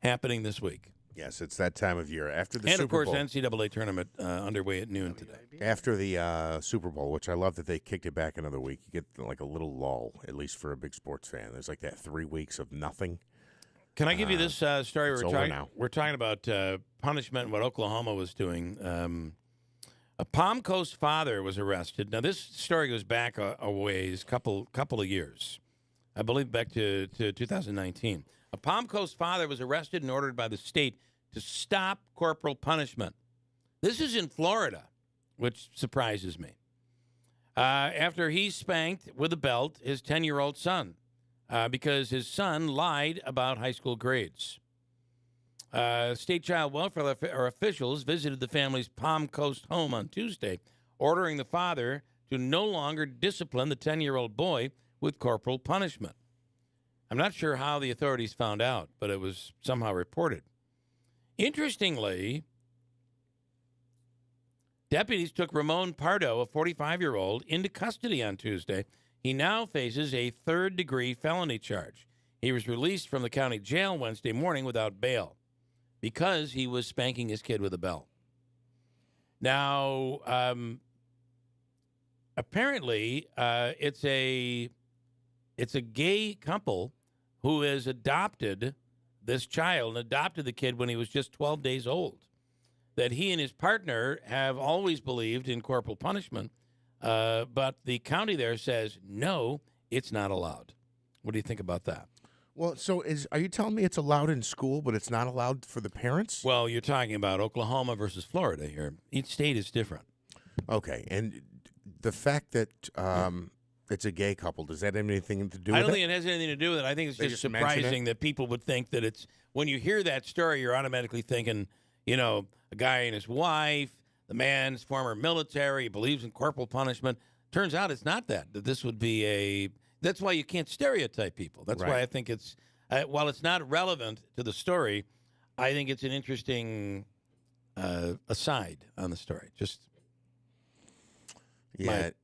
Speaker 9: happening this week.
Speaker 10: Yes, it's that time of year. After the
Speaker 9: and,
Speaker 10: Super
Speaker 9: of
Speaker 10: Bowl.
Speaker 9: course, NCAA tournament underway at noon today.
Speaker 10: After the Super Bowl, which I love that they kicked it back another week, you get like a little lull, at least for a big sports fan. There's like that 3 weeks of nothing.
Speaker 9: Can I give you this story?
Speaker 10: We're
Speaker 9: talking about punishment and what Oklahoma was doing. A Palm Coast father was arrested. Now, this story goes back a ways, couple of years. I believe back to 2019. A Palm Coast father was arrested and ordered by the state to stop corporal punishment. This is in Florida, which surprises me. After he spanked with a belt his 10-year-old son because his son lied about high school grades. State child welfare officials visited the family's Palm Coast home on Tuesday, ordering the father to no longer discipline the 10-year-old boy with corporal punishment. I'm not sure how the authorities found out, but it was somehow reported. Interestingly, deputies took Ramon Pardo, a 45-year-old, into custody on Tuesday. He now faces a third-degree felony charge. He was released from the county jail Wednesday morning without bail because he was spanking his kid with a belt. Now, apparently, it's a gay couple who has adopted this child and adopted the kid when he was just 12 days old. That he and his partner have always believed in corporal punishment, but the county there says, no, it's not allowed. What do you think about that?
Speaker 10: Well, so are you telling me it's allowed in school, but it's not allowed for the parents?
Speaker 9: Well, you're talking about Oklahoma versus Florida here. Each state is different.
Speaker 10: Okay, and the fact that it's a gay couple, does that have anything to do with it?
Speaker 9: I don't think it has anything to do with it. I think it's just surprising that people would think that it's, when you hear that story, you're automatically thinking, a guy and his wife, the man's former military, he believes in corporal punishment. Turns out it's not that this would be that's why you can't stereotype people. That's why I think it's, while it's not relevant to the story, I think it's an interesting aside on the story. Just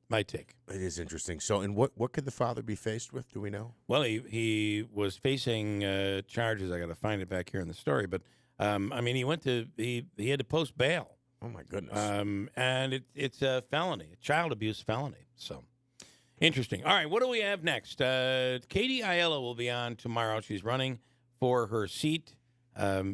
Speaker 9: my take.
Speaker 10: It is interesting. So, and what could the father be faced with? Do we know?
Speaker 9: Well, he was facing charges. I got to find it back here in the story, but he went to he had to post bail.
Speaker 10: Oh my goodness!
Speaker 9: And it's a felony, a child abuse felony. So interesting. All right, what do we have next? Katie Aiello will be on tomorrow. She's running for her seat.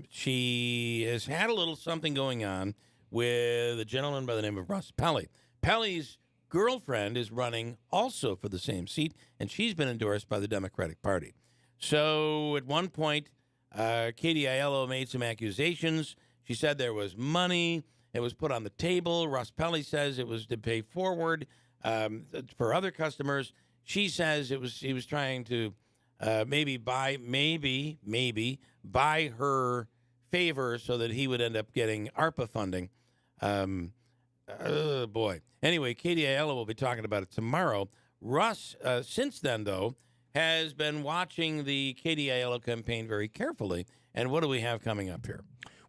Speaker 9: She has had a little something going on with a gentleman by the name of Russ Pelley. Pelley's girlfriend is running also for the same seat, and she's been endorsed by the Democratic Party. So at one point, Katie Aiello made some accusations. She said there was money. It was put on the table. Russ Pelley says it was to pay forward for other customers. She says he was trying to maybe buy her favor so that he would end up getting ARPA funding. Oh, boy. Anyway, Katie Aiello will be talking about it tomorrow. Russ, since then, though, has been watching the Katie Aiello campaign very carefully. And what do we have coming up here?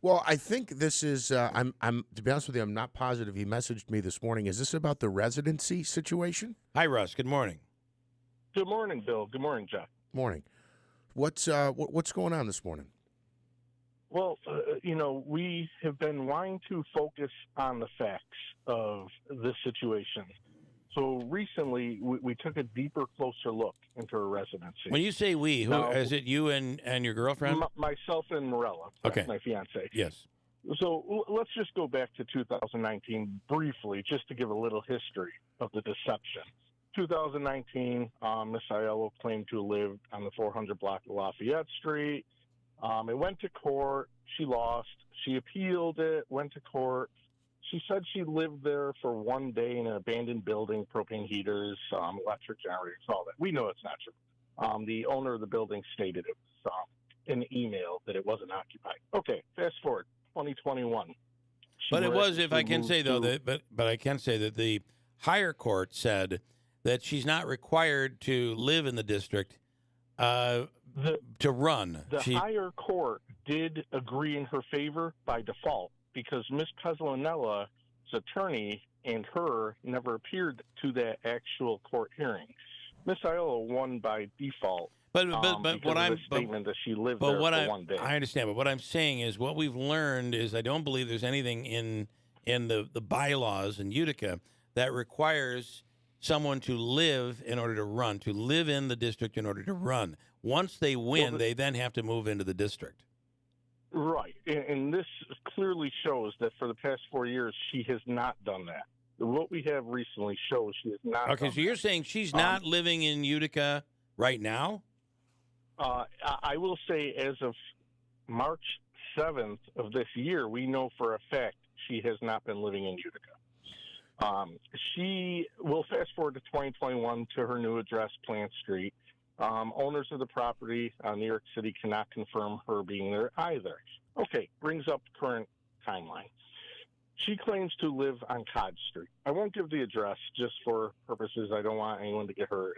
Speaker 10: Well, I think this is. I'm. To be honest with you, I'm not positive. He messaged me this morning. Is this about the residency situation?
Speaker 9: Hi, Russ. Good morning.
Speaker 1: Good morning, Bill. Good morning, Jeff.
Speaker 10: Morning. What's going on this morning?
Speaker 1: Well, we have been wanting to focus on the facts of this situation. So recently, we took a deeper, closer look into her residency.
Speaker 9: When you say we, who is it? You and your girlfriend?
Speaker 1: Myself and Morella,
Speaker 9: okay,
Speaker 1: my fiance.
Speaker 9: Yes.
Speaker 1: So let's just go back to 2019 briefly, just to give a little history of the deception. 2019, Miss Aiello claimed to live on the 400 block of Lafayette Street. It went to court. She lost. She appealed it, went to court. She said she lived there for one day in an abandoned building, propane heaters, electric generators, all that. We know it's not true. The owner of the building stated it was in an email that it wasn't occupied. Okay, fast forward, 2021.
Speaker 9: But it was, if I can say, though, but I can say that the higher court said that she's not required to live in the district to run.
Speaker 1: The higher court did agree in her favor by default because Ms. Peslonella's attorney and her never appeared to that actual court hearing. Ms. Aiello won by default.
Speaker 9: But what I'm
Speaker 1: statement that she lived there for one day.
Speaker 9: I understand, but what I'm saying is what we've learned is I don't believe there's anything in the bylaws in Utica that requires someone to live in order to run, to live in the district in order to run. Once they win, they then have to move into the district.
Speaker 1: Right, and this clearly shows that for the past 4 years, she has not done that. What we have recently shows she has not
Speaker 9: Okay, so you're saying she's not living in Utica right now?
Speaker 1: I will say as of March 7th of this year, we know for a fact she has not been living in Utica. She will fast forward to 2021 to her new address, Plant Street. Owners of the property, New York City, cannot confirm her being there either. Okay, brings up current timeline. She claims to live on Cod Street. I won't give the address just for purposes. I don't want anyone to get her.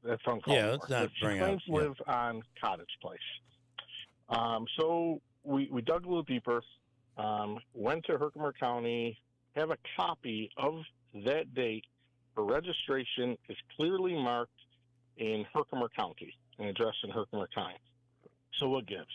Speaker 1: That's uncalled for.
Speaker 9: Yeah, let's not bring up.
Speaker 1: She claims to live on Cottage Place. So we dug a little deeper, went to Herkimer County, have a copy of that date. Her registration is clearly marked in Herkimer County, an address in Herkimer County. So what gives?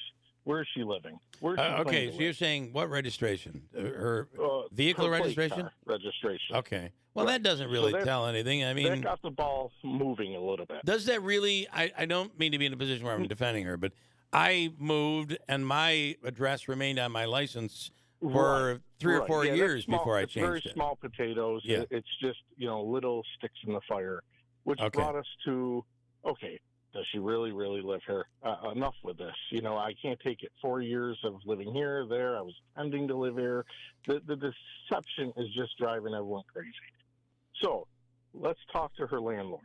Speaker 1: Where is she living? Where is she
Speaker 9: okay, so you're saying what registration? Her vehicle
Speaker 1: her
Speaker 9: registration?
Speaker 1: Registration.
Speaker 9: Okay. Well, that doesn't really tell anything. I mean,
Speaker 1: that got the ball moving a little bit.
Speaker 9: Does that really? I don't mean to be in a position where I'm defending her, but I moved and my address remained on my license for 3 or 4 years before I changed it.
Speaker 1: Very small potatoes.
Speaker 9: Yeah.
Speaker 1: It's just, little sticks in the fire, which brought us to, okay, does she really, really live here? Enough with this. I can't take it. 4 years of living here, there. I was intending to live here. The deception is just driving everyone crazy. So let's talk to her landlord.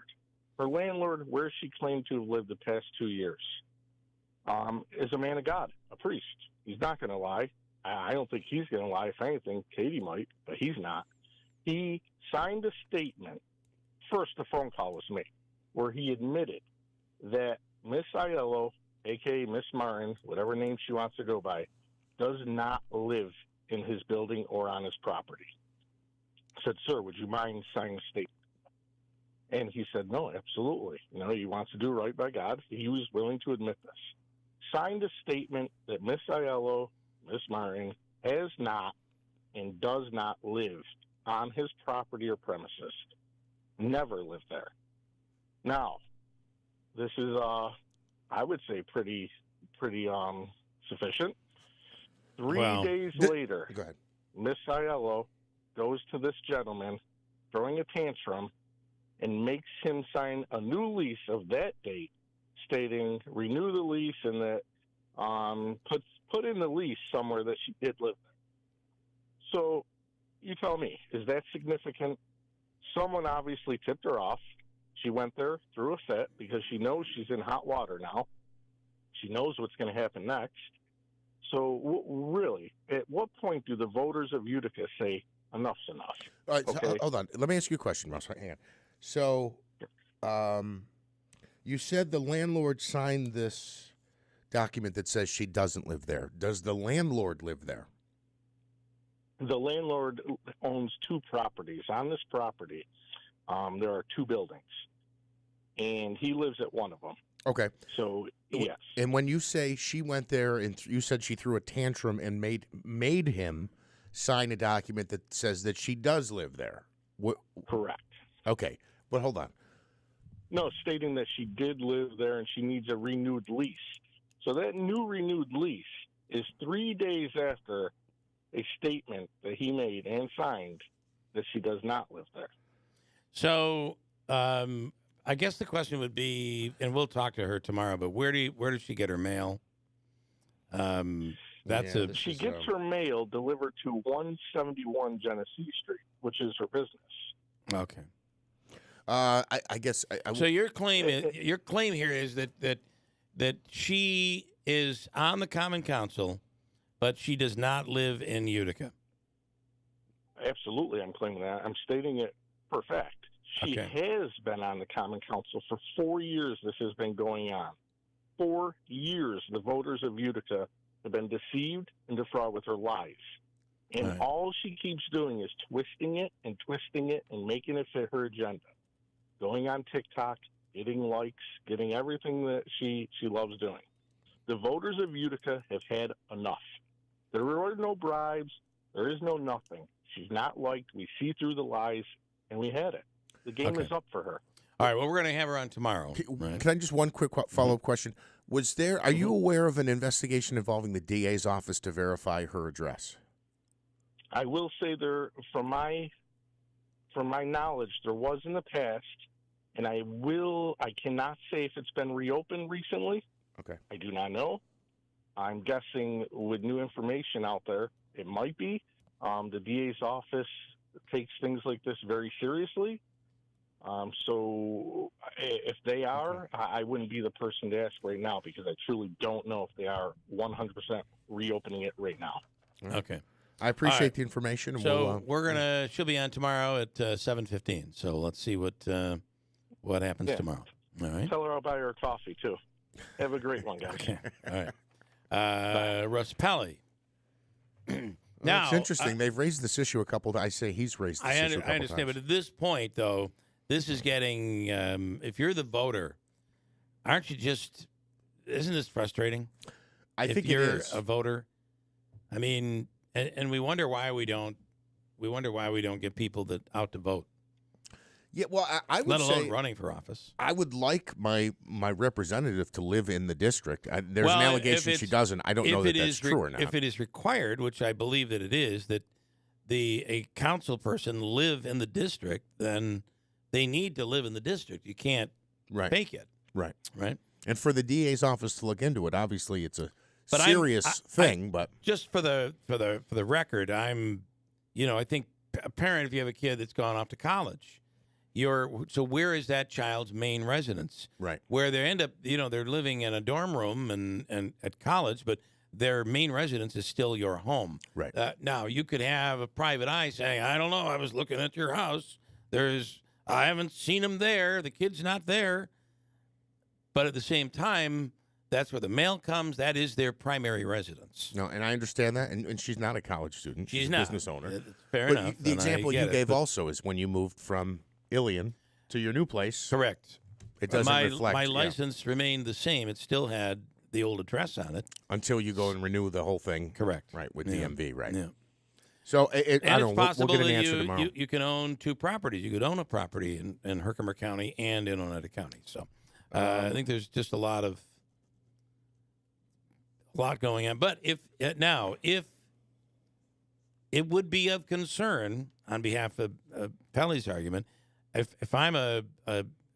Speaker 1: Her landlord, where she claimed to have lived the past 2 years, is a man of God, a priest. He's not going to lie. I don't think he's going to lie. If anything, Katie might, but he's not. He signed a statement. First, the phone call was made where he admitted that Miss Aiello, a.k.a. Miss Martin, whatever name she wants to go by, does not live in his building or on his property. I said, sir, would you mind signing a statement? And he said, no, absolutely. He wants to do right by God. He was willing to admit this. Signed a statement that Miss Aiello, Miss Martin, has not and does not live on his property or premises. Never lived there. Now, this is, I would say, pretty sufficient. 3 days later, Miss Aiello goes to this gentleman, throwing a tantrum, and makes him sign a new lease of that date, stating renew the lease and that put in the lease somewhere that she did live there. So you tell me, is that significant? Someone obviously tipped her off. She went there, threw a fit, because she knows she's in hot water now. She knows what's going to happen next. So really, at what point do the voters of Utica say enough's enough?
Speaker 10: All right, so, hold on. Let me ask you a question, Russ. Hang on. So you said the landlord signed this document that says she doesn't live there. Does the landlord live there?
Speaker 1: The landlord owns 2 properties. On this property, there are 2 buildings, and he lives at one of them.
Speaker 10: Okay.
Speaker 1: So, yes.
Speaker 10: And when you say she went there and you said she threw a tantrum and made him sign a document that says that she does live there.
Speaker 1: Correct.
Speaker 10: Okay. But hold on.
Speaker 1: No, stating that she did live there and she needs a renewed lease. So that new renewed lease is 3 days after a statement that he made and signed that she does not live there.
Speaker 9: So I guess the question would be, and we'll talk to her tomorrow, but where does she get her mail?
Speaker 1: She gets her mail delivered to 171 Genesee Street, which is her business.
Speaker 9: Okay.
Speaker 10: I guess.
Speaker 9: So your claim here is that she is on the Common Council, but she does not live in Utica.
Speaker 1: Absolutely, I'm claiming that. I'm stating it per fact. She has been on the Common Council for 4 years. This has been going on. 4 years, the voters of Utica have been deceived and defrauded with her lies. And all she keeps doing is twisting it and making it fit her agenda. Going on TikTok, getting likes, getting everything that she loves doing. The voters of Utica have had enough. There are no bribes. There is no nothing. She's not liked. We see through the lies, and we had it. The game is up for her.
Speaker 9: All right, well, we're going to have her on tomorrow.
Speaker 10: Can I just one quick follow-up question? Are you aware of an investigation involving the DA's office to verify her address?
Speaker 1: I will say from my knowledge, there was in the past, and I cannot say if it's been reopened recently.
Speaker 10: Okay.
Speaker 1: I do not know. I'm guessing with new information out there, it might be. The DA's office takes things like this very seriously. So if they are, I wouldn't be the person to ask right now because I truly don't know if they are 100% reopening it right now.
Speaker 9: Okay.
Speaker 10: I appreciate the information. And
Speaker 9: so she'll be on tomorrow at 7:15. So let's see what happens tomorrow. All right.
Speaker 1: Tell her I'll buy her a coffee too. Have a great one, guys.
Speaker 9: Okay. All right. Russ Pelly. Now
Speaker 10: it's interesting. They've raised this issue a couple times. I say he's raised this issue a couple
Speaker 9: I understand,
Speaker 10: times.
Speaker 9: but at this point, though, this is getting. If you're the voter, aren't you just? Isn't this frustrating?
Speaker 10: I think
Speaker 9: you're
Speaker 10: it is.
Speaker 9: a voter. I mean, and we wonder why we don't. We wonder why we don't get people that out to vote.
Speaker 10: Yeah, well, I would
Speaker 9: let alone
Speaker 10: say
Speaker 9: running for office.
Speaker 10: I would like my representative to live in the district. There's an allegation she doesn't. I don't know that that's true or not.
Speaker 9: If it is required, which I believe that it is, that a council person live in the district, then they need to live in the district. You can't fake it.
Speaker 10: Right.
Speaker 9: Right.
Speaker 10: And for the DA's office to look into it, obviously it's a serious thing. But
Speaker 9: just for the record, I think a parent, if you have a kid that's gone off to college. So where is that child's main residence?
Speaker 10: Right.
Speaker 9: Where they end up, they're living in a dorm room and at college, but their main residence is still your home.
Speaker 10: Right.
Speaker 9: Now, you could have a private eye saying, I don't know, I was looking at your house. I haven't seen him there. The kid's not there. But at the same time, that's where the mail comes. That is their primary residence.
Speaker 10: No, and I understand that. And she's not a college student. She's
Speaker 9: not
Speaker 10: a business owner.
Speaker 9: Fair
Speaker 10: but
Speaker 9: enough.
Speaker 10: The example you gave also is when you moved from Ilion to your new place.
Speaker 9: Correct.
Speaker 10: It doesn't reflect.
Speaker 9: My license remained the same. It still had the old address on it.
Speaker 10: Until you go and renew the whole thing.
Speaker 9: Correct.
Speaker 10: Right, with DMV, right.
Speaker 9: Yeah.
Speaker 10: So,
Speaker 9: I don't know.
Speaker 10: We'll get an answer tomorrow.
Speaker 9: You can own 2 properties. You could own a property in Herkimer County and in Oneida County. So I think there's just a lot going on. But if it would be of concern on behalf of Pelly's argument, if I'm a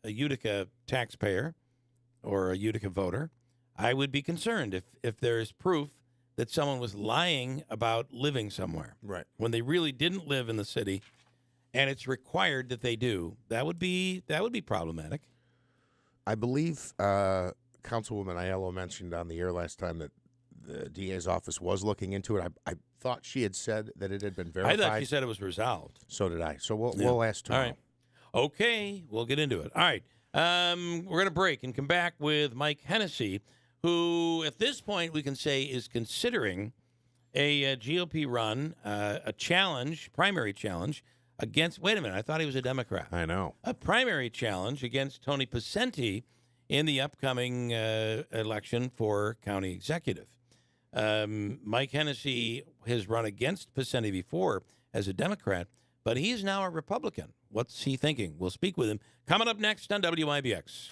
Speaker 9: Utica taxpayer or a Utica voter, I would be concerned if there is proof that someone was lying about living somewhere,
Speaker 10: right,
Speaker 9: when they really didn't live in the city, and it's required that they do. That would be problematic.
Speaker 10: I believe Councilwoman Aiello mentioned on the air last time that the DA's office was looking into it. I thought she had said that it had been verified.
Speaker 9: I thought she said it was resolved.
Speaker 10: So did I. So we'll ask tomorrow.
Speaker 9: All right. Okay, we'll get into it. All right. We're going to break and come back with Mike Hennessy, who at this point we can say is considering a GOP run, a challenge, primary challenge against, wait a minute, I thought he was a Democrat.
Speaker 10: I know.
Speaker 9: A primary challenge against Tony Picenti in the upcoming election for county executive. Mike Hennessy has run against Picenti before as a Democrat, but he is now a Republican. What's he thinking? We'll speak with him. Coming up next on WIBX.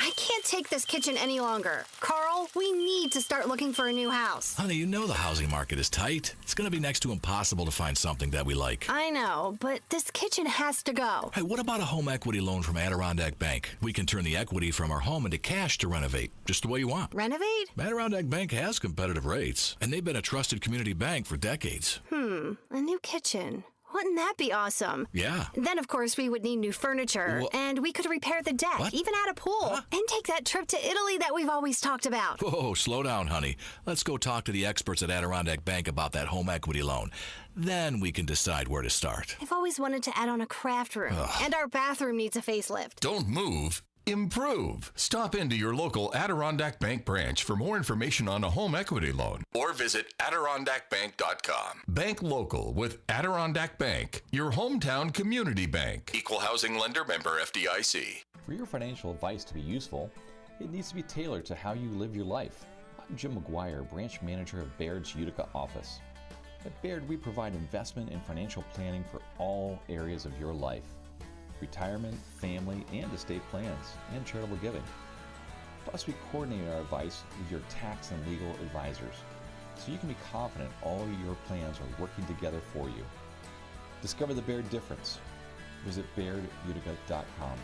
Speaker 12: I can't take this kitchen any longer. Carl, we need to start looking for a new house.
Speaker 13: Honey, you know the housing market is tight. It's going to be next to impossible to find something that we like.
Speaker 12: I know, but this kitchen has to go.
Speaker 13: Hey, what about a home equity loan from Adirondack Bank? We can turn the equity from our home into cash to renovate, just the way you want.
Speaker 12: Renovate?
Speaker 13: Adirondack Bank has competitive rates, and they've been a trusted community bank for decades.
Speaker 12: A new kitchen. Wouldn't that be awesome?
Speaker 13: Yeah.
Speaker 12: Then, of course, we would need new furniture, and we could repair the deck, even add a pool, and take that trip to Italy that we've always talked about.
Speaker 13: Whoa, slow down, honey. Let's go talk to the experts at Adirondack Bank about that home equity loan. Then we can decide where to start.
Speaker 12: I've always wanted to add on a craft room, and our bathroom needs a facelift.
Speaker 14: Don't move. Improve. Stop into your local Adirondack Bank branch for more information on a home equity loan or visit AdirondackBank.com. Bank local with Adirondack Bank, your hometown community bank. Equal housing lender, member FDIC.
Speaker 15: For your financial advice to be useful, it needs to be tailored to how you live your life. I'm Jim McGuire, branch manager of Baird's Utica office. At Baird, we provide investment and financial planning for all areas of your life. Retirement, family, and estate plans, and charitable giving. Plus, we coordinate our advice with your tax and legal advisors, so you can be confident all of your plans are working together for you. Discover the Baird difference. Visit BairdUtica.com.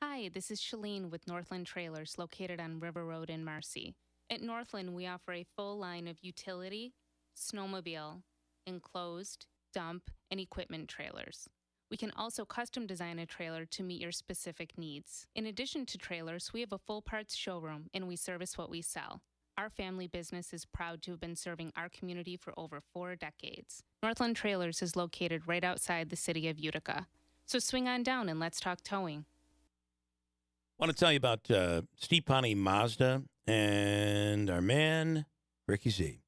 Speaker 18: Hi, this is Shalene with Northland Trailers, located on River Road in Marcy. At Northland, we offer a full line of utility, snowmobile, enclosed, dump, and equipment trailers. We can also custom design a trailer to meet your specific needs. In addition to trailers, we have a full parts showroom, and we service what we sell. Our family business is proud to have been serving our community for over 4 decades. Northland Trailers is located right outside the city of Utica. So swing on down and let's talk towing.
Speaker 9: I want to tell you about Steve Ponte Mazda and our man, Ricky Z.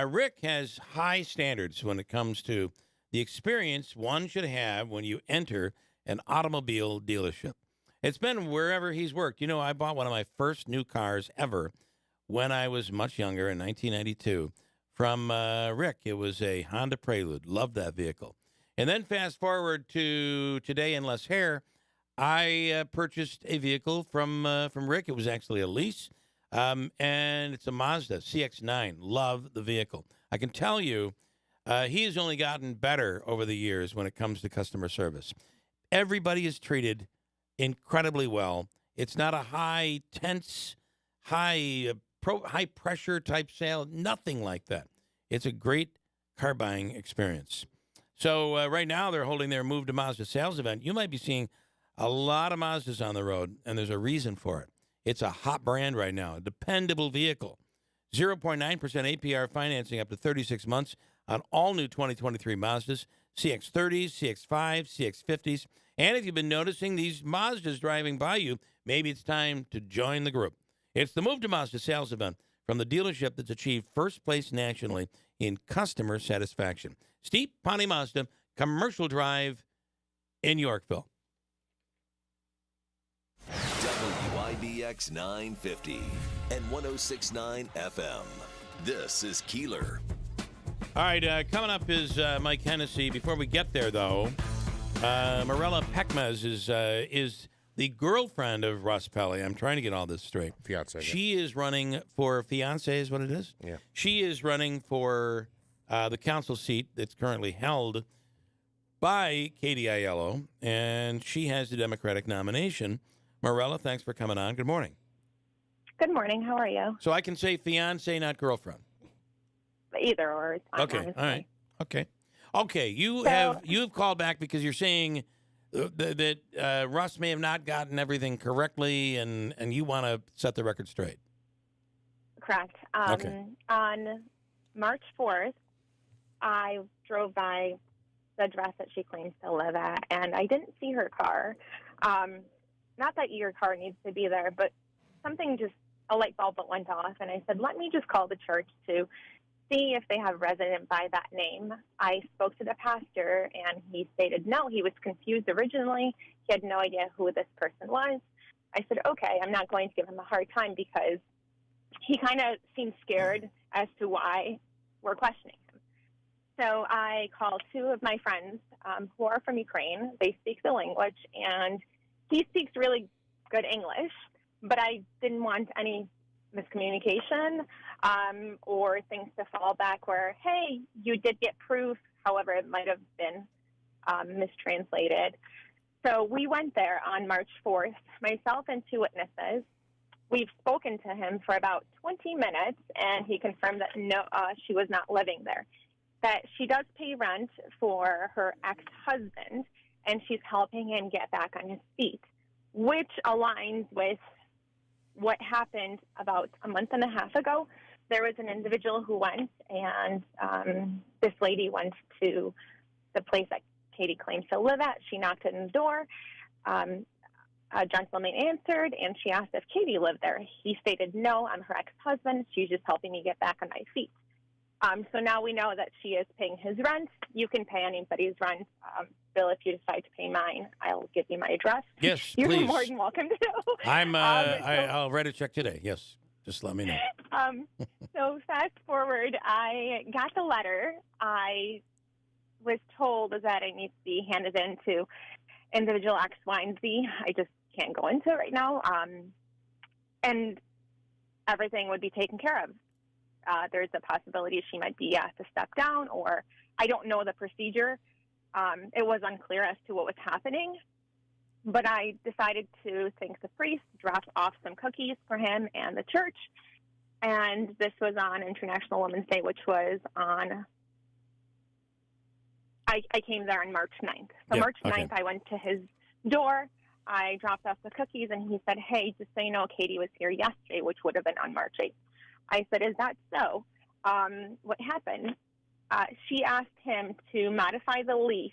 Speaker 9: Rick has high standards when it comes to the experience one should have when you enter an automobile dealership. It's been wherever he's worked. You know, I bought one of my first new cars ever when I was much younger in 1992 from Rick. It was a Honda Prelude. Loved that vehicle. And then fast forward to today in Les Hare, I purchased a vehicle from Rick. It was actually a lease, and it's a Mazda CX-9. Love the vehicle. I can tell you, he has only gotten better over the years when it comes to customer service. Everybody is treated incredibly well. It's not a high, tense, high pressure type sale. Nothing like that. It's a great car buying experience. So right now they're holding their Move to Mazda sales event. You might be seeing a lot of Mazdas on the road, and there's a reason for it. It's a hot brand right now, a dependable vehicle. 0.9% APR financing up to 36 months on all new 2023 Mazdas, CX-30s, CX-5s, CX-50s. And if you've been noticing these Mazdas driving by you, maybe it's time to join the group. It's the Move to Mazda sales event from the dealership that's achieved first place nationally in customer satisfaction. Steve Ponte Mazda, Commercial Drive in Yorkville.
Speaker 8: WIBX 950 and 106.9 FM. This is Keeler.
Speaker 9: All right, coming up is Mike Hennessy. Before we get there, though, Marella Pekmez is the girlfriend of Russ Pelly. I'm trying to get all this straight.
Speaker 10: Fiance.
Speaker 9: She is running for fiance, is what it is?
Speaker 10: Yeah.
Speaker 9: She is running for the council seat that's currently held by Katie Aiello, and she has the Democratic nomination. Marella, thanks for coming on. Good morning.
Speaker 25: Good morning. How are you?
Speaker 9: So I can say fiance, not girlfriend.
Speaker 25: Either or. It's fine,
Speaker 9: okay.
Speaker 25: honestly.
Speaker 9: All right. Okay. You've called back because you're saying that Russ may have not gotten everything correctly, and you want to set the record straight.
Speaker 25: Correct.
Speaker 9: Okay.
Speaker 25: On March 4th, I drove by the address that she claims to live at, and I didn't see her car. Not that your car needs to be there, but a light bulb went off, and I said, let me just call the church to see if they have resident by that name. I spoke to the pastor, and he stated no, he was confused originally. He had no idea who this person was. I said, okay, I'm not going to give him a hard time because he kind of seemed scared as to why we're questioning him. So I called two of my friends who are from Ukraine. They speak the language, and he speaks really good English, but I didn't want any miscommunication or things to fall back where, hey, you did get proof, however it might have been mistranslated. So we went there on March 4th, myself and two witnesses. We've spoken to him for about 20 minutes, and he confirmed that no, she was not living there, that she does pay rent for her ex-husband, and she's helping him get back on his feet, which aligns with what happened about a month and a half ago. There was an individual who went, and this lady went to the place that Katie claims to live at. She knocked on the door. A gentleman answered, and she asked if Katie lived there. He stated, no, I'm her ex-husband. She's just helping me get back on my feet. So now we know that she is paying his rent. You can pay anybody's rent. Bill, if you decide to pay mine, I'll give you my address.
Speaker 9: Yes,
Speaker 25: You're
Speaker 9: please.
Speaker 25: more than welcome to.
Speaker 9: I'll write a check today. Yes, just let me know.
Speaker 25: So fast forward, I got the letter. I was told that it needs to be handed in to individual X, Y, and Z. I just can't go into it right now. And everything would be taken care of. There's a possibility she might be asked to step down, or I don't know the procedure. It was unclear as to what was happening, but I decided to thank the priest, drop off some cookies for him and the church, and this was on International Women's Day, which was on, I came there on March 9th. So March 9th, I went to his door, I dropped off the cookies, and he said, hey, just so you know, Katie was here yesterday, which would have been on March 8th. I said, is that so? What happened? She asked him to modify the lease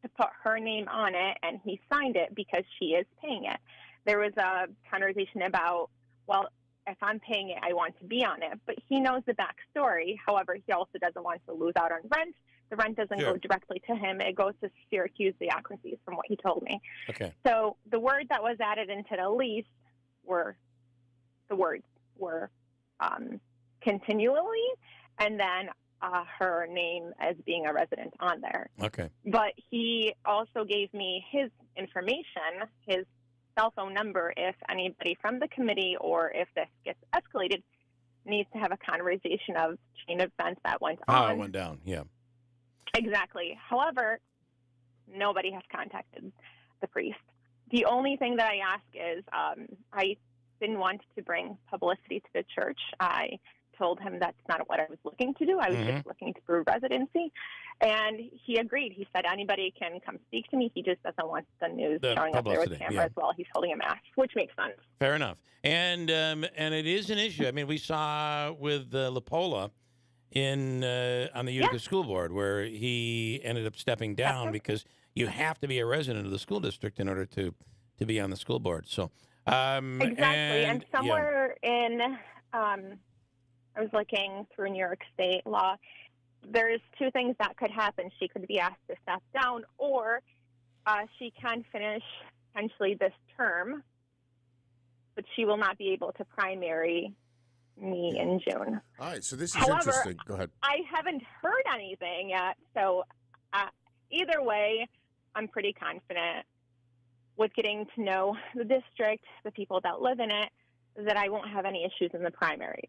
Speaker 25: to put her name on it, and he signed it because she is paying it. There was a conversation about, well, if I'm paying it, I want to be on it. But he knows the backstory. However, he also doesn't want to lose out on rent. The rent doesn't go directly to him. It goes to Syracuse Theocracies, from what he told me.
Speaker 9: Okay.
Speaker 25: So the word that was added into the lease were continually, and then her name as being a resident on there.
Speaker 9: Okay.
Speaker 25: But he also gave me his information, his cell phone number, if anybody from the committee or if this gets escalated, needs to have a conversation of chain of events that went on.
Speaker 9: How it went down, yeah.
Speaker 25: Exactly. However, nobody has contacted the priest. The only thing that I ask is I didn't want to bring publicity to the church. I told him that's not what I was looking to do. I was just looking to prove residency. And he agreed. He said anybody can come speak to me. He just doesn't want the news showing up there with cameras while he's holding a mask, which makes sense.
Speaker 9: Fair enough. And it is an issue. I mean, we saw with Lapola on the Utica School Board where he ended up stepping down because you have to be a resident of the school district in order to be on the school board. So
Speaker 25: exactly. And somewhere in I was looking through New York State law. There's two things that could happen. She could be asked to step down, or she can finish potentially this term, but she will not be able to primary me in June.
Speaker 10: All right, so this is
Speaker 25: However,
Speaker 10: interesting. Go ahead.
Speaker 25: I haven't heard anything yet, so either way, I'm pretty confident with getting to know the district, the people that live in it, that I won't have any issues in the primaries.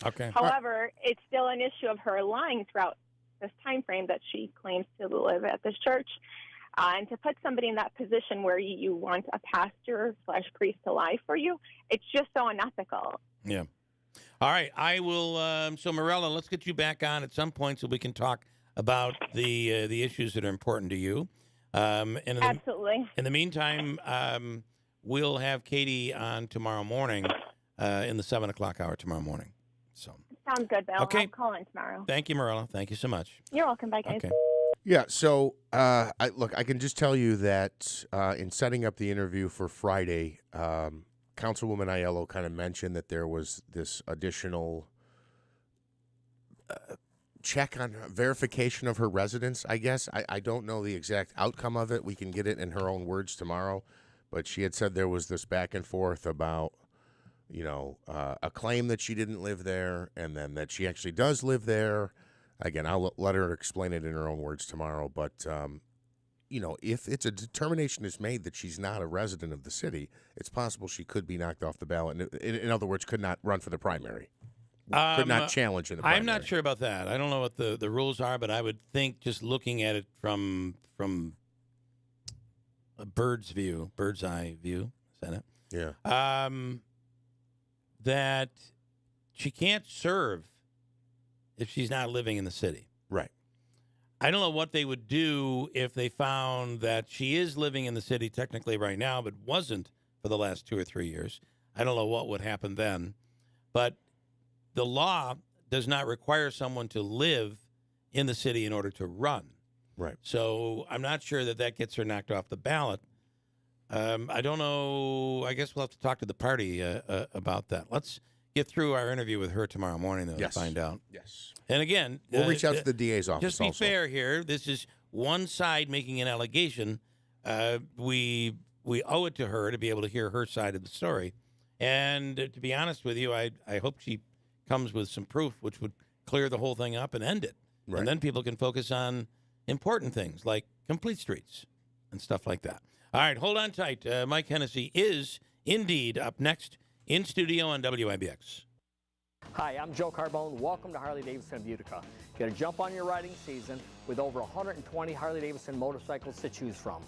Speaker 9: Okay.
Speaker 25: However, it's still an issue of her lying throughout this time frame that she claims to live at this church. And to put somebody in that position where you want a pastor/priest to lie for you, it's just so unethical.
Speaker 9: Yeah. All right. I will. So, Morella, let's get you back on at some point so we can talk about the issues that are important to you.
Speaker 25: Absolutely.
Speaker 9: In the meantime, we'll have Katie on tomorrow morning in the 7 o'clock hour tomorrow morning. So
Speaker 25: sounds good, Bill.
Speaker 9: Okay.
Speaker 25: I'll call in tomorrow.
Speaker 9: Thank you, Morella. Thank you so much.
Speaker 25: You're welcome. Bye, guys.
Speaker 9: Okay.
Speaker 10: Yeah, so I can just tell you that in setting up the interview for Friday, Councilwoman Aiello kind of mentioned that there was this additional check on verification of her residence, I guess. I don't know the exact outcome of it. We can get it in her own words tomorrow. But she had said there was this back and forth about, a claim that she didn't live there and then that she actually does live there. Again, I'll let her explain it in her own words tomorrow. But, if it's a determination is made that she's not a resident of the city, it's possible she could be knocked off the ballot. In other words, could not run for the primary. Could not challenge in the primary.
Speaker 9: I'm not sure about that. I don't know what the rules are, but I would think just looking at it from a bird's eye view, is that it?
Speaker 10: Yeah.
Speaker 9: That she can't serve if she's not living in the city.
Speaker 10: Right.
Speaker 9: I don't know what they would do if they found that she is living in the city technically right now, but wasn't for the last 2 or 3 years. I don't know what would happen then. But the law does not require someone to live in the city in order to run.
Speaker 10: Right.
Speaker 9: So I'm not sure that gets her knocked off the ballot. I don't know. I guess we'll have to talk to the party about that. Let's get through our interview with her tomorrow morning, though, to find out.
Speaker 10: Yes.
Speaker 9: And again,
Speaker 10: we'll reach out to the DA's office.
Speaker 9: Just be fair here. This is one side making an allegation. We owe it to her to be able to hear her side of the story. And to be honest with you, I hope she comes with some proof which would clear the whole thing up and end it.
Speaker 10: Right.
Speaker 9: And then people can focus on important things like complete streets and stuff like that. All right, hold on tight. Mike Hennessy is indeed up next in studio on WIBX.
Speaker 2: Hi, I'm Joe Carbone. Welcome to Harley-Davidson of Utica. Get a jump on your riding season with over 120 Harley-Davidson motorcycles to choose from.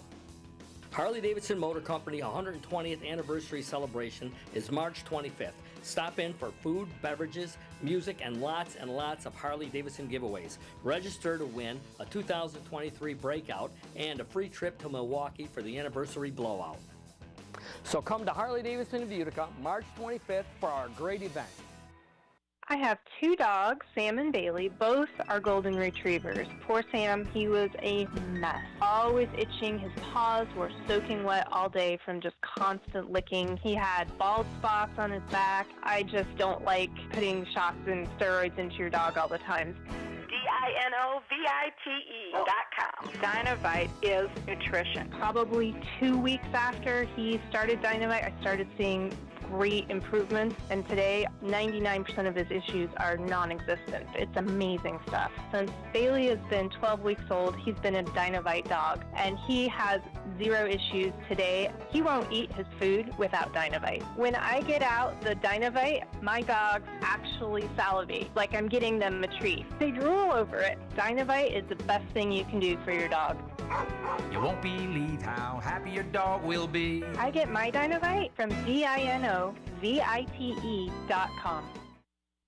Speaker 2: Harley-Davidson Motor Company 120th anniversary celebration is March 25th. Stop in for food, beverages, music, and lots of Harley-Davidson giveaways. Register to win a 2023 Breakout and a free trip to Milwaukee for the anniversary blowout. So come to Harley-Davidson of Utica March 25th for our great event.
Speaker 25: I have 2 dogs, Sam and Bailey. Both are golden retrievers. Poor Sam, he was a mess. Always itching. His paws were soaking wet all day from just constant licking. He had bald spots on his back. I just don't like putting shots and steroids into your dog all the time. DINOVITE.com. Dynovite is nutrition. Probably 2 weeks after he started Dynovite, I started seeing great improvements, and today 99% of his issues are non-existent. It's amazing stuff. Since Bailey has been 12 weeks old, he's been a Dynovite dog, and he has 0 issues today. He won't eat his food without Dynovite. When I get out the Dynovite, my dogs actually salivate, like I'm getting them a treat. They drool over it. Dynovite is the best thing you can do for your dog.
Speaker 16: You won't believe how happy your dog will be.
Speaker 25: I get my Dynovite from DINOVITE.com.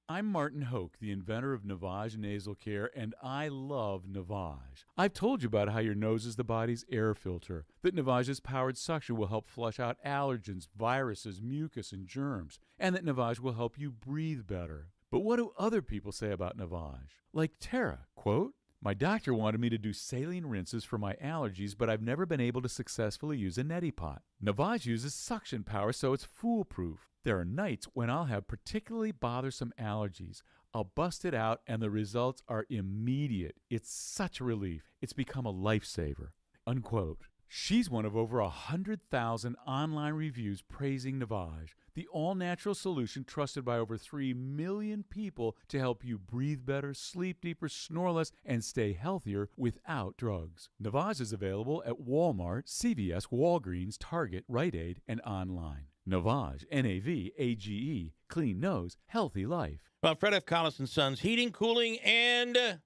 Speaker 17: I'm Martin Hoke, the inventor of Navage Nasal Care, and I love Navage. I've told you about how your nose is the body's air filter, that Navage's powered suction will help flush out allergens, viruses, mucus, and germs, and that Navage will help you breathe better. But what do other people say about Navage? Like Tara, quote, "My doctor wanted me to do saline rinses for my allergies, but I've never been able to successfully use a neti pot. Navage uses suction power, so it's foolproof. There are nights when I'll have particularly bothersome allergies. I'll bust it out, and the results are immediate. It's such a relief. It's become a lifesaver." Unquote. She's one of over 100,000 online reviews praising Navage, the all-natural solution trusted by over 3 million people to help you breathe better, sleep deeper, snore less, and stay healthier without drugs. Navage is available at Walmart, CVS, Walgreens, Target, Rite Aid, and online. Navage, N-A-V-A-G-E, clean nose, healthy life.
Speaker 9: Well, Fred F. Collis & Sons, heating, cooling, and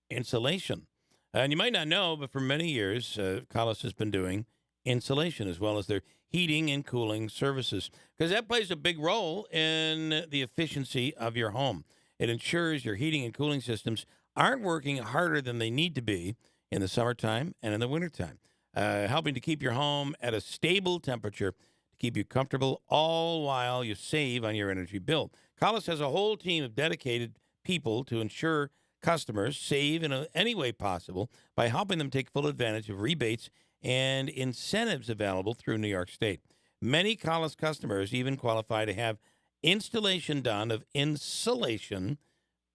Speaker 9: insulation. And you might not know, but for many years, Collis has been doing insulation as well as their heating and cooling services, because that plays a big role in the efficiency of your home. It ensures your heating and cooling systems aren't working harder than they need to be in the summertime and in the wintertime, helping to keep your home at a stable temperature to keep you comfortable, all while you save on your energy bill. Collis has a whole team of dedicated people to ensure customers save in any way possible by helping them take full advantage of rebates and incentives available through New York State. Many Collis customers even qualify to have installation done of insulation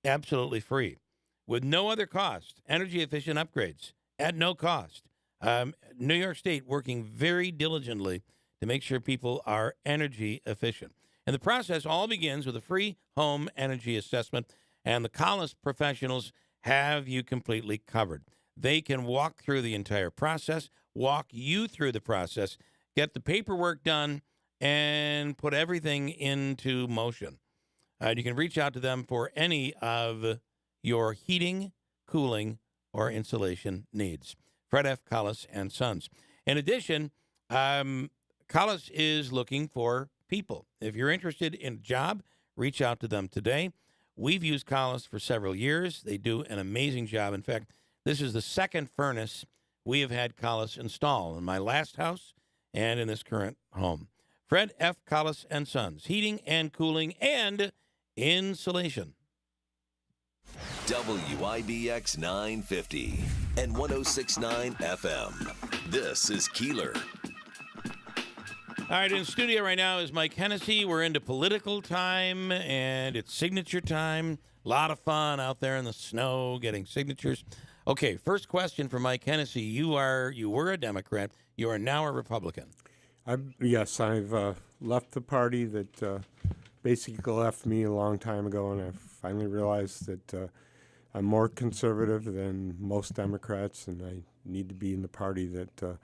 Speaker 9: absolutely free with no other cost. Energy-efficient upgrades at no cost. New York State working very diligently to make sure people are energy efficient. And the process all begins with a free home energy assessment, and the Collis professionals have you completely covered. They can walk through the entire process, walk you through the process, get the paperwork done, and put everything into motion. You can reach out to them for any of your heating, cooling, or insulation needs. Fred F. Collis and Sons. In addition, Collis is looking for people. If you're interested in a job, reach out to them today. We've used Collis for several years. They do an amazing job. In fact, this is the second furnace we have had Collis install in my last house and in this current home. Fred F. Collis and Sons, heating and cooling and insulation.
Speaker 8: WIBX 950 and 106.9 FM. This is Keeler.
Speaker 9: All right, in studio right now is Mike Hennessy. We're into political time, and it's signature time. A lot of fun out there in the snow getting signatures. Okay, first question for Mike Hennessy. You were a Democrat. You are now a Republican.
Speaker 19: Yes, I've left the party that basically left me a long time ago, and I finally realized that I'm more conservative than most Democrats, and I need to be in the party that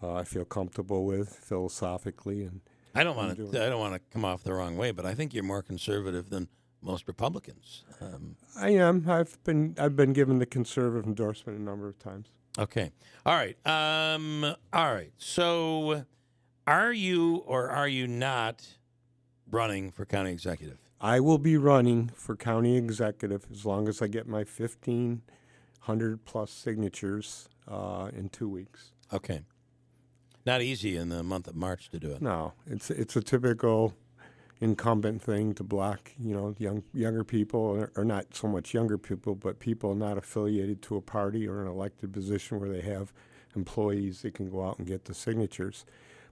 Speaker 19: I feel comfortable with philosophically. And
Speaker 9: I don't want to come off the wrong way, but I think you're more conservative than most Republicans.
Speaker 19: I am. I've been given the conservative endorsement a number of times.
Speaker 9: Okay. All right. All right. So, are you or are you not running for county executive?
Speaker 19: I will be running for county executive as long as I get my 1,500 plus signatures in 2 weeks.
Speaker 9: Okay. Not easy in the month of March to do it.
Speaker 19: No, it's a typical incumbent thing to block, younger people, or not so much younger people, but people not affiliated to a party or an elected position where they have employees that can go out and get the signatures.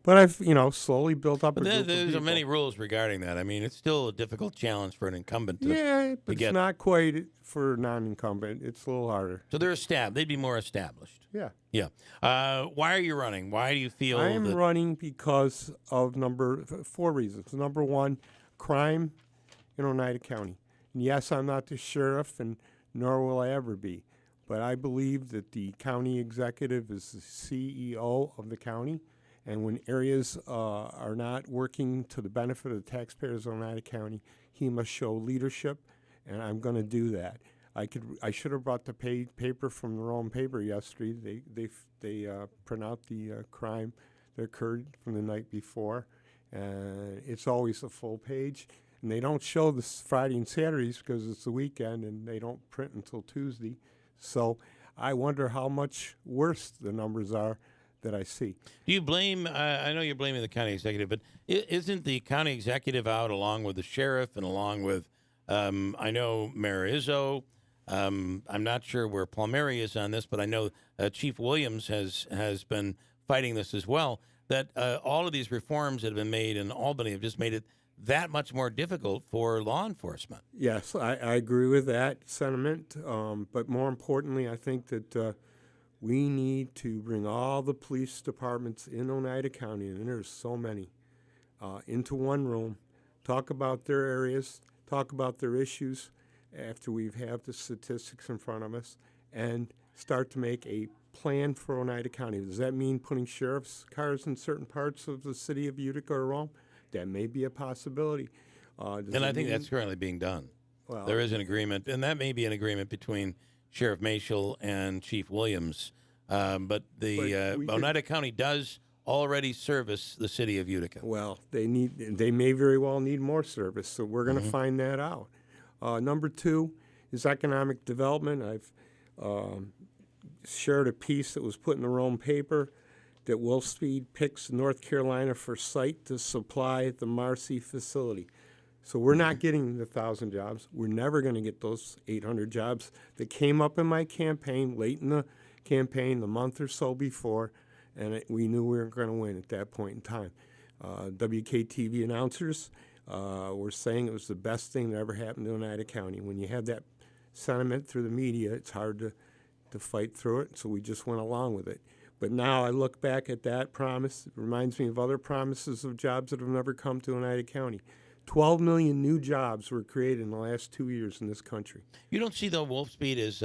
Speaker 19: But I've, slowly built up a group of people.
Speaker 9: There's many rules regarding that. I mean, it's still a difficult challenge for an incumbent to
Speaker 19: but
Speaker 9: get.
Speaker 19: It's not quite for non-incumbent. It's a little harder.
Speaker 9: So they're established. They'd be more established.
Speaker 19: Yeah.
Speaker 9: Yeah. Why are you running? Why do you feel
Speaker 19: I am running because of 4 reasons. Number one, crime in Oneida County. And yes, I'm not the sheriff, and nor will I ever be. But I believe that the county executive is the CEO of the county. And when areas are not working to the benefit of the taxpayers of Oneida County, he must show leadership, and I'm going to do that. I should have brought the paper from the Rome paper yesterday. They print out the crime that occurred from the night before, and it's always a full page. And they don't show the Friday and Saturdays because it's the weekend, and they don't print until Tuesday. So I wonder how much worse the numbers are that I see.
Speaker 9: Do you blame, I know you're blaming the county executive, but isn't the county executive out along with the sheriff and along with, I know Mayor Izzo, I'm not sure where Palmieri is on this, but I know Chief Williams has been fighting this as well, that all of these reforms that have been made in Albany have just made it that much more difficult for law enforcement.
Speaker 19: Yes, I agree with that sentiment, but more importantly, I think that we need to bring all the police departments in Oneida County, and there's so many, into one room, talk about their areas, talk about their issues after we have the statistics in front of us, and start to make a plan for Oneida County. Does that mean putting sheriff's cars in certain parts of the city of Utica or Rome? That may be a possibility.
Speaker 9: And I think that's currently being done. Well, there is an agreement, and that may be an agreement between Sheriff Mashel and Chief Williams, but Oneida County does already service the city of Utica.
Speaker 19: Well, they may very well need more service, so we're going to find that out. Number two is economic development. I've shared a piece that was put in the Rome paper that Wolfspeed picks North Carolina for site to supply the Marcy facility. So we're not getting the 1,000 jobs. We're never going to get those 800 jobs that came up in my campaign, late in the campaign, the month or so before, and we knew we weren't going to win at that point in time. WKTV announcers were saying it was the best thing that ever happened to Oneida County. When you have that sentiment through the media, it's hard to fight through it, so we just went along with it. But now I look back at that promise. It reminds me of other promises of jobs that have never come to Oneida County. 12 million new jobs were created in the last 2 years in this country.
Speaker 9: You don't see, though, Wolfspeed as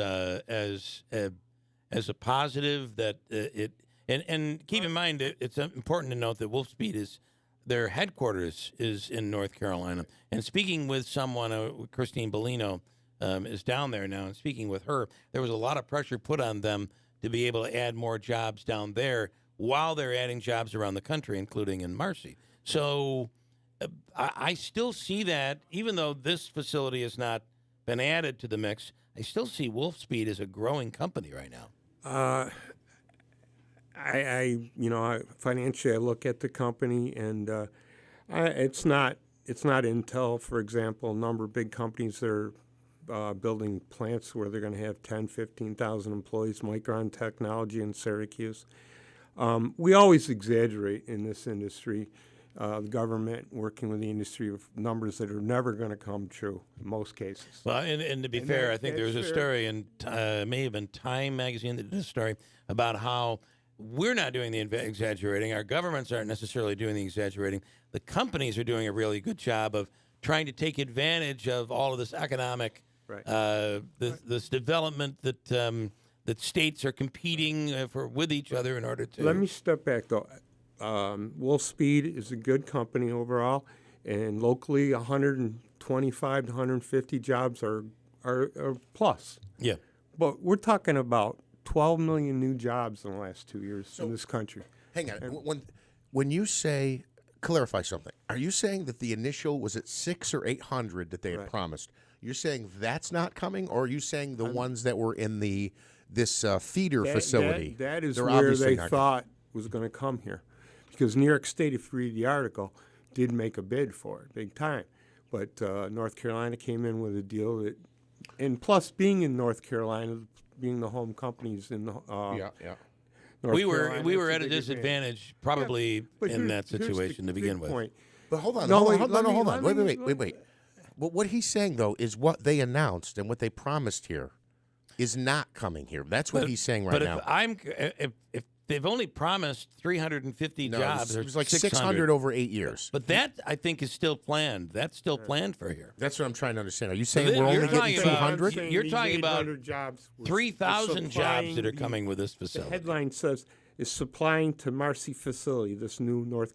Speaker 9: a positive that it and keep in mind it's important to note that Wolfspeed their headquarters is in North Carolina. And speaking with someone, Christine Bellino is down there now, and speaking with her, there was a lot of pressure put on them to be able to add more jobs down there while they're adding jobs around the country, including in Marcy. So I still see that, even though this facility has not been added to the mix, I still see Wolfspeed as a growing company right now.
Speaker 19: Financially, I look at the company, and it's not Intel, for example. A number of big companies that are building plants where they're going to have 10, 15,000 employees, Micron Technology in Syracuse. We always exaggerate in this industry, the government working with the industry of numbers that are never going to come true in most cases.
Speaker 9: Well, and to be fair, I think there was a story in, may have been Time magazine that did a story about how we're not doing the exaggerating. Our governments aren't necessarily doing the exaggerating. The companies are doing a really good job of trying to take advantage of all of this economic this development that states are competing with each other in order to.
Speaker 19: Let me step back, though. Wolfspeed is a good company overall, and locally 125 to 150 jobs are plus.
Speaker 9: Yeah.
Speaker 19: But we're talking about 12 million new jobs in the last 2 years in this country.
Speaker 10: Hang on. When you say, clarify something, are you saying that the initial, was it 600 or 800 that they had promised? You're saying that's not coming, or are you saying the ones that were in this feeder facility?
Speaker 19: That is where they thought was going to come here. Because New York State, if you read the article, did make a bid for it, big time. But North Carolina came in with a deal that, and plus being in North Carolina, being the home companies in the
Speaker 9: we were at a disadvantage probably in that situation to begin with.
Speaker 19: Point.
Speaker 10: But hold on, hold on. Wait. But what he's saying, though, is what they announced and what they promised here is not coming here. That's what he's saying right now.
Speaker 9: But if they've only promised 350 jobs,
Speaker 10: it was like 600 over 8 years.
Speaker 9: But that, I think, is still planned. That's still planned for here.
Speaker 10: That's what I'm trying to understand. Are you saying we're only getting 200?
Speaker 9: You're talking about 3,000
Speaker 19: jobs
Speaker 9: that are coming with this facility.
Speaker 19: The headline says, is supplying to Marcy facility, this new North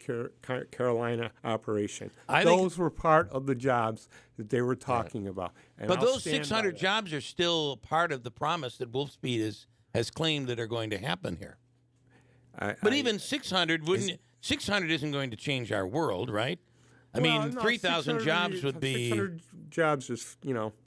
Speaker 19: Carolina operation. Those were part of the jobs that they were talking about. And
Speaker 9: but those 600 jobs are still part of the promise that Wolfspeed has claimed that are going to happen here. But even 600 isn't going to change our world, right? I mean, 3,000 jobs would be
Speaker 19: 600 jobs is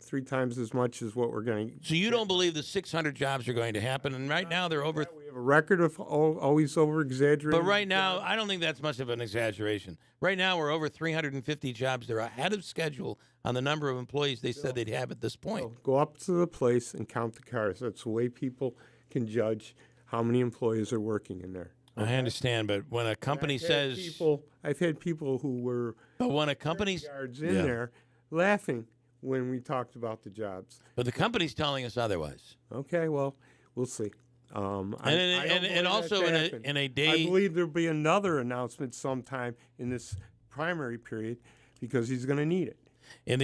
Speaker 19: 3 times as much as what we're going to.
Speaker 9: So you don't believe the 600 jobs are going to happen, and right now they're over.
Speaker 19: We have a record of always over exaggerating.
Speaker 9: But right now, I don't think that's much of an exaggeration. Right now, we're over 350 jobs. They're ahead of schedule on the number of employees they said they'd have at this point.
Speaker 19: Go up to the place and count the cars. That's the way people can judge how many employees are working in there.
Speaker 9: I understand, but when a company says
Speaker 19: I've had people who were
Speaker 9: when a company's
Speaker 19: guards in there laughing when we talked about the jobs.
Speaker 9: But the company's telling us otherwise.
Speaker 19: Okay, well, we'll see.
Speaker 9: And also in a day,
Speaker 19: I believe there'll be another announcement sometime in this primary period because he's going to need it.
Speaker 9: In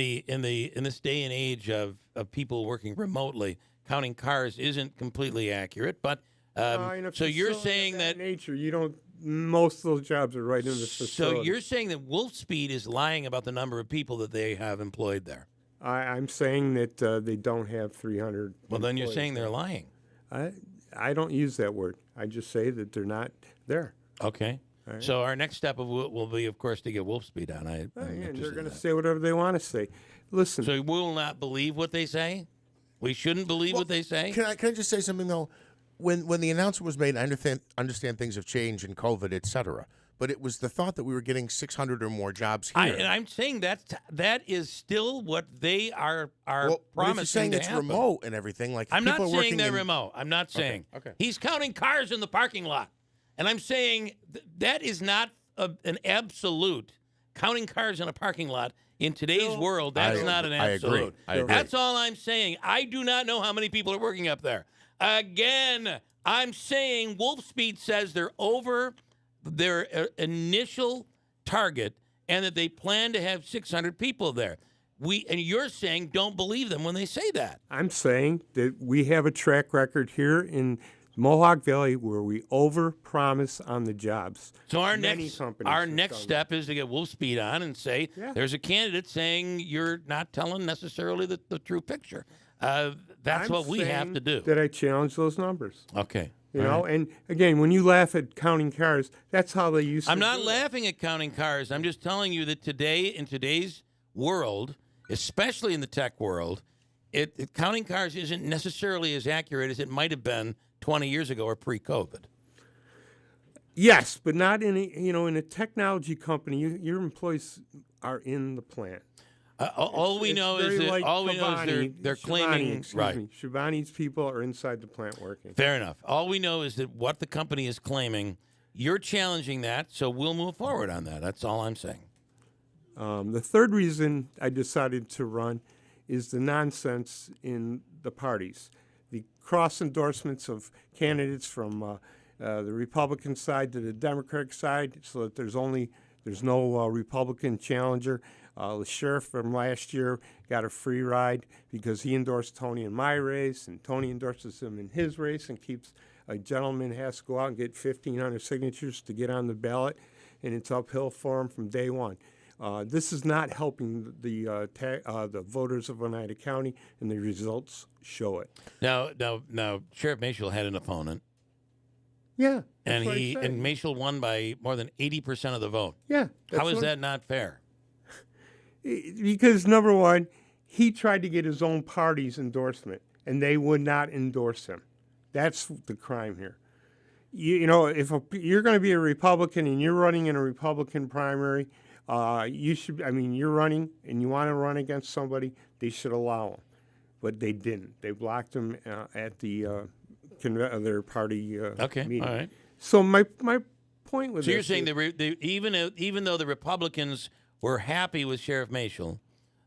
Speaker 9: this day and age of people working remotely, counting cars isn't completely accurate, but. So you're saying that
Speaker 19: nature, most of those jobs are right in this facility.
Speaker 9: So you're saying that Wolfspeed is lying about the number of people that they have employed there.
Speaker 19: I'm saying that they don't have 300.
Speaker 9: Well, then you're saying they're lying.
Speaker 19: I don't use that word. I just say that they're not there.
Speaker 9: Okay. Right. So our next step will be, of course, to get Wolfspeed on.
Speaker 19: And they're going to say whatever they want to say. Listen.
Speaker 9: So we will not believe what they say? We shouldn't believe what they say?
Speaker 10: Can I just say something, though? When the announcement was made, I understand things have changed in COVID, et cetera. But it was the thought that we were getting 600 or more jobs here.
Speaker 9: And I'm saying that is still what they are promising.
Speaker 10: If you're saying it's remote and everything, like
Speaker 9: I'm not saying they're remote. I'm not saying.
Speaker 10: Okay.
Speaker 9: He's counting cars in the parking lot, and I'm saying that is not an absolute. Counting cars in a parking lot in today's world, that's not an absolute.
Speaker 10: I agree.
Speaker 9: That's all I'm saying. I do not know how many people are working up there. Again, I'm saying Wolf Speed says they're over their initial target and that they plan to have 600 people there. And you're saying don't believe them when they say that.
Speaker 19: I'm saying that we have a track record here in Mohawk Valley where we overpromise on the jobs.
Speaker 9: So our next step is to get Wolf Speed on and say there's a candidate saying you're not telling necessarily the true picture. That's what we have to do.
Speaker 19: That I challenge those numbers.
Speaker 9: Okay.
Speaker 19: You know, and again, when you laugh at counting cars, that's how they used to.
Speaker 9: I'm not laughing at counting cars. I'm just telling you that today, in today's world, especially in the tech world, counting cars isn't necessarily as accurate as it might have been 20 years ago or pre-COVID.
Speaker 19: Yes, but not in a technology company. Your employees are in the plant.
Speaker 9: All we know is they're claiming right.
Speaker 19: Shivani's people are inside the plant working.
Speaker 9: Fair enough. All we know is that what the company is claiming, you're challenging that, so we'll move forward on that. That's all I'm saying.
Speaker 19: The third reason I decided to run is the nonsense in the parties. The cross endorsements of candidates from the Republican side to the Democratic side, so that there's no Republican challenger. The sheriff from last year got a free ride because he endorsed Tony in my race, and Tony endorses him in his race, and keeps a gentleman has to go out and get 1,500 signatures to get on the ballot, and it's uphill for him from day one. This is not helping the voters of Oneida County, and the results show it.
Speaker 9: Now, Sheriff Mashel had an opponent.
Speaker 19: Yeah,
Speaker 9: and Mashel won by more than 80% of the vote.
Speaker 19: Yeah,
Speaker 9: how is that not fair?
Speaker 19: Because number one, he tried to get his own party's endorsement, and they would not endorse him. That's the crime here. You know, if you're going to be a Republican and you're running in a Republican primary, you should. I mean, you're running and you want to run against somebody, they should allow him, but they didn't. They blocked him at their party meeting.
Speaker 9: All right.
Speaker 19: So my point was.
Speaker 9: So you're saying even though the Republicans were happy with Sheriff Mashel,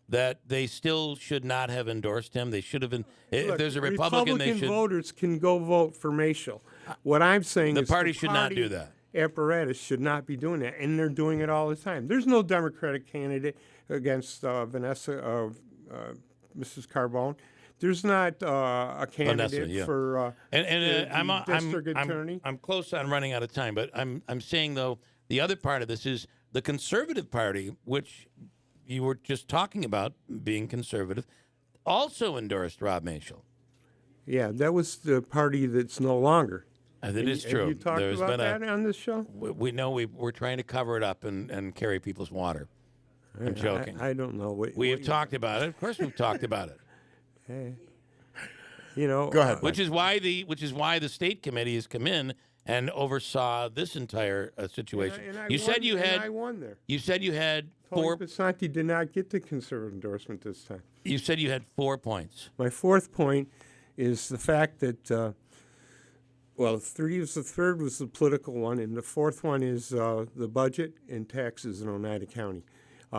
Speaker 9: that they still should not have endorsed him. They should have been. If there's a Republican, they should.
Speaker 19: Voters can go vote for Mashel. What I'm saying is
Speaker 9: the party should not do that.
Speaker 19: Apparatus should not be doing that, and they're doing it all the time. There's no Democratic candidate against Vanessa, Mrs. Carbone. There's not a candidate for district attorney.
Speaker 9: I'm close on running out of time, but I'm saying though the other part of this is the Conservative Party, which you were just talking about being conservative, also endorsed Rob Mashel.
Speaker 19: Yeah, that was the party that's no longer.
Speaker 9: That is true.
Speaker 19: Have you talked about that on this show?
Speaker 9: We know we're trying to cover it up and carry people's water. I'm joking.
Speaker 19: I don't know.
Speaker 9: We have talked about it. Of course, we've talked about it.
Speaker 19: Hey, you know,
Speaker 10: go ahead.
Speaker 9: Which is why the state committee has come in and oversaw this entire situation.
Speaker 19: I won there.
Speaker 9: You said you had four.
Speaker 19: Tony Passanti did not get the conservative endorsement this time.
Speaker 9: You said you had 4 points.
Speaker 19: My fourth point is the fact that, the third was the political one, and the fourth one is the budget and taxes in Oneida County.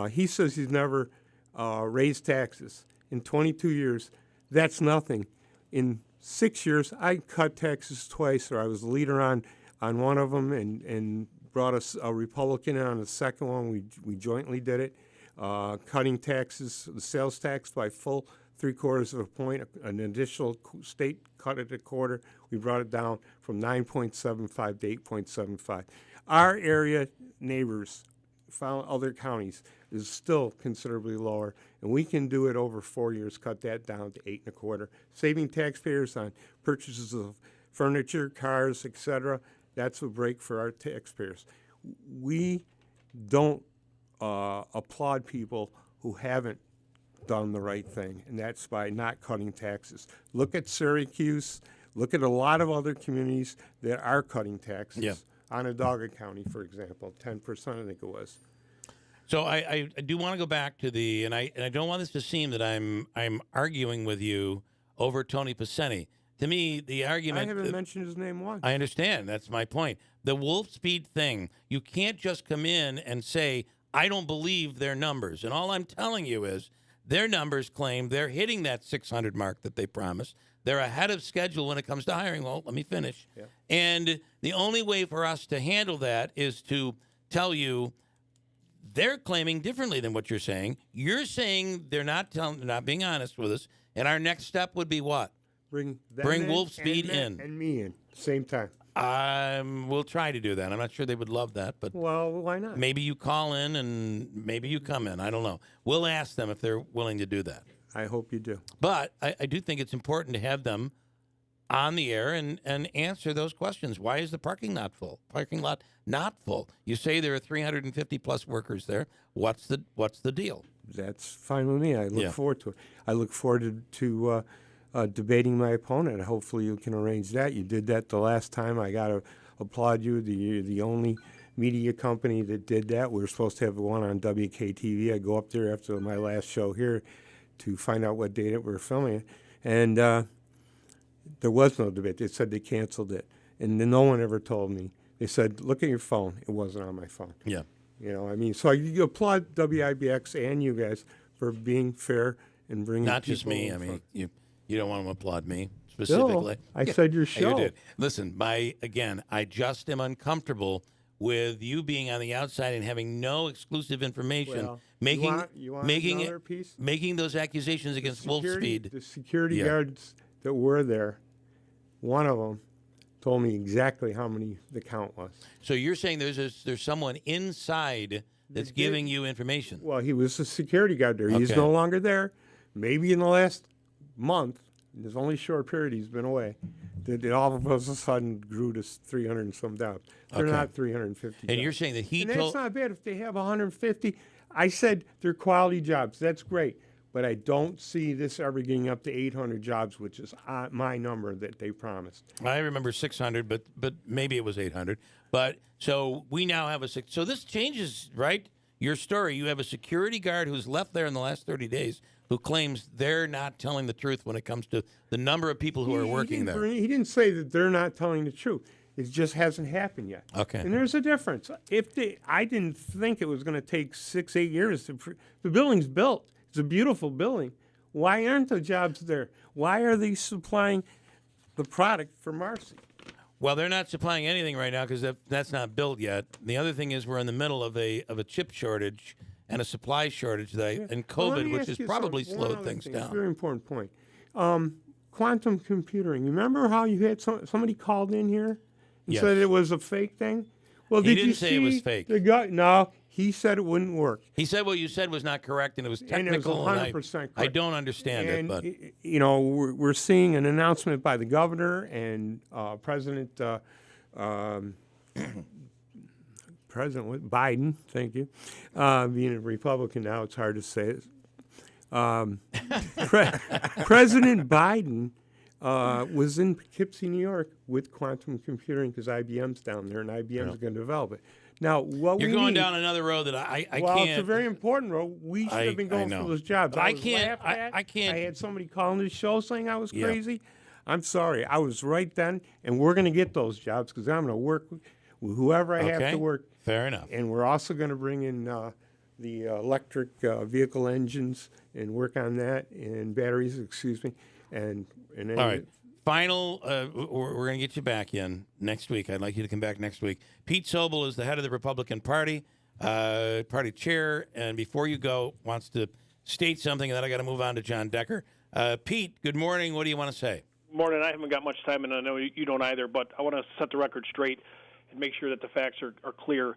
Speaker 19: He says he's never raised taxes. In 22 years, that's nothing. In 6 years, I cut taxes twice, or I was the leader on one of them, and brought a Republican on the second one. We jointly did it, cutting taxes, the sales tax by full 3/4 of a point. An additional state cut it a quarter. We brought it down from 9.75 to 8.75. Our area neighbors, found other counties, is still considerably lower, and we can do it over 4 years, cut that down to 8.25, saving taxpayers on purchases of furniture, cars, etc. That's a break for our taxpayers. We don't applaud people who haven't done the right thing, and that's by not cutting taxes. Look at Syracuse. Look at a lot of other communities that are cutting taxes.
Speaker 9: Yeah.
Speaker 19: Onondaga County, for example, 10%, I think it was.
Speaker 9: So I do want to go back to and I don't want this to seem that I'm arguing with you over Tony Passanti. to me, the argument...
Speaker 19: I haven't mentioned his name once.
Speaker 9: I understand. That's my point. The Wolf Speed thing, you can't just come in and say, I don't believe their numbers. And all I'm telling you is their numbers claim they're hitting that 600 mark that they promised. They're ahead of schedule when it comes to hiring. Well, let me finish.
Speaker 19: Yeah.
Speaker 9: And the only way for us to handle that is to tell you they're claiming differently than what you're saying. You're saying they're not being honest with us. And our next step would be what?
Speaker 19: Bring
Speaker 9: Wolf Speed in.
Speaker 19: And me in, same time.
Speaker 9: We'll try to do that. I'm not sure they would love that, but
Speaker 19: well, why not?
Speaker 9: Maybe you call in and maybe you come in. I don't know. We'll ask them if they're willing to do that.
Speaker 19: I hope you do.
Speaker 9: But I do think it's important to have them on the air and answer those questions. Why is the parking lot not full? You say there are 350 plus workers there. What's the deal?
Speaker 19: That's fine with me. I look forward to it. I look forward to debating my opponent. Hopefully you can arrange that. You did that the last time. I got to applaud you. The only media company that did that. We were supposed to have one on WKTV. I go up there after my last show here to find out what date we're filming it. And there was no debate. They said they canceled it. And then no one ever told me. They said, look at your phone. It wasn't on my phone.
Speaker 9: Yeah.
Speaker 19: You know, I mean, so you applaud WIBX and you guys for being fair and bringing
Speaker 9: not just me. I mean, you don't want to applaud me specifically.
Speaker 19: No, I said your show.
Speaker 9: You did. Listen, I just am uncomfortable with you being on the outside and having no exclusive information,
Speaker 19: Well,
Speaker 9: making
Speaker 19: you want another piece?
Speaker 9: Making those accusations against Wolf Speed.
Speaker 19: The security guards that were there, one of them told me exactly how many the count was.
Speaker 9: So you're saying there's someone inside that's giving you information?
Speaker 19: Well, he was a security guard there. He's
Speaker 9: Okay.
Speaker 19: no longer there. Maybe in the last month, there's only a short period he's been away, that it all of a sudden grew to 300 and some jobs. They're
Speaker 9: Okay.
Speaker 19: not 350
Speaker 9: And
Speaker 19: jobs.
Speaker 9: you're saying that he
Speaker 19: and
Speaker 9: told...
Speaker 19: that's not bad if they have 150. I said they're quality jobs. That's great. But I don't see this ever getting up to 800 jobs, which is my number that they promised.
Speaker 9: I remember 600, but maybe it was 800. But so we now have so this changes, right? Your story. You have a security guard who's left there in the last 30 days who claims they're not telling the truth when it comes to the number of people who are working there.
Speaker 19: He didn't say that they're not telling the truth. It just hasn't happened yet.
Speaker 9: Okay.
Speaker 19: And there's a difference. I didn't think it was going to take 6-8 years. The building's built. It's a beautiful building. Why aren't the jobs there? Why are they supplying the product for Marcy?
Speaker 9: Well, they're not supplying anything right now because that's not built yet. The other thing is we're in the middle of a chip shortage and a supply shortage and COVID, which has probably slowed things down.
Speaker 19: It's a very important point. Quantum computing. Remember how you had somebody called in here and said it was a fake thing? Well,
Speaker 9: He
Speaker 19: did
Speaker 9: didn't
Speaker 19: you
Speaker 9: say
Speaker 19: see
Speaker 9: it was fake.
Speaker 19: The guy? No, he said it wouldn't work.
Speaker 9: He said what you said was not correct and it was
Speaker 19: And it was
Speaker 9: technical.
Speaker 19: 100% correct.
Speaker 9: I don't understand it,
Speaker 19: And,
Speaker 9: but
Speaker 19: you know, we're seeing an announcement by the governor and President Biden. Thank you. Being a Republican now, it's hard to say it. President Biden was in Poughkeepsie, New York, with quantum computing because IBM's down there, and IBM's going to develop it. Now, what
Speaker 9: you're
Speaker 19: we
Speaker 9: going
Speaker 19: need,
Speaker 9: down another road that I
Speaker 19: well,
Speaker 9: can't.
Speaker 19: it's a very important road. We should have been going for those jobs.
Speaker 9: But I
Speaker 19: was
Speaker 9: can't.
Speaker 19: laughed at.
Speaker 9: I can't.
Speaker 19: I had somebody calling the show saying I was
Speaker 9: Yeah.
Speaker 19: crazy. I'm sorry. I was right then, and we're going to get those jobs because I'm going to work with whoever I have
Speaker 9: Okay.
Speaker 19: to work.
Speaker 9: Fair enough.
Speaker 19: And we're also going to bring in the electric vehicle engines and work on that, and batteries, and then
Speaker 9: All right. Final, we're going to get you back in next week. I'd like you to come back next week. Pete Sobel is the head of the Republican Party, party chair, and before you go, wants to state something, and then I got to move on to John Decker. Pete, good morning. What do you want to say?
Speaker 5: Morning. I haven't got much time, and I know you don't either, but I want to set the record straight and make sure that the facts are clear.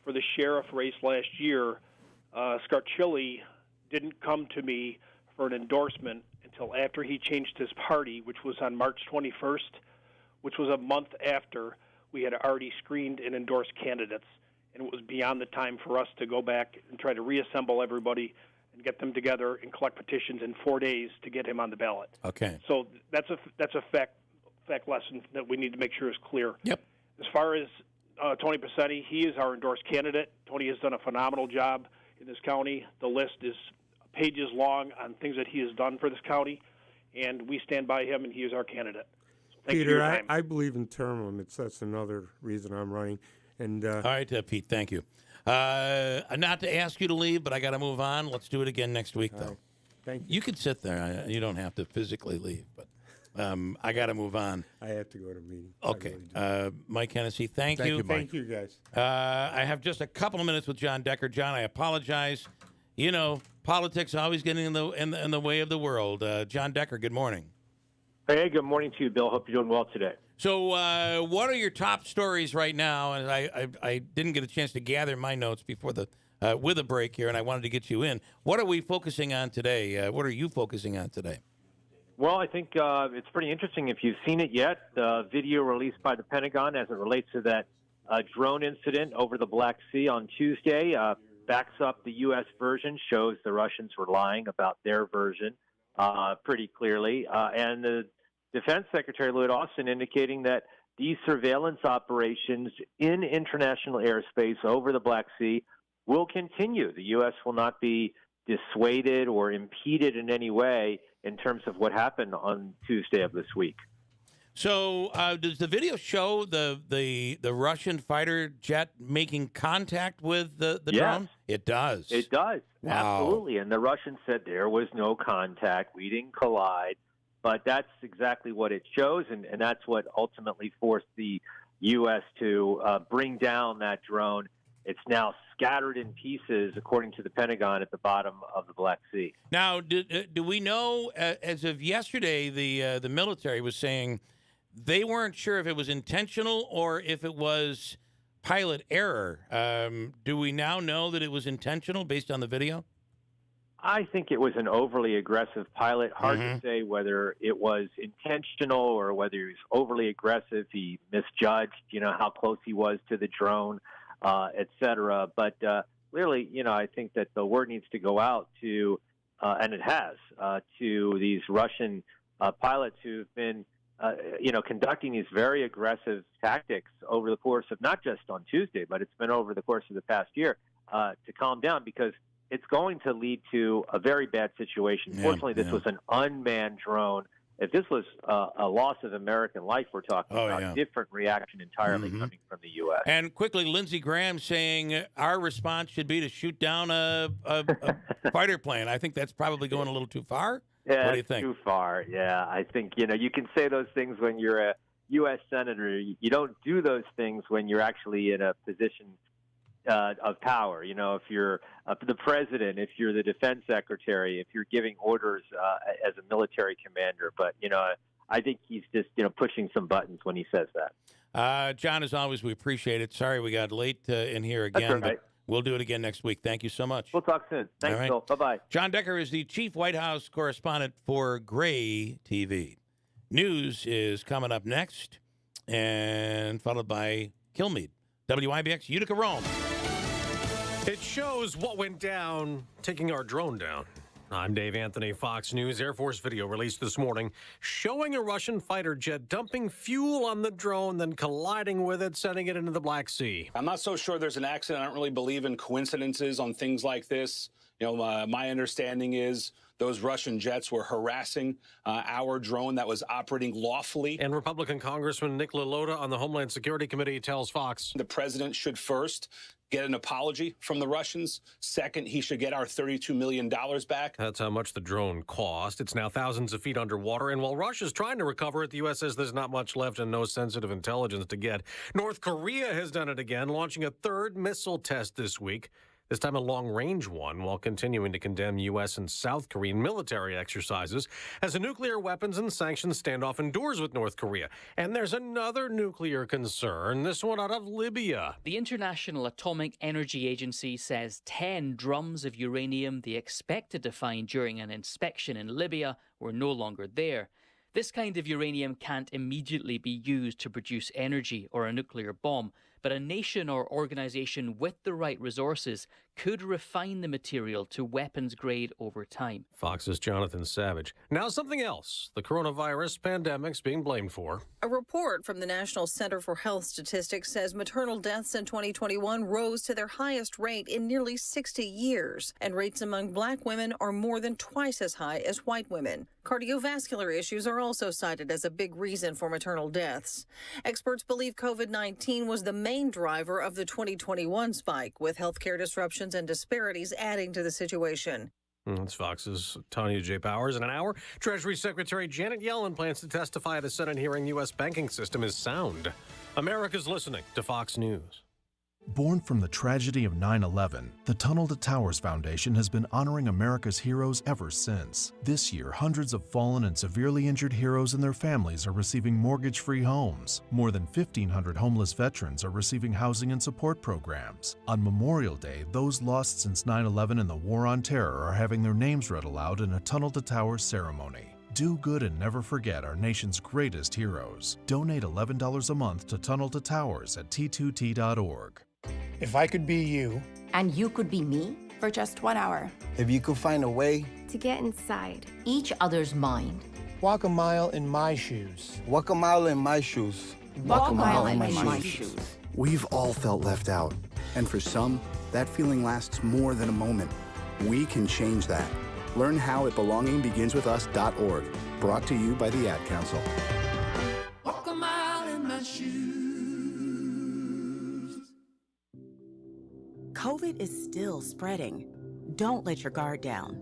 Speaker 5: For the sheriff race last year, Scarchilli didn't come to me for an endorsement until after he changed his party, which was on March 21st, which was a month after we had already screened and endorsed candidates. And it was beyond the time for us to go back and try to reassemble everybody and get them together and collect petitions in 4 days to get him on the ballot.
Speaker 9: Okay.
Speaker 5: So that's a fact lesson that we need to make sure is clear.
Speaker 9: Yep.
Speaker 5: As far as Tony Passetti, he is our endorsed candidate. Tony has done a phenomenal job in this county. The list is pages long on things that he has done for this county, and we stand by him, and he is our candidate. Thanks for
Speaker 19: Peter,
Speaker 5: your time.
Speaker 19: I believe in term limits. That's another reason I'm running. And
Speaker 9: all right, Pete, thank you. Not to ask you to leave, but I got to move on. Let's do it again next week, though.
Speaker 19: Right. Thank you.
Speaker 9: You can sit there. You don't have to physically leave, but I got to move on.
Speaker 19: I have to go to a meeting.
Speaker 9: Okay. Mike Hennessy, thank you.
Speaker 10: Mike.
Speaker 19: Thank you, guys.
Speaker 9: I have just a couple of minutes with John Decker. John, I apologize. You know, politics always getting in the way of the world. John Decker, good morning.
Speaker 3: Hey, good morning to you, Bill. Hope you're doing well today.
Speaker 9: So, what are your top stories right now? And I didn't get a chance to gather my notes before with a break here, and I wanted to get you in. What are we focusing on today? What are you focusing on today?
Speaker 3: Well, I think it's pretty interesting. If you've seen it yet, the video released by the Pentagon as it relates to that drone incident over the Black Sea on Tuesday backs up the U.S. version, shows the Russians were lying about their version pretty clearly. And the Defense Secretary Lloyd Austin indicating that these surveillance operations in international airspace over the Black Sea will continue. The U.S. will not be dissuaded or impeded in any way in terms of what happened on Tuesday of this week.
Speaker 9: So does the video show the Russian fighter jet making contact with the drone? It does.
Speaker 3: It does.
Speaker 9: Wow.
Speaker 3: Absolutely. And the Russians said there was no contact. We didn't collide. But that's exactly what it shows, and that's what ultimately forced the U.S. to bring down that drone. It's now scattered in pieces, according to the Pentagon, at the bottom of the Black Sea.
Speaker 9: Now, do we know, as of yesterday, the military was saying they weren't sure if it was intentional or if it was pilot error. Do we now know that it was intentional based on the video?
Speaker 3: I think it was an overly aggressive pilot. Hard to say whether it was intentional or whether he was overly aggressive. He misjudged, how close he was to the drone, et cetera. But clearly, I think that the word needs to go out to, and it has, to these Russian pilots who've been, conducting these very aggressive tactics over the course of not just on Tuesday, but it's been over the course of the past year to calm down, because it's going to lead to a very bad situation. Fortunately, this was an unmanned drone. If this was a loss of American life, we're talking about different reaction entirely coming from the U.S.
Speaker 9: And quickly, Lindsey Graham saying our response should be to shoot down a fighter plane. I think that's probably going a little too far.
Speaker 3: Yeah,
Speaker 9: what do you think?
Speaker 3: Too far. Yeah, I think you can say those things when you're a U.S. senator. You don't do those things when you're actually in a position of power. If you're the president, if you're the defense secretary, if you're giving orders as a military commander. But, I think he's just, pushing some buttons when he says that.
Speaker 9: John, as always, we appreciate it. Sorry we got late in here again, but we'll do it again next week. Thank you so much.
Speaker 3: We'll talk soon. Thanks, Bill. Bye-bye.
Speaker 9: John Decker is the chief White House correspondent for Gray TV. News is coming up next, and followed by Kilmeade. WIBX Utica Rome.
Speaker 20: It shows what went down taking our drone down. I'm Dave Anthony, Fox News. Air Force video released this morning showing a Russian fighter jet dumping fuel on the drone, then colliding with it, sending it into the Black Sea.
Speaker 21: I'm not so sure there's an accident. I don't really believe in coincidences on things like this. My understanding is those Russian jets were harassing our drone that was operating lawfully.
Speaker 20: And Republican Congressman Nick LaLota on the Homeland Security Committee tells Fox
Speaker 21: the president should first get an apology from the Russians. Second, he should get our $32 million back.
Speaker 20: That's how much the drone cost. It's now thousands of feet underwater. And while Russia's trying to recover it, the U.S. says there's not much left and no sensitive intelligence to get. North Korea has done it again, launching a third missile test this week. This time a long-range one, while continuing to condemn U.S. and South Korean military exercises as a nuclear weapons and sanctions standoff endures with North Korea. And there's another nuclear concern, this one out of Libya.
Speaker 22: The International Atomic Energy Agency says 10 drums of uranium they expected to find during an inspection in Libya were no longer there. This kind of uranium can't immediately be used to produce energy or a nuclear bomb, but a nation or organization with the right resources could refine the material to weapons grade over time.
Speaker 20: Fox's Jonathan Savage. Now something else the coronavirus pandemic's being blamed for.
Speaker 6: A report from the National Center for Health Statistics says maternal deaths in 2021 rose to their highest rate in nearly 60 years, and rates among black women are more than twice as high as white women. Cardiovascular issues are also cited as a big reason for maternal deaths. Experts believe COVID-19 was the main driver of the 2021 spike, with healthcare disruptions and disparities adding to the situation.
Speaker 20: That's Fox's Tonya J. Powers. In an hour, Treasury Secretary Janet Yellen plans to testify at a Senate hearing U.S. banking system is sound. America's listening to Fox News.
Speaker 7: Born from the tragedy of 9/11, the Tunnel to Towers Foundation has been honoring America's heroes ever since. This year, hundreds of fallen and severely injured heroes and their families are receiving mortgage-free homes. More than 1,500 homeless veterans are receiving housing and support programs. On Memorial Day, those lost since 9/11 and the War on Terror are having their names read aloud in a Tunnel to Towers ceremony. Do good and never forget our nation's greatest heroes. Donate $11 a month to Tunnel to Towers at T2T.org.
Speaker 11: If I could be you,
Speaker 23: and you could be me for just 1 hour.
Speaker 11: If you could find a way
Speaker 23: to get inside each other's mind.
Speaker 11: Walk a mile in my shoes. Walk a mile in my shoes.
Speaker 23: Walk a mile in my shoes.
Speaker 24: We've all felt left out. And for some, that feeling lasts more than a moment. We can change that. Learn how at belongingbeginswithus.org. Brought to you by the Ad Council.
Speaker 26: Walk a mile in my shoes.
Speaker 27: COVID is still spreading. Don't let your guard down.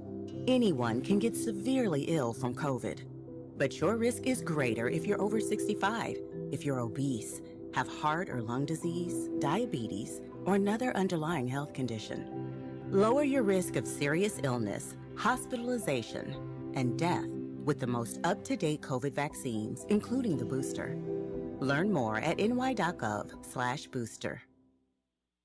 Speaker 27: Anyone can get severely ill from COVID. But your risk is greater if you're over 65, if you're obese, have heart or lung disease, diabetes, or another underlying health condition. Lower your risk of serious illness, hospitalization, and death with the most up-to-date COVID vaccines, including the booster. Learn more at ny.gov/booster.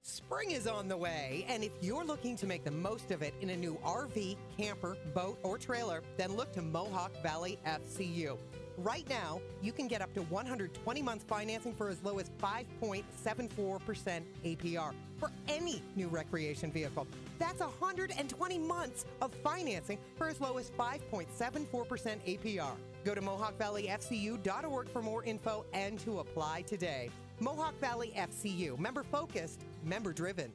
Speaker 28: Spring is on the way, and if you're looking to make the most of it in a new RV, camper, boat, or trailer, then look to Mohawk Valley FCU. Right now, you can get up to 120-month financing for as low as 5.74% APR for any new recreation vehicle. That's 120 months of financing for as low as 5.74% APR. Go to MohawkValleyFCU.org for more info and to apply today. Mohawk Valley FCU, member-focused, member-driven.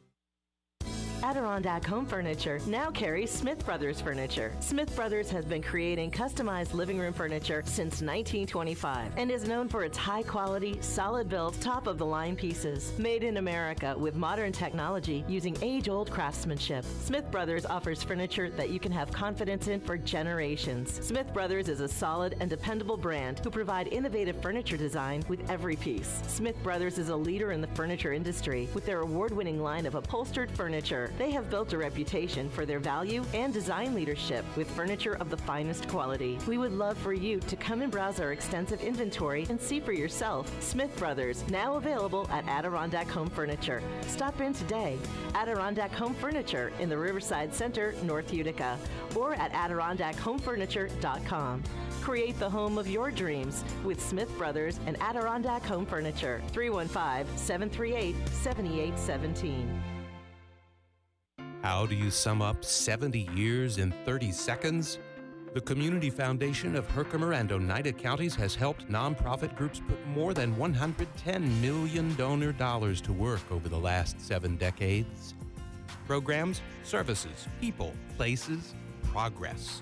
Speaker 29: Adirondack Home Furniture now carries Smith Brothers Furniture. Smith Brothers has been creating customized living room furniture since 1925 and is known for its high-quality, solid-built, top-of-the-line pieces. Made in America with modern technology using age-old craftsmanship. Smith Brothers offers furniture that you can have confidence in for generations. Smith Brothers is a solid and dependable brand who provide innovative furniture design with every piece. Smith Brothers is a leader in the furniture industry with their award-winning line of upholstered furniture. They have built a reputation for their value and design leadership with furniture of the finest quality. We would love for you to come and browse our extensive inventory and see for yourself. Smith Brothers, now available at Adirondack Home Furniture. Stop in today. Adirondack Home Furniture in the Riverside Center, North Utica, or at AdirondackHomeFurniture.com. Create the home of your dreams with Smith Brothers and Adirondack Home Furniture. 315-738-7817.
Speaker 30: How do you sum up 70 years in 30 seconds? The Community Foundation of Herkimer and Oneida counties has helped nonprofit groups put more than $110 million donor dollars to work over the last 7 decades. Programs, services, people, places, progress.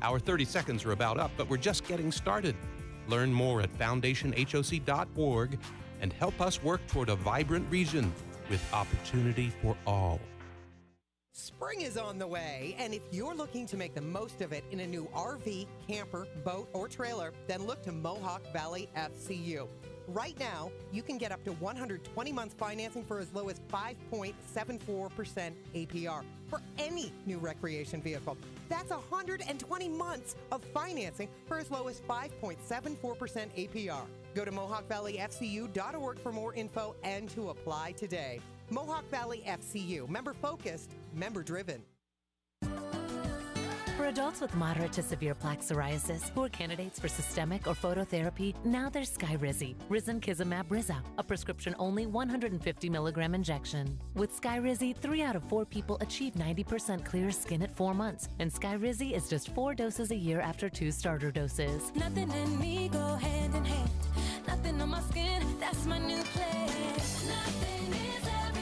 Speaker 30: Our 30 seconds are about up, but we're just getting started. Learn more at foundationhoc.org and help us work toward a vibrant region with opportunity for all.
Speaker 28: Spring is on the way, and if you're looking to make the most of it in a new RV, camper, boat, or trailer, then look to Mohawk Valley FCU. Right now, you can get up to 120-month financing for as low as 5.74% APR for any new recreation vehicle. That's 120 months of financing for as low as 5.74% APR. Go to MohawkValleyFCU.org for more info and to apply today. Mohawk Valley FCU, member-focused, member-driven.
Speaker 1: For adults with moderate to severe plaque psoriasis who are candidates for systemic or phototherapy, now there's Skyrizi, Risankizumab Riza, a prescription-only 150 milligram injection. With Skyrizi, 3 out of 4 people achieve 90% clear skin at 4 months, and Skyrizi is just 4 doses a year after 2 starter doses.
Speaker 2: Nothing in me go hand in hand. Nothing on my skin, that's my new plan. Nothing is everyday.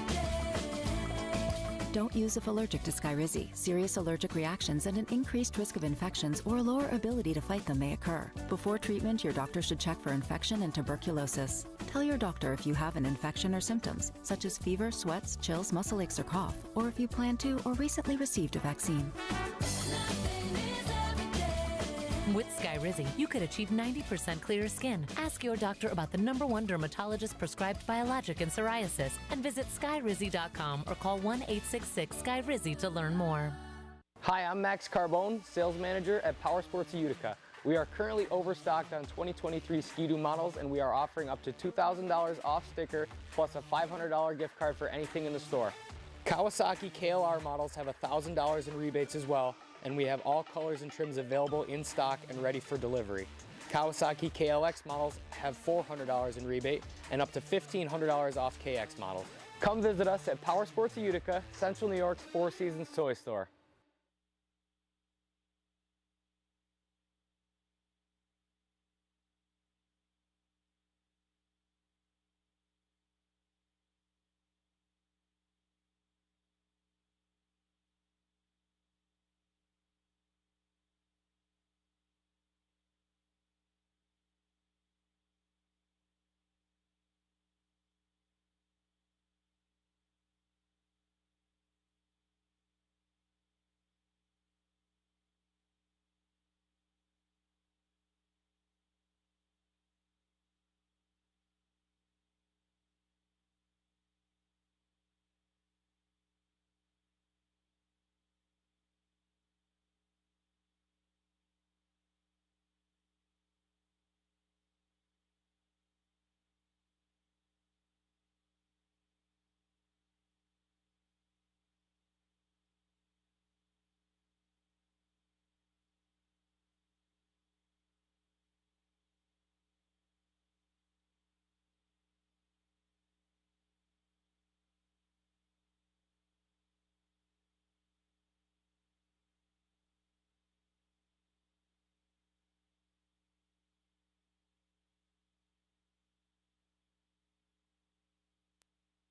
Speaker 4: Don't use if allergic to Skyrizi. Serious allergic reactions and an increased risk of infections or a lower ability to fight them may occur. Before treatment, your doctor should check for infection and tuberculosis. Tell your doctor if you have an infection or symptoms, such as fever, sweats, chills, muscle aches, or cough, or if you plan to or recently received a vaccine.
Speaker 1: With Skyrizi, you could achieve 90% clearer skin. Ask your doctor about the #1 dermatologist prescribed biologic in psoriasis and visit skyrizi.com or call 1-866-SKYRIZI to learn more.
Speaker 12: Hi, I'm Max Carbone, sales manager at Power Sports Utica. We are currently overstocked on 2023 Ski-Doo models, and we are offering up to $2,000 off sticker plus a $500 gift card for anything in the store. Kawasaki KLR models have $1,000 in rebates as well, and we have all colors and trims available in stock and ready for delivery. Kawasaki KLX models have $400 in rebate and up to $1,500 off KX models. Come visit us at Power Sports Utica, Central New York's Four Seasons Toy Store.